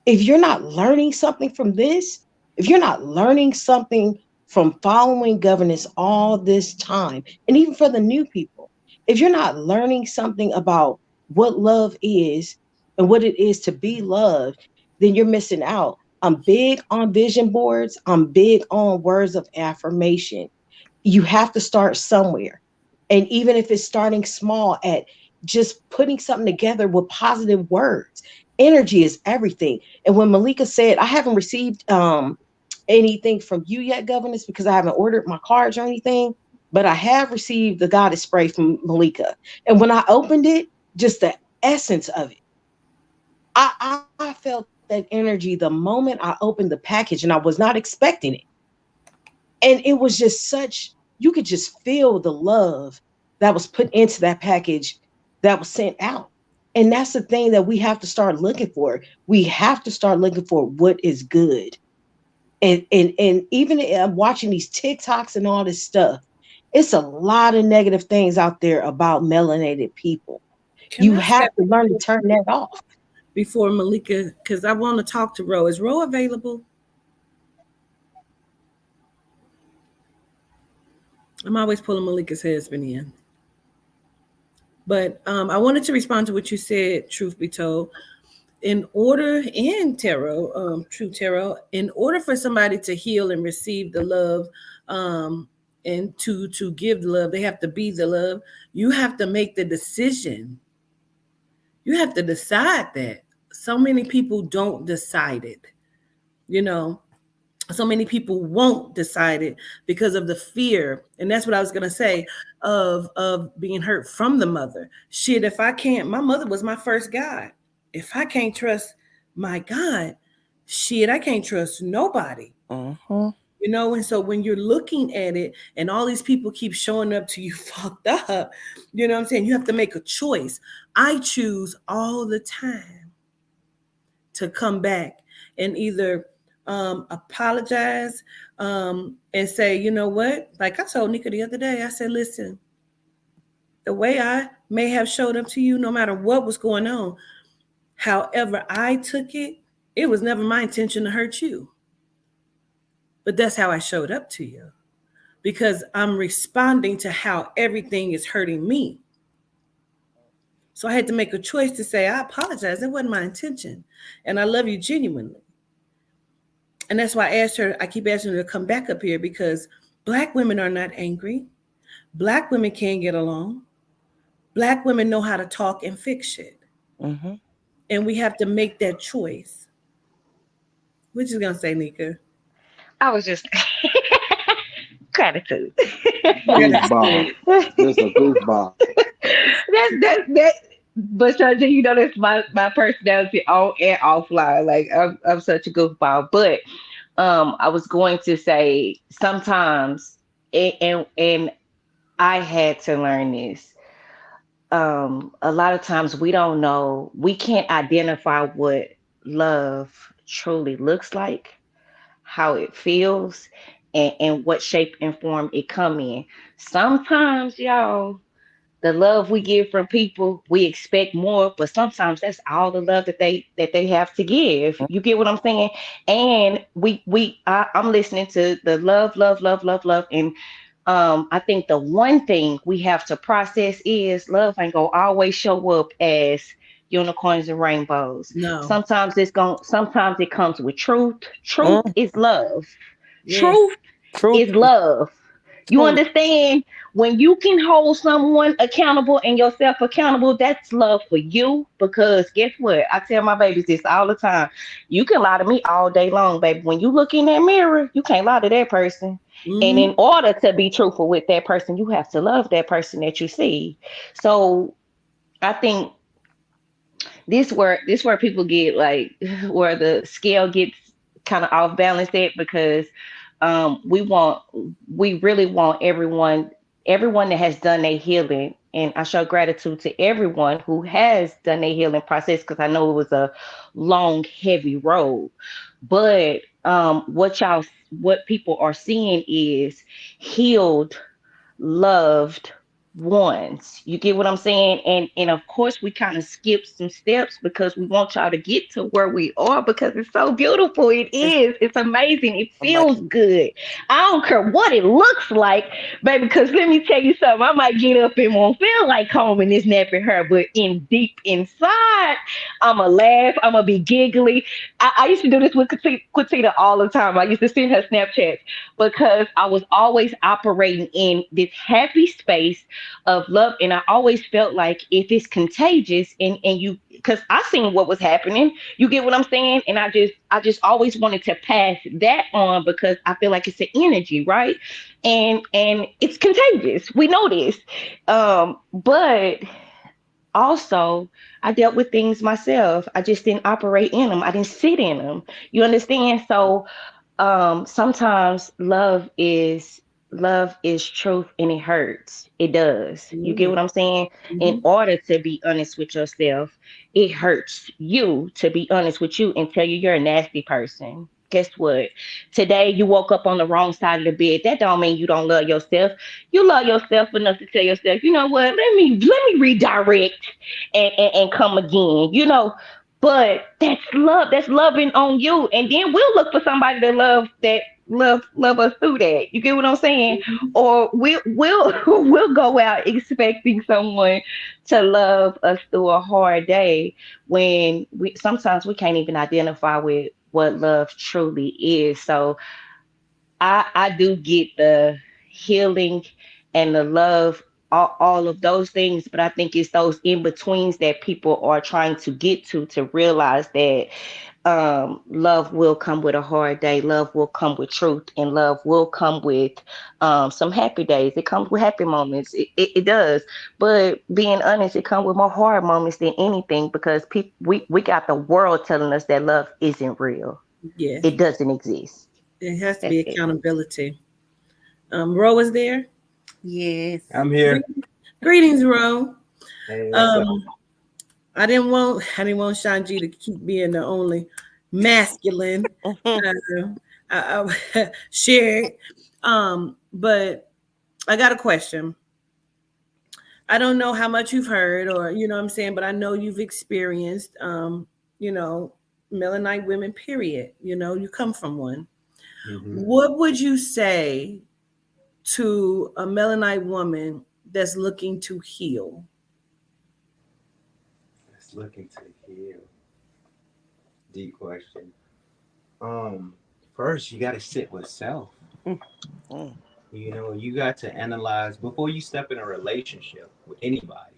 If you're not learning something from this, if you're not learning something from following Governess all this time, and even for the new people, if you're not learning something about what love is and what it is to be loved, then you're missing out. I'm big on vision boards. I'm big on words of affirmation. You have to start somewhere. And even if it's starting small at just putting something together with positive words, energy is everything. And when Malika said, I haven't received anything from you yet, Governess, because I haven't ordered my cards or anything. but I have received the goddess spray from Malika. And when I opened it, just the essence of it, I felt that energy the moment I opened the package, and I was not expecting it. And it was just such, you could just feel the love that was put into that package that was sent out. And that's the thing that we have to start looking for. We have to start looking for what is good. And even I'm watching these TikToks and all this stuff. It's a lot of negative things out there about melanated people. Can You I have step to learn to turn that off. before Malika? Because I want to talk to Ro. Is Ro available? I'm always pulling Malika's husband in. But I wanted to respond to what you said, truth be told. In order, in tarot, true tarot, in order for somebody to heal and receive the love, and to give the love, they have to be the love. You have to make the decision. You have to decide that. So many people don't decide it. You know, so many people won't decide it because of the fear. And that's what I was going to say, of being hurt from the mother. Shit, if I can't, my mother was my first God. If I can't trust my God, shit, I can't trust nobody. You know, and so when you're looking at it and all these people keep showing up to you fucked up, you know what I'm saying? You have to make a choice. I choose all the time to come back and either apologize, and say, you know what? Like I told Nika the other day, I said, listen, the way I may have showed up to you, no matter what was going on, however I took it, it was never my intention to hurt you. But that's how I showed up to you, because I'm responding to how everything is hurting me. So I had to make a choice to say, I apologize. That wasn't my intention. And I love you genuinely. And that's why I keep asking her to come back up here, because Black women are not angry. Black women can't get along. Black women know how to talk and fix shit. Mm-hmm. And we have to make that choice. What you gonna say, Nika? I was just gratitude. Goofball. Just a goofball. That. But Shanja, you know that's my personality on and offline. Like I'm such a goofball. But I was going to say sometimes, and I had to learn this. A lot of times we don't know, we can't identify what love truly looks like, how it feels, and what shape and form it come in. Sometimes, y'all, the love we give from people, we expect more, but sometimes that's all the love that they have to give. You get what I'm saying? And I'm listening to the love, love, love, love, love, and I think the one thing we have to process is love ain't gonna always show up as unicorns and rainbows. No. Sometimes sometimes it comes with truth. Truth Mm. is love. Yes. Truth Truth. is love. You Truth. understand? When you can hold someone accountable and yourself accountable, that's love for you. Because guess what? I tell my babies this all the time. You can lie to me all day long, baby. When you look in that mirror, you can't lie to that person. And in order to be truthful with that person, you have to love that person that you see. So I think this where people get like, where the scale gets kind of off balance at, because we really want everyone that has done their healing, and I show gratitude to everyone who has done their healing process, because I know it was a long, heavy road. But what people are seeing is healed, loved ones. You get what I'm saying? And of course we kind of skip some steps because we want y'all to get to where we are, because it's so beautiful. It's amazing. It feels good. I don't care what it looks like, baby, because let me tell you something. I might get up and won't feel like combing this nappy hair, but in deep inside, I'ma laugh, I'ma be giggly. I used to do this with Quatita all the time. I used to send her Snapchats because I was always operating in this happy space of love. And I always felt like if it's contagious and you, because I seen what was happening, you get what I'm saying? And I just always wanted to pass that on because I feel like it's an energy, right? And it's contagious. We know this. But also I dealt with things myself. I just didn't operate in them. I didn't sit in them. You understand? So sometimes love is truth and it hurts. It does. You get Mm-hmm. what I'm saying? In order to be honest with yourself, it hurts you to be honest with you and tell you you're a nasty person. Guess what? Today you woke up on the wrong side of the bed. That don't mean you don't love yourself. You love yourself enough to tell yourself, you know what? Let me redirect and come again. But that's love. That's loving on you. And then we'll look for somebody to love us through that. You get what I'm saying? Or we'll we'll go out expecting someone to love us through a hard day when we sometimes we can't even identify with what love truly is. So I do get the healing and the love, all of those things, but I think it's those in betweens that people are trying to get to realize that love will come with a hard day, love will come with truth, and love will come with some happy days. It comes with happy moments. It does. But being honest, it comes with more hard moments than anything because we got the world telling us that love isn't real. Yes, It doesn't exist. it has to That's be it. accountability. Ro is there. Yes. I'm here. Greetings, Ro. Hey, what's up? Um, I didn't want Shanji to keep being the only masculine. Shared. But I got a question. I don't know how much you've heard or you know what I'm saying, but I know you've experienced you know, melanite women, period. You come from one. Hmm. What would you say to a melanite woman that's looking to heal? Let's look into here. Deep question. First you got to sit with self. Mm. You got to analyze before you step in a relationship with anybody,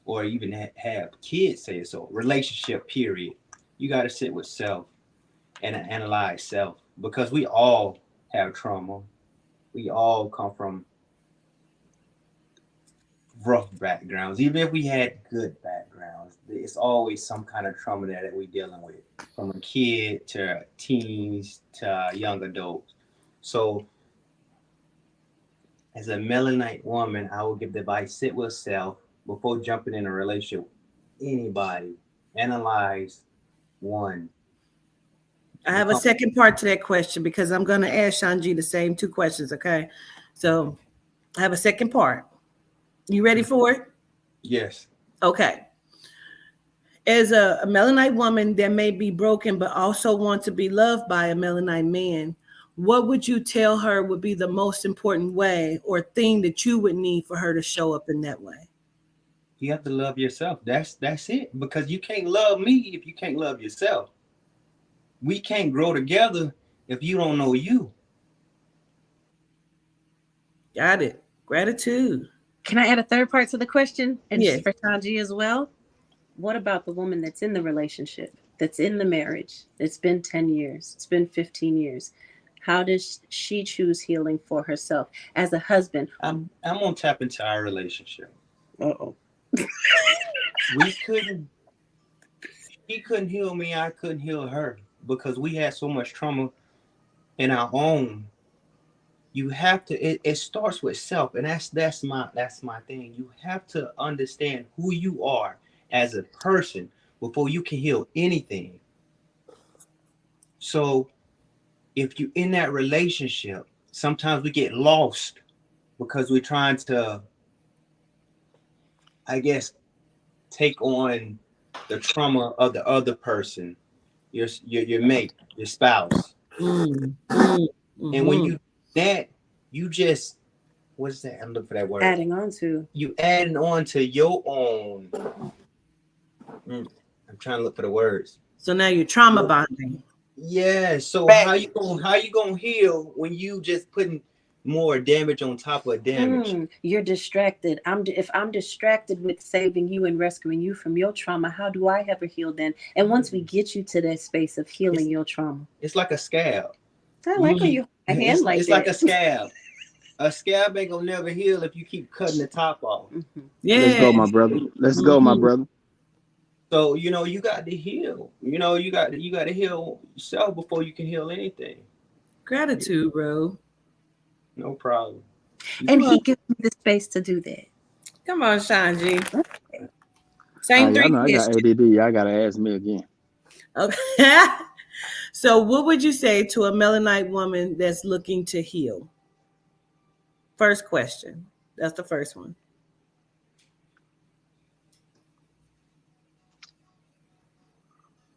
or even have kids. Say so. Relationship, period. You got to sit with self and analyze self because we all have trauma. We all come from rough backgrounds. Even if we had good backgrounds, it's always some kind of trauma that we're dealing with, from a kid to teens to young adults. So, as a melanite woman, I would give the advice: sit with self before jumping in a relationship with anybody. Analyze one. I have a second part to that question because I'm going to ask Shanji the same two questions, okay? So I have a second part. You ready for it? Yes. Okay. As a melanite woman that may be broken but also want to be loved by a melanite man, what would you tell her would be the most important way or thing that you would need for her to show up in that way? You have to love yourself. That's it. Because you can't love me if you can't love yourself. We can't grow together if you don't know you. Got it. Gratitude. Can I add a third part to the question? And Yes. for Tanji as well? What about the woman that's in the relationship, that's in the marriage? It's been 10 years, it's been 15 years. How does she choose healing for herself as a husband? I'm gonna tap into our relationship. Uh-oh. She couldn't heal me, I couldn't heal her because we had so much trauma in our own. You have to it starts with self, and that's my thing. You have to understand who you are as a person before you can heal anything. So if you in that relationship, sometimes we get lost because we're trying to, I guess, take on the trauma of the other person, your mate, your spouse. Mm, mm, And when mhm. you just, what's that? I'm looking for that word. Adding on to. You adding on to your own. I'm trying to look for the words. So now you're trauma bonding. Yeah. So Back. how you gonna heal when you just putting more damage on top of damage. You're distracted. If I'm distracted with saving you and rescuing you from your trauma, how do I ever heal then? And once we get you to that space of healing your trauma, it's like a scab. I like when you hold my hand like it's that. like a scab. A scab ain't gonna never heal if you keep cutting the top off. Yeah. Let's go, my brother. Let's go, my brother. So you got to heal. You got to heal yourself before you can heal anything. Gratitude, bro. No problem. And he gives me the space to do that. Come on, Shanji. Same I three know I got questions. ADD. Y'all gotta ask me again. Okay. So, what would you say to a melanite woman that's looking to heal? First question. That's the first one.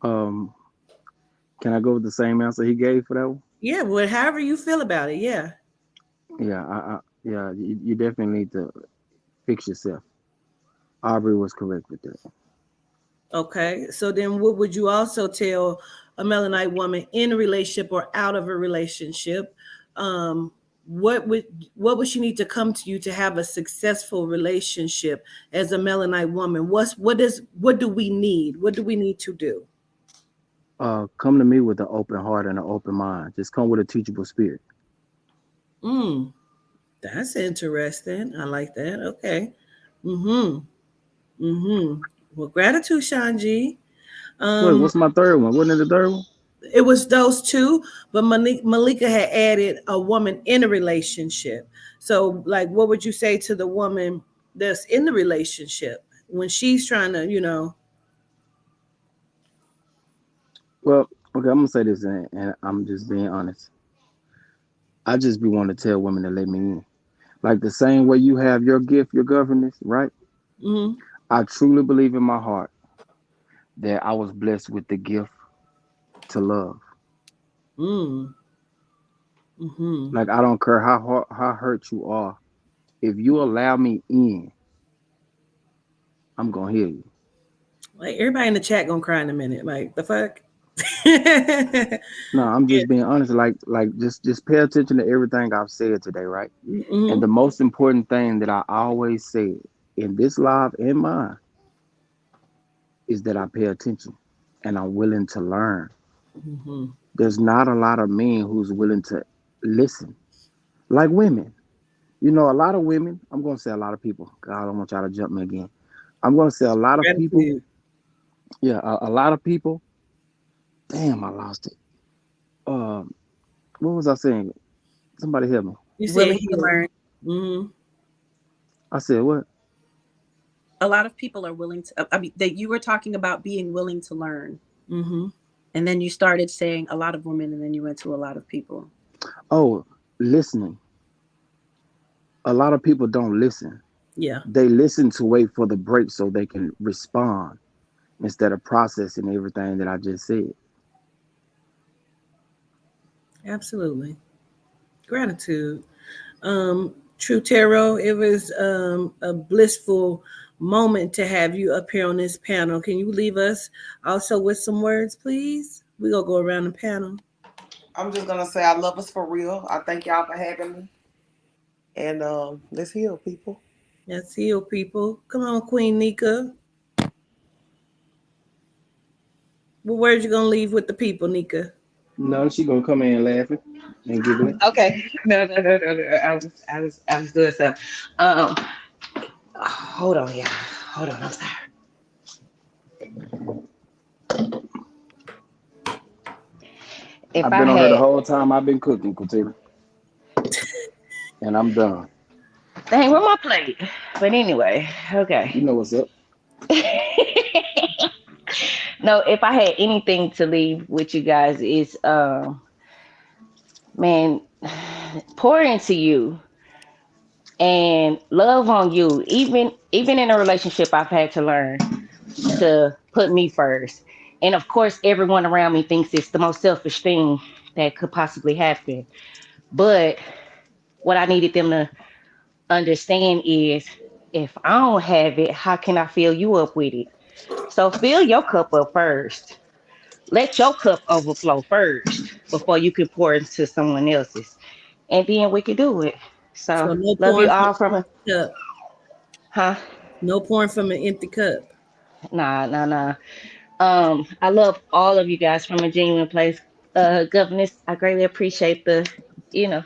Can I go with the same answer he gave for that one? Yeah, well, however you feel about it, yeah. Yeah, you definitely need to fix yourself. Aubrey was correct with that. Okay, so then what would you also tell a melanite woman in a relationship or out of a relationship? What would she need to come to you to have a successful relationship as a melanite woman? What do we need? What do we need to do? Come to me with an open heart and an open mind. Just come with a teachable spirit. That's interesting. I like that. Okay. Well, gratitude, Shanji. Wait, what's my third one? Wasn't it the third one? It was those two, but Malika had added a woman in a relationship. So, like, what would you say to the woman that's in the relationship when she's trying to, Well, okay, I'm gonna say this, and I'm just being honest. I just be wanting to tell women to let me in. Like the same way you have your gift, your governance, right? Mm-hmm. I truly believe in my heart that I was blessed with the gift to love. Like I don't care how hurt you are. If you allow me in, I'm gonna heal you. Like everybody in the chat gonna cry in a minute. Like the fuck. No, I'm just being honest. Like just pay attention to everything I've said today, right? Mm-hmm. And the most important thing that I always say in this live and mine is that I pay attention and I'm willing to learn. Mm-hmm. There's not a lot of men who's willing to listen. Like women. A lot of women, I'm gonna say a lot of people. God, I don't want y'all to jump me again. I'm gonna say a lot of people. Yeah, a lot of people. Damn, I lost it. What was I saying? Somebody help me. You said Willing to learn. Mm-hmm. I said what? A lot of people are willing to. That you were talking about being willing to learn, and then you started saying a lot of women, and then you went to a lot of people. Oh, listening. A lot of people don't listen. Yeah. They listen to wait for the break so they can respond instead of processing everything that I just said. Absolutely. Gratitude. True Tarot, it was a blissful moment to have you up here on this panel. Can you leave us also with some words, please? We're going to go around the panel. I'm just going to say I love us for real. I thank y'all for having me. And let's heal, people. Let's heal, people. Come on, Queen Nika. What words you going to leave with the people, Nika? No, she gonna come in laughing and giggling. Okay. No. I was doing something. Hold on, yeah. Hold on, I'm sorry. I've been on her the whole time I've been cooking, Katina. And I'm done. Dang, where my plate? But anyway, okay. You know what's up. No, if I had anything to leave with you guys is man, pour into you and love on you. Even in a relationship, I've had to learn to put me first. And of course, everyone around me thinks it's the most selfish thing that could possibly happen. But what I needed them to understand is if I don't have it, how can I fill you up with it? So fill your cup up first. Let your cup overflow first before you can pour into someone else's. and then we can do it. So So no love you pouring from all from a an empty cup. huh? No pouring from an empty cup. Nah. I love all of you guys from a genuine place. Governess, I greatly appreciate you know,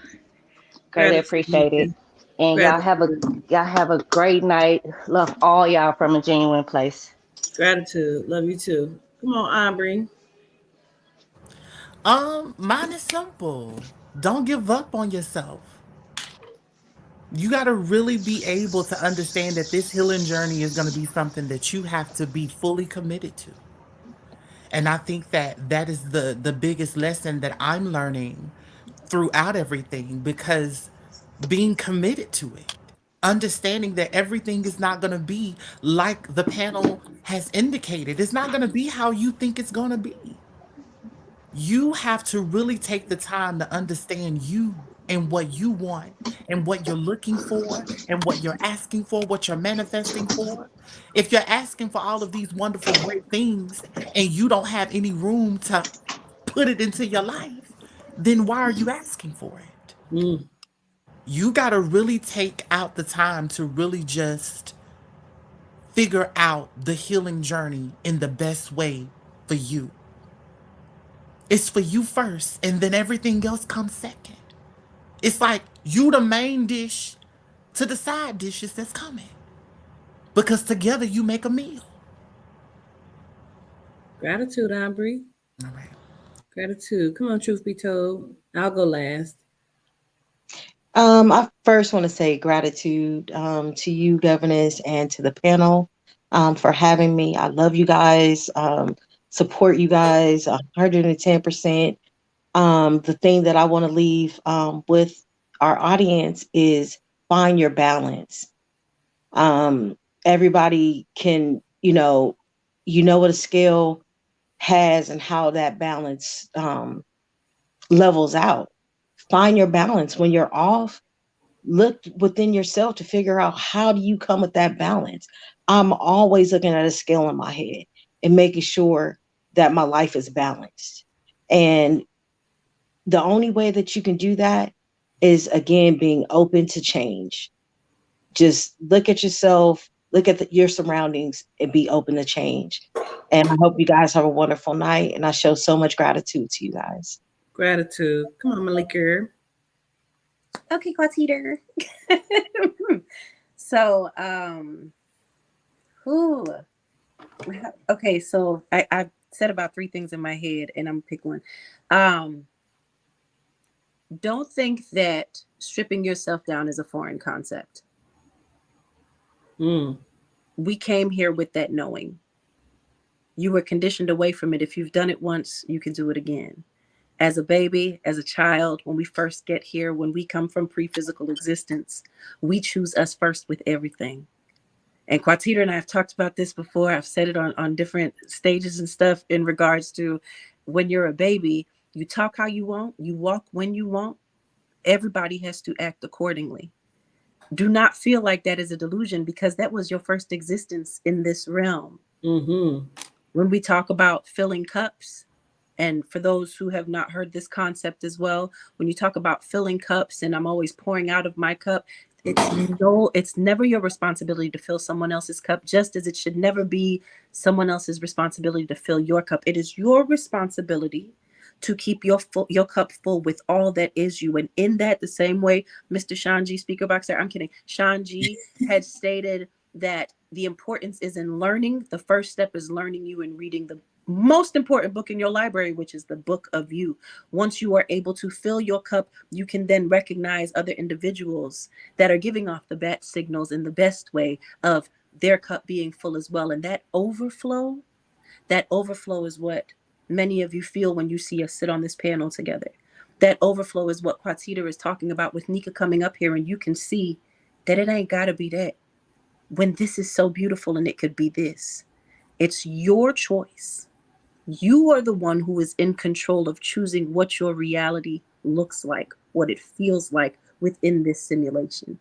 greatly appreciate it. Gratitude. And Gratitude. y'all have a great night. Love all y'all from a genuine place. Gratitude. Love you too. Come on, Aubrey. Mine is simple. Don't give up on yourself. You got to really be able to understand that this healing journey is going to be something that you have to be fully committed to. And I think that that is the biggest lesson that I'm learning throughout everything, because being committed to it, understanding that everything is not going to be like the panel has indicated. It's not going to be how you think it's going to be. You have to really take the time to understand you and what you want and what you're looking for and what you're asking for, what you're manifesting for. If you're asking for all of these wonderful, great things and you don't have any room to put it into your life, then why are you asking for it? Mm. You got to really take out the time to really just figure out the healing journey in the best way for you. It's for you first, and then everything else comes second. It's like you the main dish to the side dishes that's coming. Because together you make a meal. Gratitude, Aubrey. All right. Gratitude. Come on, truth be told. I'll go last. I first want to say gratitude to you, Governess, and to the panel for having me. I love you guys, support you guys 110%. The thing that I want to leave with our audience is find your balance. Everybody can, what a scale has and how that balance levels out. Find your balance. When you're off, look within yourself to figure out how do you come with that balance. I'm always looking at a scale in my head and making sure that my life is balanced. And the only way that you can do that is, again, being open to change. Just look at yourself, look at your surroundings, and be open to change. And I hope you guys have a wonderful night. And I show so much gratitude to you guys. Gratitude. Come on, Malika. Okay, Quatiter. So, who? Okay, so I said about 3 things in my head, and I'm gonna pick one. Don't think that stripping yourself down is a foreign concept. We came here with that knowing. You were conditioned away from it. If you've done it once, you can do it again. As a baby, as a child, when we first get here, when we come from pre-physical existence, we choose us first with everything. And Quatita and I have talked about this before. I've said it on different stages and stuff in regards to when you're a baby, you talk how you want, you walk when you want. Everybody has to act accordingly. Do not feel like that is a delusion, because that was your first existence in this realm. Mm-hmm. When we talk about filling cups, and for those who have not heard this concept as well, when you talk about filling cups and I'm always pouring out of my cup, it's never your responsibility to fill someone else's cup, just as it should never be someone else's responsibility to fill your cup. It is your responsibility to keep your cup full with all that is you. And in that, the same way Mr. Shanji, speaker boxer, I'm kidding, Shanji had stated that the importance is in learning. The first step is learning you and reading the most important book in your library, which is the book of you. Once you are able to fill your cup, you can then recognize other individuals that are giving off the bat signals in the best way of their cup being full as well. And that overflow is what many of you feel when you see us sit on this panel together. That overflow is what Quatita is talking about with Nika coming up here, and you can see that it ain't gotta be that when this is so beautiful and it could be this. It's your choice. You are the one who is in control of choosing what your reality looks like, what it feels like within this simulation.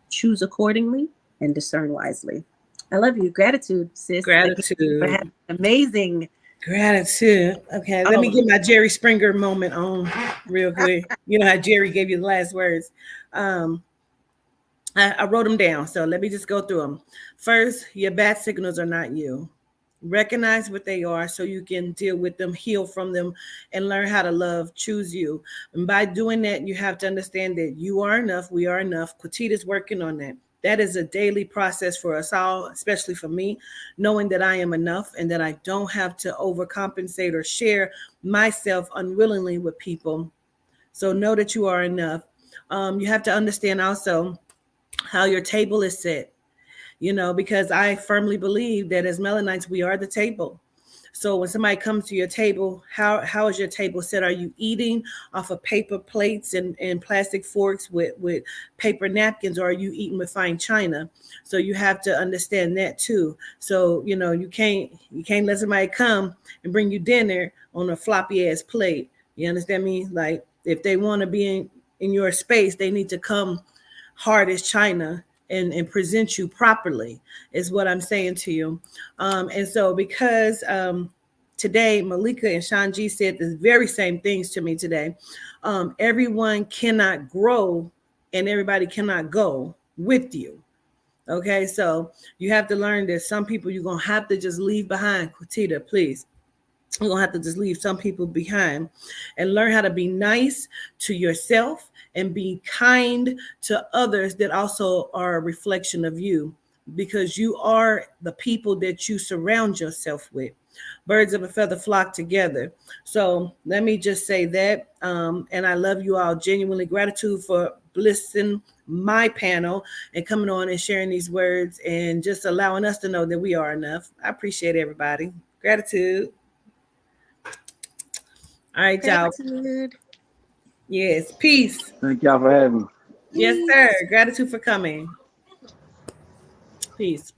Choose accordingly and discern wisely. I love you. Gratitude, sis. Gratitude. For having an amazing Gratitude. Okay, let me Oh, get my Jerry Springer moment on real quick. You know how Jerry gave you the last words. Um, I wrote them down, so let me just go through them. First, your bad signals are not you. Recognize what they are so you can deal with them, heal from them, and learn how to love, choose you. And by doing that, you have to understand that you are enough, we are enough. Quatita's working on that. That is a daily process for us all, especially for me, knowing that I am enough and that I don't have to overcompensate or share myself unwillingly with people. So know that you are enough. You have to understand also how your table is set, because I firmly believe that as Melanites, we are the table. So when somebody comes to your table, how is your table set? Are you eating off of paper plates and plastic forks with paper napkins, or are you eating with fine china? So you have to understand that too. So you can't let somebody come and bring you dinner on a floppy ass plate. You understand me? Like if they want to be in your space, they need to come hard as china and present you properly, is what I'm saying to you. And so because today Malika and Shanji said the very same things to me today. Everyone cannot grow and everybody cannot go with you. Okay, so you have to learn that some people you're gonna have to just leave behind. Quatita, please. You're gonna have to just leave some people behind and learn how to be nice to yourself and be kind to others that also are a reflection of you, because you are the people that you surround yourself with. Birds of a feather flock together. So let me just say that. And I love you all genuinely. Gratitude for blessing my panel and coming on and sharing these words and just allowing us to know that we are enough. I appreciate everybody. Gratitude. All right, y'all. Gratitude. Yes. Peace. Thank y'all for having me. Yes, Peace. sir. Gratitude for coming. Peace.